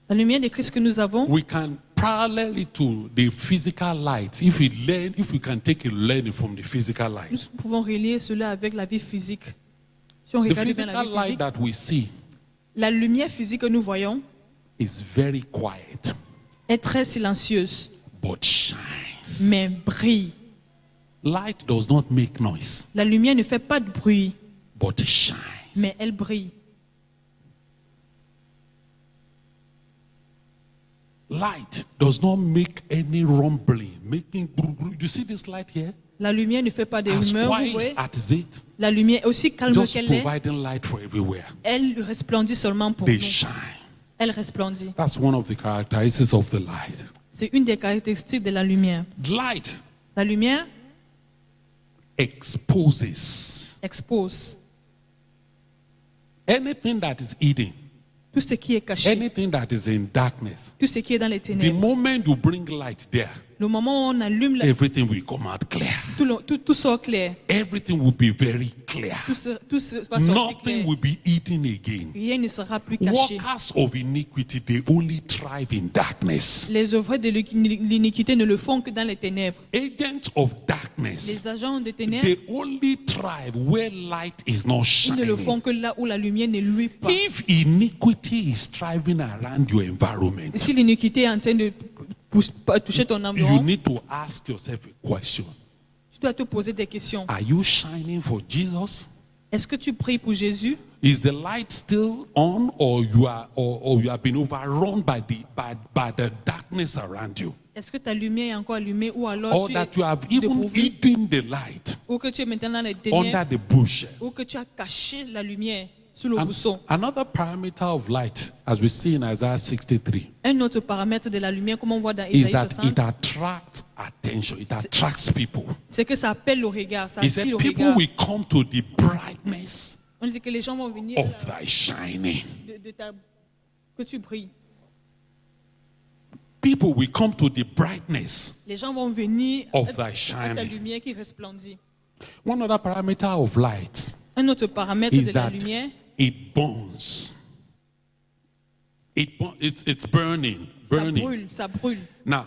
S4: la lumière de Christ que nous avons,
S5: we can parallel it to the physical light. If we can take a learning from the physical
S4: nous
S5: light,
S4: pouvons relier cela avec la vie physique. Si on
S5: the
S4: regarde bien la
S5: physical
S4: vie
S5: light
S4: physique,
S5: that we see
S4: la lumière physique que nous voyons
S5: is very quiet,
S4: est très silencieuse,
S5: but shines.
S4: mais brille.
S5: Light does not make noise,
S4: La lumière ne fait pas de bruit,
S5: but it shines.
S4: mais elle brille.
S5: Light does not make any rumbling, making. You see this light here?
S4: La lumière ne fait pas de
S5: As
S4: rumeurs, vous
S5: quiet
S4: voyez.
S5: as it,
S4: La lumière, aussi calme
S5: just
S4: qu'elle est,
S5: providing light for everywhere.
S4: elle resplendit seulement pour
S5: They
S4: nous.
S5: shine.
S4: Elle resplendit.
S5: That's one of the characteristics of the light.
S4: C'est une des caractéristiques de la lumière.
S5: Light
S4: La lumière
S5: exposes
S4: expose
S5: anything that is hidden,
S4: tout ce qui est caché,
S5: anything that is in darkness.
S4: tout ce qui est dans les
S5: The
S4: ténèbres.
S5: moment you bring light there,
S4: Le moment où on allume,
S5: everything will come out clear.
S4: tout sort clair.
S5: Everything will be very clear.
S4: Tout va sortir
S5: Nothing
S4: clair.
S5: will be hidden again.
S4: Rien ne sera plus caché.
S5: Workers of iniquity, they only thrive in darkness.
S4: Les œuvres de l'iniquité ne le font que dans les ténèbres.
S5: Agents of darkness,
S4: Les agents des ténèbres,
S5: they only thrive where light is not
S4: ils ne le font
S5: shining.
S4: que là où la lumière ne luit pas.
S5: If iniquity is thriving around your environment,
S4: Si l'iniquité est en train de toucher ton
S5: you
S4: environnement,
S5: need to ask yourself a question.
S4: tu dois te poser des questions.
S5: Are you shining for Jesus?
S4: Est-ce que tu pries pour Jésus?
S5: Is the light still on, or you have been overrun by the darkness around you?
S4: Est-ce que ta lumière est encore allumée ou alors
S5: Or
S4: tu
S5: that you have
S4: es
S5: even
S4: dépourvu?
S5: hidden the light
S4: Ou que tu es maintenant dans les
S5: under
S4: ténèbres
S5: the bushel?
S4: ou que tu as caché la lumière sous le buisson.
S5: Another parameter of light, as we see in Isaiah 63,
S4: Un autre paramètre de la lumière, comme on voit dans
S5: is
S4: Ésaïe
S5: that
S4: 60,
S5: it attracts attention, it attracts people.
S4: c'est que ça appelle le regard, ça
S5: He
S4: attire
S5: said,
S4: le
S5: people
S4: regard.
S5: will come to the brightness
S4: On dit que les gens vont venir
S5: of thy shining.
S4: que tu brilles.
S5: People will come to the brightness
S4: Les gens vont venir
S5: of
S4: à
S5: thy
S4: ta
S5: shining.
S4: lumière qui resplendit.
S5: One other parameter of light
S4: Un autre paramètre
S5: is
S4: de la
S5: that
S4: lumière,
S5: it burns. It's burning,
S4: ça
S5: burning.
S4: brûle, ça brûle.
S5: Now,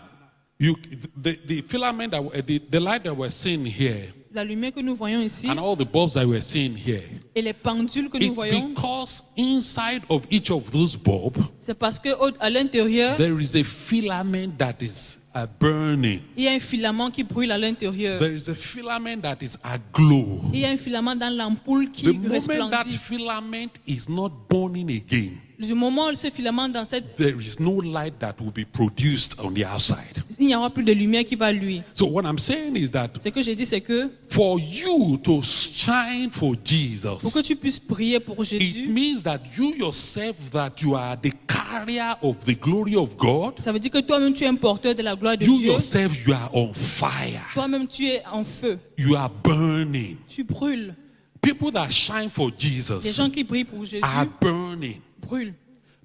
S5: the filament the light that we're seeing here,
S4: La lumière que nous voyons ici
S5: and all the bulbs that we're seeing here,
S4: et les pendules que nous
S5: it's
S4: voyons,
S5: because inside of each of those bulbs
S4: c'est parce que à l'intérieur,
S5: there is a filament that is burning.
S4: il y a un filament qui brûle à l'intérieur.
S5: There is a filament that is aglow.
S4: Il y a un filament dans l'ampoule qui
S5: The moment that
S4: resplendit.
S5: filament is not burning again,
S4: Du moment où ce filament dans cette,
S5: there is no light that will be produced on the outside.
S4: il n'y aura plus de lumière qui va lui.
S5: So what I'm saying is that
S4: Ce que j'ai dit, c'est que
S5: for you to shine for
S4: pour que
S5: Jesus,
S4: tu puisses prier pour
S5: it
S4: Jésus,
S5: means that you yourself, that you are the carrier of the glory of God.
S4: ça veut dire que toi-même tu es un porteur de la gloire de
S5: You
S4: Dieu.
S5: yourself, you are on fire.
S4: Toi-même tu es en feu.
S5: You are burning.
S4: Tu brûles.
S5: People that shine for
S4: Les
S5: Jesus
S4: gens qui prient pour Jésus
S5: are burning.
S4: brûlent.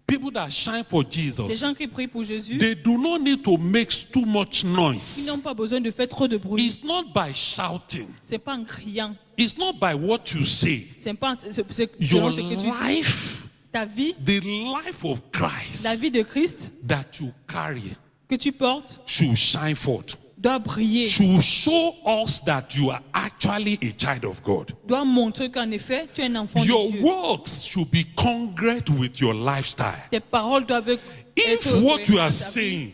S5: People that shine for
S4: Les
S5: Jesus,
S4: gens qui prient pour Jésus,
S5: they do not need to make too much
S4: ils
S5: noise.
S4: n'ont pas besoin de faire trop de bruit.
S5: It's not by shouting.
S4: C'est pas en criant.
S5: It's not by what you say.
S4: C'est pas c'est
S5: Your
S4: selon ce que tu dis.
S5: life,
S4: Ta vie,
S5: the life of Christ
S4: la vie de Christ
S5: that you carry,
S4: que tu portes
S5: should shine forth,
S4: doit briller,
S5: should show us that you are actually a child of God.
S4: doit montrer qu'en effet, tu es un enfant
S5: Your
S4: de Dieu.
S5: works should be congruent with your lifestyle.
S4: Tes paroles doivent
S5: If
S4: être
S5: what you
S4: cohérentes
S5: are
S4: à ta vie.
S5: saying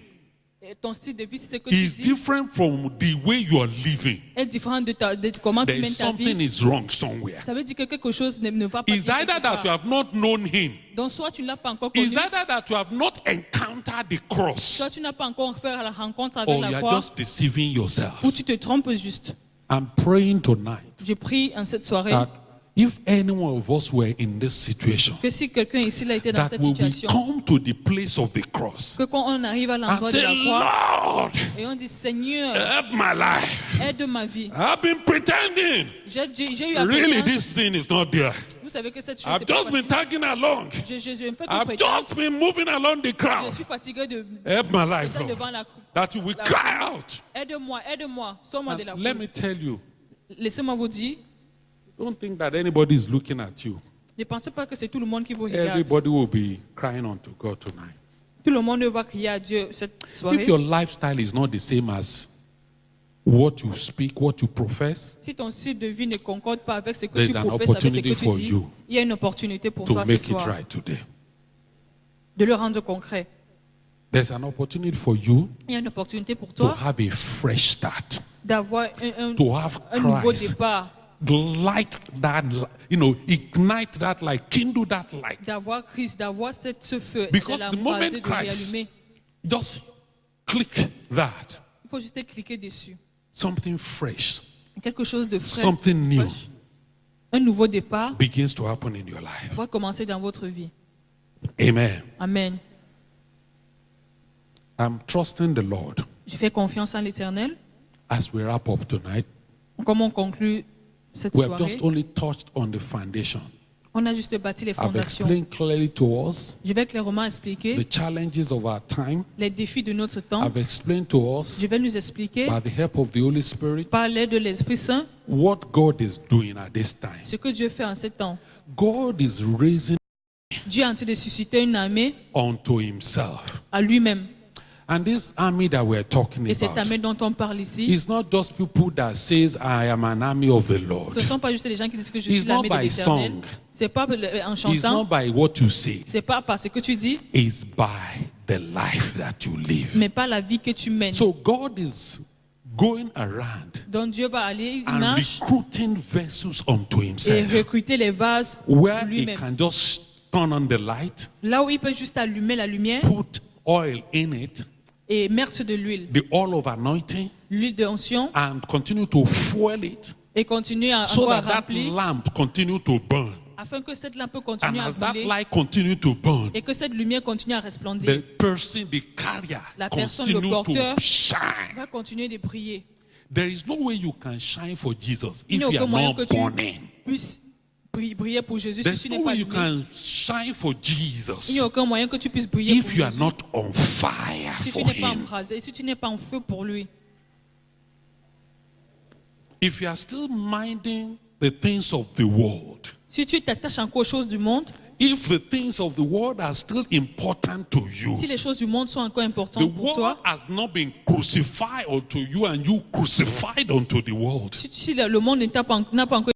S4: Et ton style de vie, c'est ce que
S5: is
S4: tu dis,
S5: different from the way you are living,
S4: est différent de comment tu
S5: there
S4: mènes
S5: is
S4: ta
S5: something
S4: vie.
S5: is wrong somewhere.
S4: Ça veut dire que quelque chose ne va pas
S5: Is
S4: bien
S5: either
S4: quelque
S5: that you
S4: part.
S5: have not known him,
S4: Donc soit tu ne l'as pas encore
S5: is
S4: connu,
S5: either that you have not encountered the cross,
S4: soit tu n'as pas encore fait la rencontre avec
S5: or you
S4: la
S5: are
S4: croix,
S5: just deceiving yourself.
S4: ou tu te trompes juste.
S5: I'm praying tonight
S4: Je prie en cette soirée
S5: that if any one of us were in this situation,
S4: que si quelqu'un ici a été dans
S5: that
S4: cette
S5: we will
S4: situation,
S5: come to the place of the cross
S4: que quand on arrive à
S5: and
S4: l'endroit de
S5: say,
S4: la croix
S5: Lord,
S4: et on dit Seigneur,
S5: help my life.
S4: aide ma vie.
S5: I've been pretending.
S4: J'ai eu à
S5: Really,
S4: prétendre.
S5: this thing is not there.
S4: Vous savez que cette chose
S5: I've
S4: c'est pas
S5: just been
S4: facile.
S5: tagging along.
S4: Je un peu de
S5: I've
S4: prétendre.
S5: just been moving along the
S4: Je
S5: crowd.
S4: suis fatigué de
S5: Help my life,
S4: ça devant
S5: Lord.
S4: la
S5: That you will
S4: la-
S5: cry out.
S4: Aide-moi, aide-moi, sors-moi de la
S5: And let
S4: foule.
S5: me tell you,
S4: Laissez-moi vous dire,
S5: don't think that anybody is looking at you.
S4: ne pensez pas que c'est tout le monde qui vous regarde.
S5: Everybody will be crying unto God tonight.
S4: Tout le monde va crier à Dieu cette soirée.
S5: If your lifestyle is not the same as what you speak, what you profess,
S4: Si ton style de vie ne concorde pas avec ce que
S5: There's
S4: tu
S5: an
S4: professes, avec ce
S5: opportunity
S4: que tu
S5: for
S4: dis,
S5: you
S4: il y a une opportunité pour
S5: to
S4: toi ce
S5: make it
S4: soir
S5: right today.
S4: de le rendre concret.
S5: There's an opportunity for you
S4: Il y a une opportunité pour
S5: to
S4: toi
S5: have a fresh start,
S4: d'avoir
S5: to have
S4: un nouveau
S5: Christ
S4: départ,
S5: light that, ignite that light, kindle that light.
S4: d'avoir Christ, d'avoir ce feu,
S5: Because
S4: de
S5: the moment
S4: l'embraser, de
S5: Christ-
S4: réallumer.
S5: Just click that.
S4: Il faut juste cliquer dessus.
S5: Something fresh,
S4: Quelque chose de frais,
S5: something new
S4: fraîche. Un nouveau départ
S5: begins to happen in your life.
S4: va commencer dans votre vie.
S5: Amen.
S4: Amen.
S5: I'm trusting the Lord
S4: Je fais confiance en l'Éternel.
S5: as we wrap up tonight.
S4: Comme on conclut cette
S5: We have
S4: soirée,
S5: just only touched on the foundation.
S4: on a juste bâti les
S5: I've
S4: fondations.
S5: explained clearly to us
S4: Je vais clairement expliquer
S5: the challenges of our time.
S4: les défis de notre temps.
S5: I've explained to us,
S4: Je vais nous expliquer,
S5: by the help of the Holy Spirit,
S4: par l'aide de l'Esprit Saint,
S5: what God is doing at this time.
S4: ce que Dieu fait en ce temps.
S5: God is raising
S4: Dieu est en train de susciter une armée
S5: unto himself.
S4: à lui-même.
S5: And this army that we're talking
S4: Et cette
S5: about
S4: armée dont on parle ici,
S5: is not just people that says, I am an army of the Lord.
S4: ce ne sont pas juste les gens qui disent que je
S5: It's
S4: suis l'armée de
S5: not by
S4: l'Éternel.
S5: song.
S4: C'est pas en
S5: It's
S4: chantant,
S5: not by what you say.
S4: c'est pas parce que tu dis,
S5: It's by the life that you live.
S4: mais pas la vie que tu mènes.
S5: So God is going around
S4: Donc Dieu va aller, il
S5: and
S4: marche
S5: recruiting vessels unto
S4: et
S5: himself,
S4: recruter les vases
S5: where
S4: pour
S5: he
S4: lui-même.
S5: can just turn on the light,
S4: Là où il peut juste allumer la lumière
S5: put oil in it,
S4: et mettre de l'huile,
S5: the oil of anointing,
S4: l'huile d'onction,
S5: and continue to fuel it
S4: et continuer à,
S5: so
S4: encore à
S5: that that
S4: remplir,
S5: lamp continue to burn.
S4: afin que cette lampe
S5: And
S4: continue à
S5: as that
S4: brûler
S5: light continue to burn,
S4: et que cette lumière continue à resplendir.
S5: the person, the carrier,
S4: La personne, le
S5: continue
S4: porteur,
S5: to shine.
S4: va continuer de briller.
S5: There is no way you can shine for Jesus
S4: Il
S5: if
S4: n'y a
S5: you
S4: aucun
S5: are
S4: moyen
S5: not
S4: que tu
S5: born in.
S4: puisses briller pour Jésus si
S5: There's
S4: tu
S5: no
S4: n'es pas
S5: way you
S4: allumé.
S5: can shine for
S4: Il
S5: Jesus
S4: n'y a aucun moyen que tu puisses briller pour
S5: if you are
S4: Jésus
S5: not on fire
S4: si tu
S5: for
S4: n'es pas
S5: him.
S4: embrasé, si tu n'es pas en feu pour lui.
S5: If you are still minding the things of the world,
S4: Si tu t'attaches encore aux choses du monde,
S5: if the things of the world are still important to you,
S4: si les choses du monde sont encore
S5: the
S4: importantes pour
S5: world
S4: toi,
S5: has not been crucified unto you and you crucified unto the world.
S4: si le monde n'a pas encore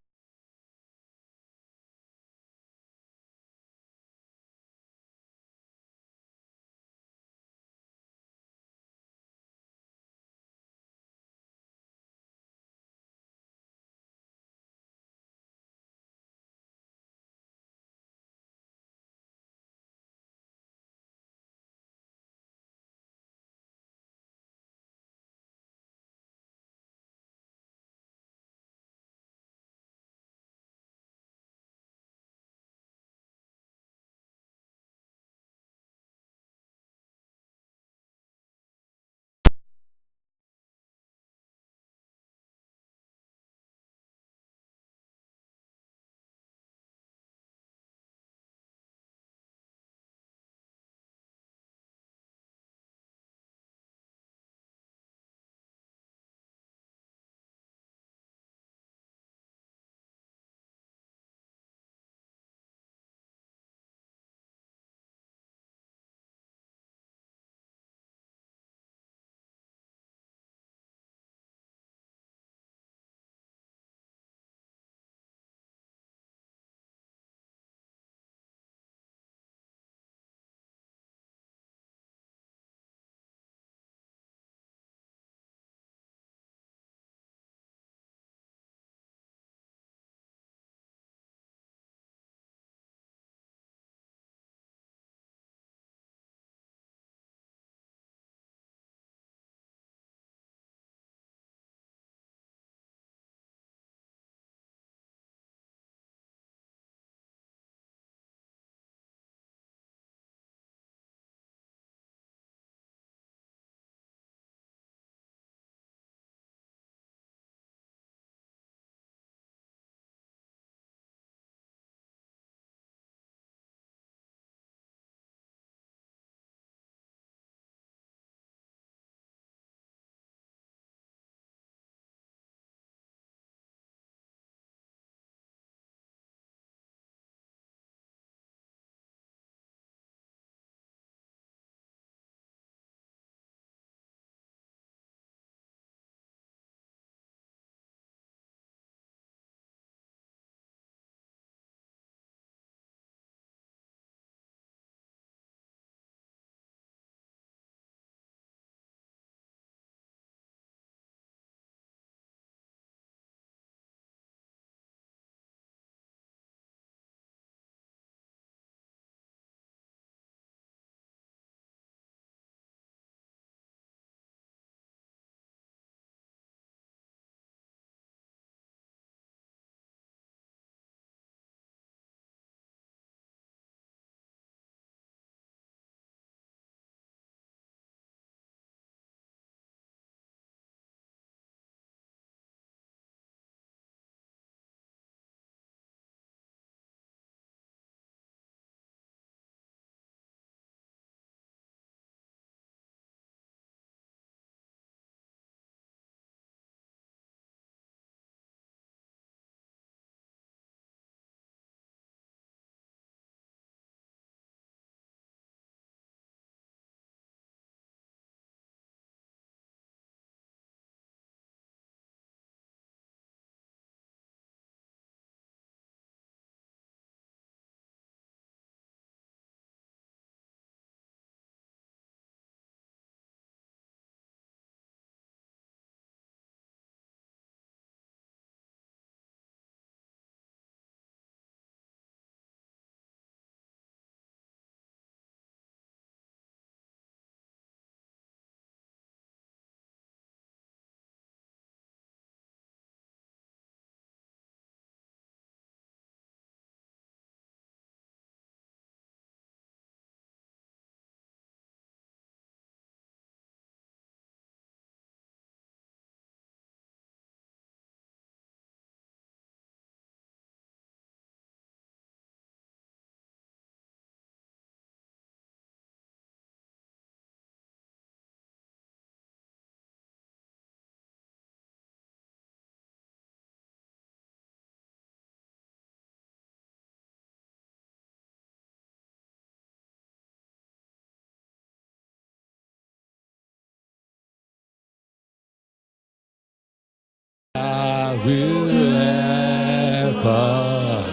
S5: will ever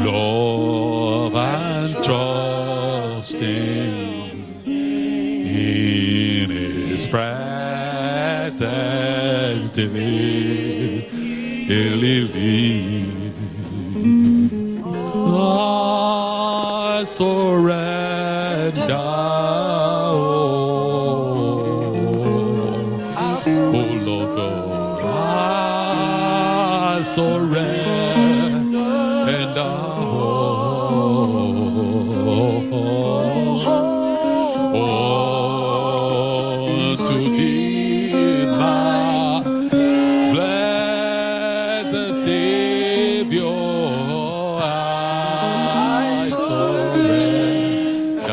S5: love and trust in His presence daily. I surrender. Oh Lord God, I surrender. To Thee, my blessed Savior, I surrender.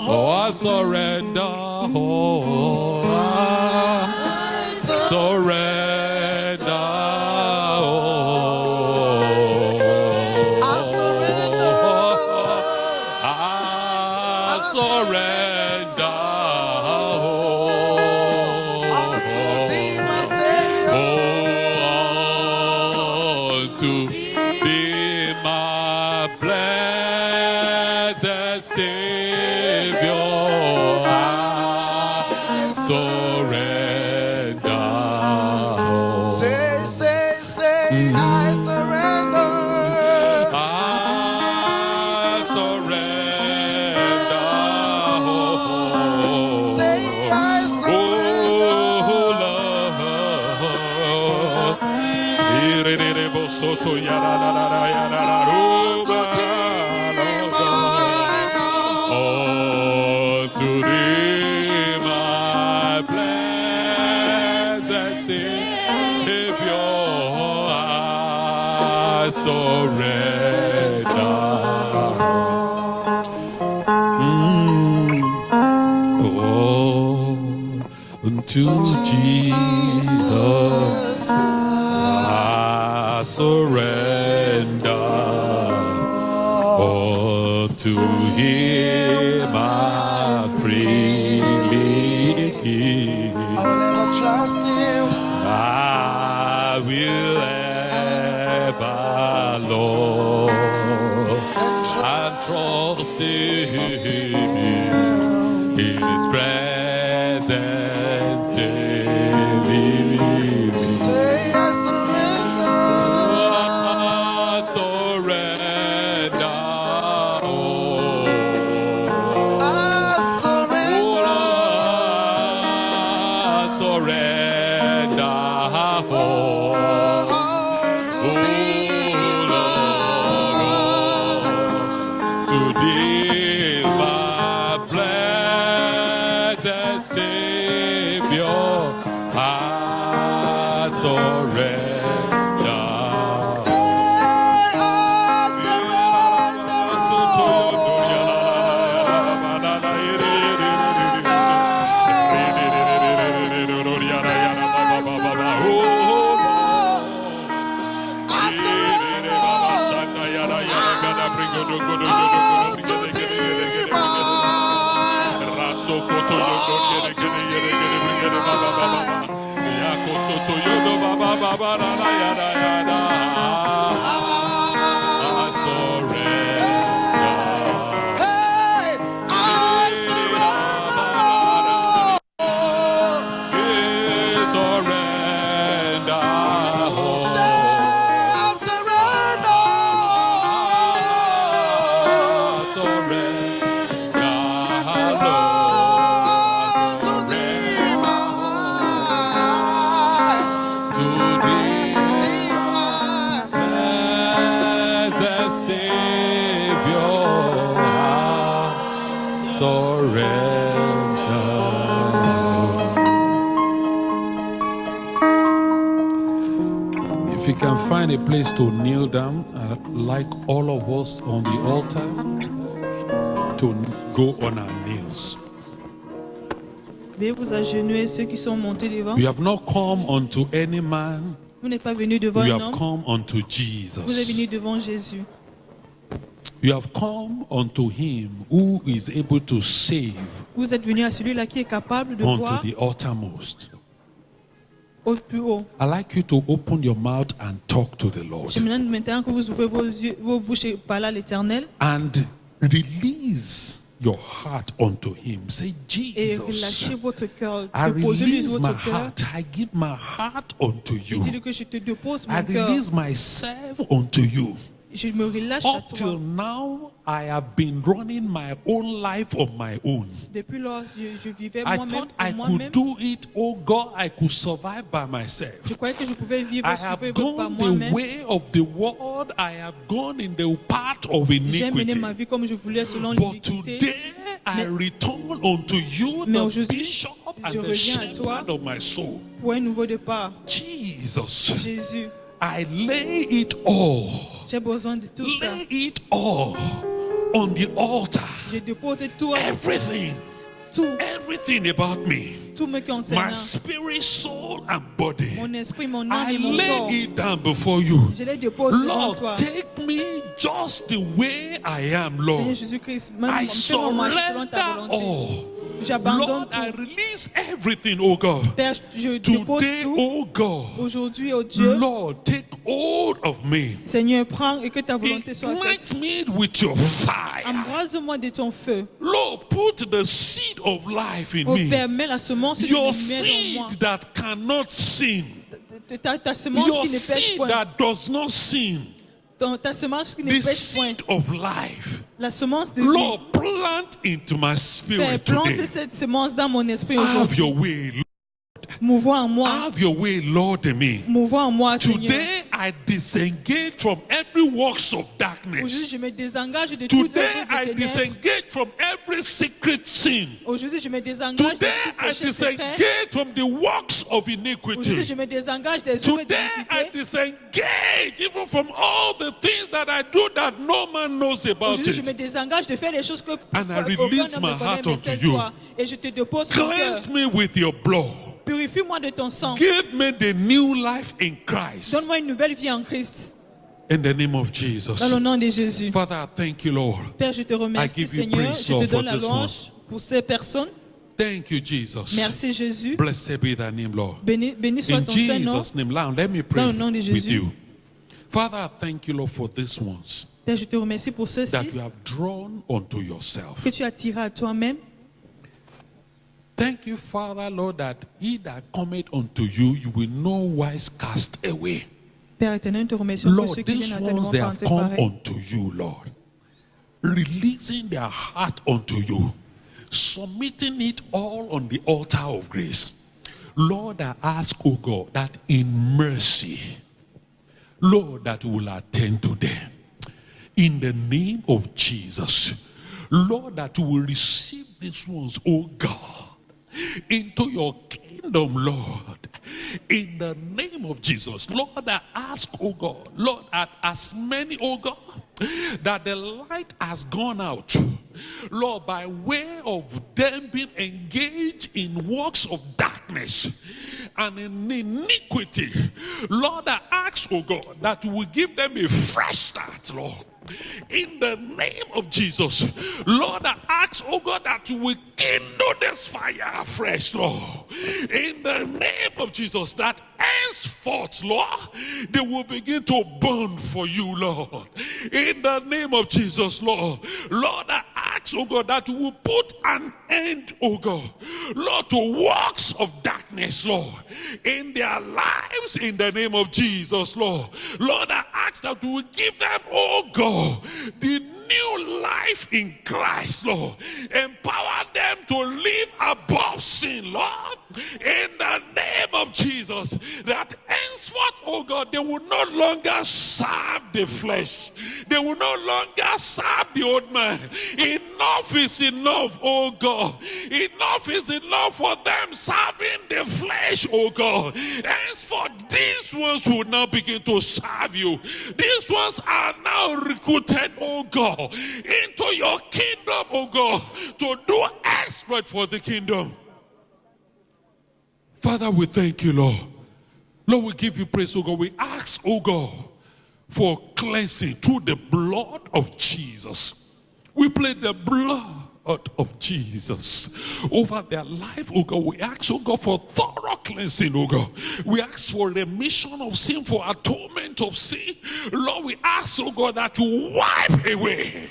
S5: Oh, I surrender. Oh, I surrender. Oh, I surrender.
S6: Unto Thee, my Savior.
S5: Oh, to Thee, my blessed Savior, I surrender.
S6: Say, I surrender.
S5: I surrender.
S6: Say, I surrender.
S5: Oh, Lord. Irerebo soto yararara yarara.
S6: To Thee, my
S5: Oh, to Thee, my blessed Savior, I surrender. Oh, unto Jesus I surrender. Oh, to Him I freely give.
S6: I will never trust Him.
S5: I will ever love and trust in His presence daily.
S6: Say, I surrender.
S5: I surrender. Oh,
S6: I surrender.
S5: I surrender. Oh,
S6: To Thee,
S5: to Thee, my blessed Savior, I surrender. If you can find a place to kneel down, I'd like all of us on the altar to go on our knees.
S4: Veuillez vous agenouiller ceux qui sont montés devant.
S5: You have not come unto any man,
S4: Vous n'êtes pas venus devant
S5: you
S4: un
S5: have
S4: homme.
S5: come unto
S4: Vous êtes
S5: Jesus.
S4: venus devant Jésus.
S5: You have come unto him who is able to save
S4: Vous êtes venus à celui-là qui est capable de
S5: unto
S4: voir
S5: the uttermost.
S4: au plus haut.
S5: I'd like you to open your mouth and talk to the Lord.
S4: J'aimerais maintenant que vous ouvrez vos yeux, vos bouches et parlez à l'Éternel
S5: And release your heart unto Him. Say,
S4: et
S5: Jesus,
S4: relâchez votre cœur.
S5: I
S4: Déposez-lui
S5: release my
S4: votre cœur.
S5: heart. I give my heart unto you.
S4: Dis-lui que je te dépose
S5: I
S4: mon cœur.
S5: release myself unto you.
S4: Je me relâche à
S5: Up till
S4: toi.
S5: now, I have been running my own life on my own.
S4: Depuis lors, je vivais
S5: I
S4: moi-même
S5: thought I
S4: pour
S5: could
S4: moi-même.
S5: do it, oh God, I could survive by myself.
S4: Je croyais que je pouvais vivre
S5: I
S4: et
S5: have
S4: survivre par
S5: gone the
S4: moi-même.
S5: way of the world, I have gone in the path of
S4: J'ai mené
S5: iniquity.
S4: ma vie comme je voulais selon
S5: But
S4: l'iniquité.
S5: today I return unto you,
S4: Mais
S5: the
S4: aujourd'hui,
S5: bishop and
S4: je
S5: the
S4: reviens à toi.
S5: shepherd of my soul.
S4: Pour un nouveau départ.
S5: Jesus,
S4: Jésus,
S5: I lay it all,
S4: j'ai besoin de tout ça.
S5: lay it all on the altar.
S4: J'ai déposé tout,
S5: Everything,
S4: tout,
S5: everything about me,
S4: tout me
S5: my
S4: concernant.
S5: spirit, soul, and body.
S4: Mon esprit, mon âme
S5: I
S4: et mon corps.
S5: lay it down before you.
S4: Je les dépose devant toi.
S5: Lord, take me just the way I am,
S4: Seigneur
S5: Lord.
S4: Jésus-Christ, même
S5: I
S4: fais-moi marcher selon
S5: surrender
S4: ta volonté.
S5: all.
S4: J'abandonne
S5: Lord, I
S4: tout.
S5: release everything, oh God.
S4: Père, je dépose
S5: Today,
S4: tout.
S5: oh God,
S4: Aujourd'hui, oh Dieu,
S5: Lord, take hold of me.
S4: Seigneur, prends et que ta volonté soit faite.
S5: Ignite me with your fire.
S4: Embrase-moi de ton feu.
S5: Lord, put the seed of life in
S4: Oh
S5: me.
S4: Père, mets la semence de
S5: Your
S4: lumière en moi.
S5: seed that cannot sin.
S4: Ta semence
S5: Your
S4: qui ne pêche
S5: seed
S4: point.
S5: that does not sin.
S4: Ta semence qui ne
S5: The
S4: pêche point.
S5: seed of life.
S4: La semence de vie.
S5: Lord, plant into my
S4: Père,
S5: spirit
S4: plante
S5: today.
S4: cette semence dans mon esprit
S5: Have
S4: aujourd'hui.
S5: your way.
S4: Mouvoir en moi.
S5: Have your way, Lord, in me.
S4: Mouvoir en moi, Seigneur.
S5: Today, I disengage from every works of
S4: Aujourd'hui,
S5: darkness.
S4: je me désengage de toute
S5: Today,
S4: œuvre
S5: I
S4: de ténèbres.
S5: disengage from every secret sin.
S4: Aujourd'hui, je me désengage de
S5: Today,
S4: tout
S5: I
S4: péché secret.
S5: disengage from the works of
S4: Aujourd'hui,
S5: iniquity.
S4: je me désengage des œuvres
S5: Today, I
S4: d'iniquité.
S5: disengage even from all the things that I do that no man knows about
S4: Aujourd'hui, je me
S5: it.
S4: désengage de faire les choses que
S5: And I
S4: aucun
S5: release
S4: homme
S5: my
S4: ne connaît,
S5: heart
S4: mais
S5: unto
S4: c'est
S5: you.
S4: toi. Et je te dépose mon cœur.
S5: Cleanse me with your blood.
S4: Purifie-moi de ton sang.
S5: Give me the new life in Christ.
S4: Donne-moi une nouvelle vie en Christ.
S5: In the name of Jesus.
S4: Dans le nom de Jésus.
S5: Father, I thank you, Lord.
S4: Père, je te
S5: I
S4: remercie,
S5: give you
S4: Seigneur.
S5: praise,
S4: Je
S5: Lord,
S4: te donne
S5: for
S4: la
S5: this
S4: louange pour ces personnes.
S5: Thank you, Jesus.
S4: Merci, Jésus.
S5: Blessed be thy name, Lord.
S4: Béni soit
S5: In
S4: ton Saint-Nom.
S5: Jesus' name, now let me pray
S4: Dans le nom de
S5: with
S4: Jésus.
S5: you. Father, I thank you, Lord, for these ones
S4: Père, je te remercie pour ceux-ci
S5: that you have drawn unto yourself.
S4: que tu as tirés à toi-même.
S5: Thank you, Father, Lord, that he that cometh unto you, you will no wise cast away.
S4: Père éternel, nous te remercions pour
S5: Lord,
S4: ceux qui
S5: these
S4: viennent à toi ne
S5: ones,
S4: vont
S5: they
S4: pas en
S5: have
S4: te
S5: come
S4: pareil.
S5: unto you, Lord, releasing their heart unto you, submitting it all on the altar of grace. Lord, I ask, oh God, that in mercy, Lord, that you will attend to them. In the name of Jesus, Lord, that you will receive these ones, oh God, into your kingdom, Lord. In the name of Jesus, Lord, I ask, oh God, Lord, that as many, oh God, that the light has gone out, Lord, by way of them being engaged in works of darkness and in iniquity, Lord, I ask, oh God, that you will give them a fresh start, Lord. In the name of Jesus, Lord, I ask, oh God, that you will kindle this fire afresh, Lord. In the name of Jesus, that henceforth, Lord, they will begin to burn for you, Lord. In the name of Jesus, Lord. Lord, I ask, oh God, that you will put an end, oh God, Lord, to works of darkness, Lord, in their lives, in the name of Jesus, Lord. Lord, I ask that you will give them, oh God, the new life in Christ, Lord. Empower them to live above sin, Lord. In the name of Jesus, that henceforth, oh God, they will no longer serve the flesh. They will no longer serve the old man. Enough is enough, oh God. Enough is enough for them serving the flesh, oh God. Henceforth, these ones will now begin to serve you. These ones are now recruited, oh God, into your kingdom, oh God, to do exploit for the kingdom. Father, we thank you, Lord. Lord, we give you praise, oh God. We ask, oh God, for cleansing through the blood of Jesus. We plead the blood of Jesus over their life, oh God. We ask, oh God, for thorough cleansing, oh God. We ask for remission of sin, for atonement of sin. Lord, we ask, oh God, that you wipe away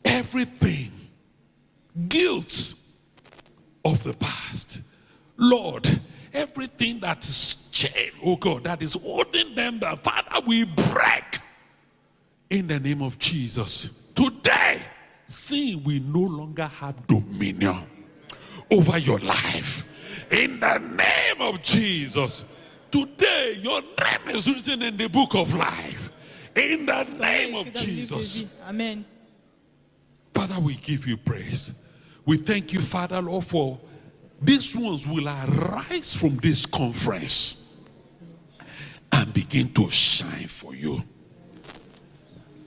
S5: everything, guilt of the past. Lord, everything that is chain, oh God, that is holding them down, Father, we break in the name of Jesus. Today, sin will no longer have dominion over your life. In the name of Jesus. Today, your name is written in the book of life. In the name of Jesus.
S4: Amen.
S5: Father, we give you praise. We thank you, Father, Lord, for these ones will arise from this conference and begin to shine for you.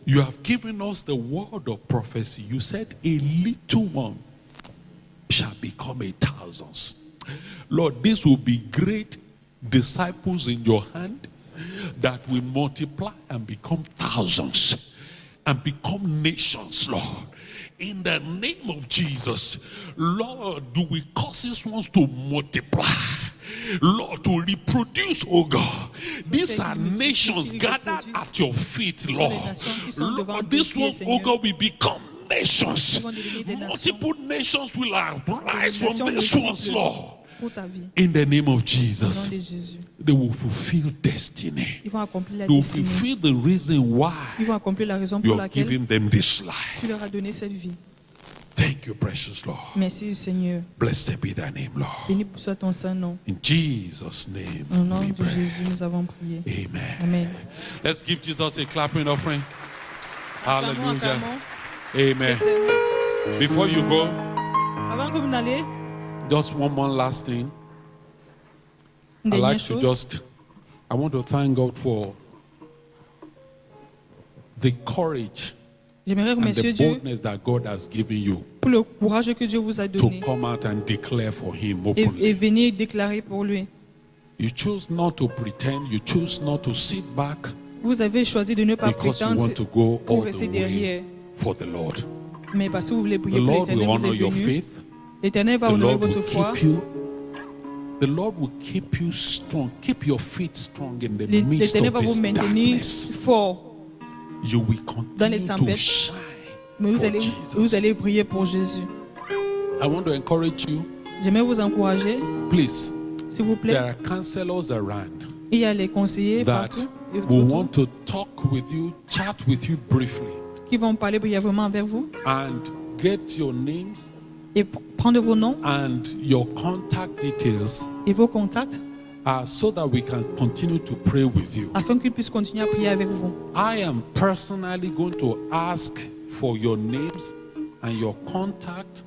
S5: You have given us the word of prophecy. You said a little one shall become 1,000. Lord, this will be great disciples in your hand that will multiply and become thousands and become nations, Lord. In the name of Jesus, Lord, do we cause these ones to multiply? Lord, to reproduce, oh God. These are nations gathered at your feet, Lord. Lord, these ones, oh God, will become nations. Multiple nations will arise from these ones, Lord. In the name of Jesus, they will fulfill destiny. They will fulfill the reason why you are giving them this life. Thank you, precious Lord.
S4: Merci, Seigneur.
S5: Blessed be thy name, Lord.
S4: Béni soit ton saint nom.
S5: In Jesus' name,
S4: Au nom
S5: we
S4: de
S5: pray.
S4: Jésus, nous avons prié.
S5: Amen.
S4: Amen.
S5: Let's give Jesus a clapping offering. Hallelujah.
S4: Acclamons.
S5: Amen. Before you go,
S4: Avant que vous n'allez,
S5: just one more last thing.
S4: une
S5: I
S4: dernière
S5: like to
S4: chose.
S5: I want to thank God for the courage
S4: J'aimerais
S5: and
S4: remercier
S5: the
S4: Dieu
S5: boldness that God has given you
S4: pour le courage que Dieu vous a
S5: to
S4: donné
S5: come out and declare for Him
S4: et
S5: openly.
S4: venir déclarer pour lui.
S5: You choose not to pretend. You choose not to sit back
S4: Vous avez choisi de ne pas
S5: because you
S4: prétendre
S5: want to go
S4: ou
S5: all the
S4: rester
S5: way
S4: derrière,
S5: for the Lord.
S4: mais parce que vous voulez
S5: The
S4: prier pour
S5: Lord will
S4: l'Éternel, vous
S5: honor
S4: êtes
S5: your
S4: venu.
S5: faith.
S4: L'Éternel va
S5: The
S4: honorer
S5: Lord will
S4: votre foi.
S5: keep you. The Lord will keep you strong. Keep your feet strong in the midst
S4: L'Éternel
S5: of
S4: va vous
S5: this
S4: maintenir
S5: darkness.
S4: fort,
S5: You will
S4: dans les
S5: continue to
S4: tempêtes.
S5: shine
S4: mais vous
S5: for
S4: allez,
S5: Jesus.
S4: vous allez prier pour Jésus.
S5: I want to encourage you.
S4: J'aimerais vous encourager,
S5: Please,
S4: s'il vous plaît.
S5: there are counselors around
S4: Il y a les conseillers
S5: that
S4: partout et
S5: will
S4: autour
S5: want to talk with you, chat with you briefly,
S4: qui vont parler brièvement avec vous
S5: and get your names
S4: et prendre vos noms
S5: and your contact details
S4: et vos contacts
S5: so that we can continue to pray with you.
S4: afin qu'ils puissent continuer à prier avec vous.
S5: I am personally going to ask for your names and your contact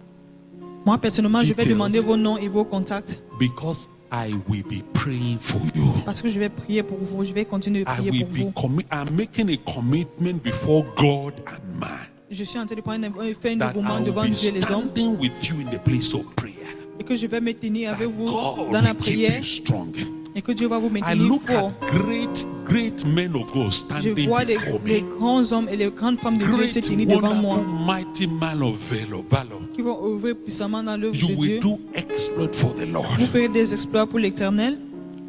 S4: Moi, personnellement, je vais
S5: Details.
S4: demander vos noms et vos contacts
S5: because I will be praying for you.
S4: parce que je vais prier pour vous. Je vais continuer de
S5: I
S4: prier
S5: will
S4: pour vous.
S5: be I'm making a commitment before God and man
S4: Je suis en train de prendre faire un
S5: that
S4: dévouement
S5: I will
S4: devant
S5: be
S4: Dieu et les hommes
S5: standing with you in the place of prayer.
S4: et que je vais me tenir avec vous
S5: God
S4: dans la
S5: will keep
S4: prière
S5: you strong.
S4: et que Dieu va vous
S5: I
S4: maintenir
S5: look
S4: fort.
S5: at great men of God
S4: Je
S5: standing
S4: vois
S5: before
S4: les
S5: me.
S4: grands hommes et les grandes femmes de Dieu se
S5: Great,
S4: tenir devant moi,
S5: wonderful, mighty man of valor.
S4: qui vont œuvrer puissamment dans l'œuvre
S5: You
S4: de
S5: will
S4: Dieu.
S5: do exploit for the Lord.
S4: Vous ferez des exploits pour l'Éternel.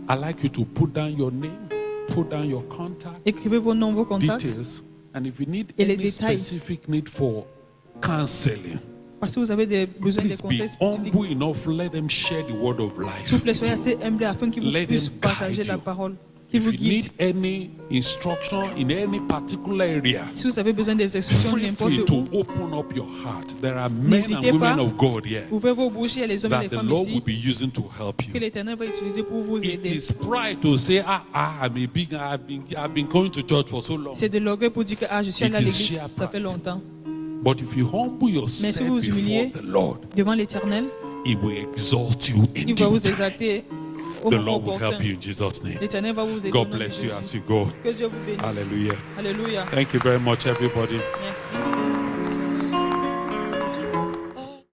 S5: I like you to put down your name, put down your contact
S4: Écrivez vos noms, vos contacts.
S5: details, and if you need
S4: Et les
S5: any
S4: détails.
S5: specific need for counseling,
S4: Parce que vous avez besoin des
S5: please be
S4: conseils spécifiques.
S5: humble enough. Let them share the word of
S4: S'il
S5: life.
S4: vous plaît, soyez assez humble afin qu'ils
S5: Let
S4: vous puissent
S5: them
S4: partager
S5: guide
S4: la
S5: you.
S4: parole, qu'ils
S5: If
S4: vous
S5: you
S4: guident.
S5: need any instruction in any particular area,
S4: Si vous avez besoin des instructions
S5: feel free
S4: n'importe
S5: to
S4: où,
S5: open up your heart. There are men and
S4: N'hésitez
S5: women
S4: pas.
S5: of God here
S4: ouvrez vos bouches et les hommes et
S5: that
S4: les
S5: the
S4: femmes
S5: Lord will
S4: ici
S5: be using to help
S4: que
S5: you.
S4: l'Éternel va utiliser pour vous
S5: It
S4: aider.
S5: is pride to say, I've been going to church for so long.
S4: C'est de l'orgueil pour dire que je suis allé à
S5: It is
S4: l'église,
S5: sheer
S4: ça
S5: pride.
S4: fait longtemps.
S5: But if you humble
S4: Mais si
S5: yourself
S4: vous vous humiliez
S5: before the Lord,
S4: devant l'Éternel,
S5: He will exalt you in
S4: il va
S5: due
S4: vous
S5: time.
S4: exalter au
S5: The
S4: moment
S5: Lord will help
S4: opportun.
S5: you in Jesus' name.
S4: L'Éternel va vous aider. au
S5: God
S4: nom de
S5: bless you
S4: Jésus.
S5: as you go.
S4: Que Dieu vous bénisse.
S5: Hallelujah.
S4: Alléluia.
S5: Thank you very much, everybody.
S4: Merci.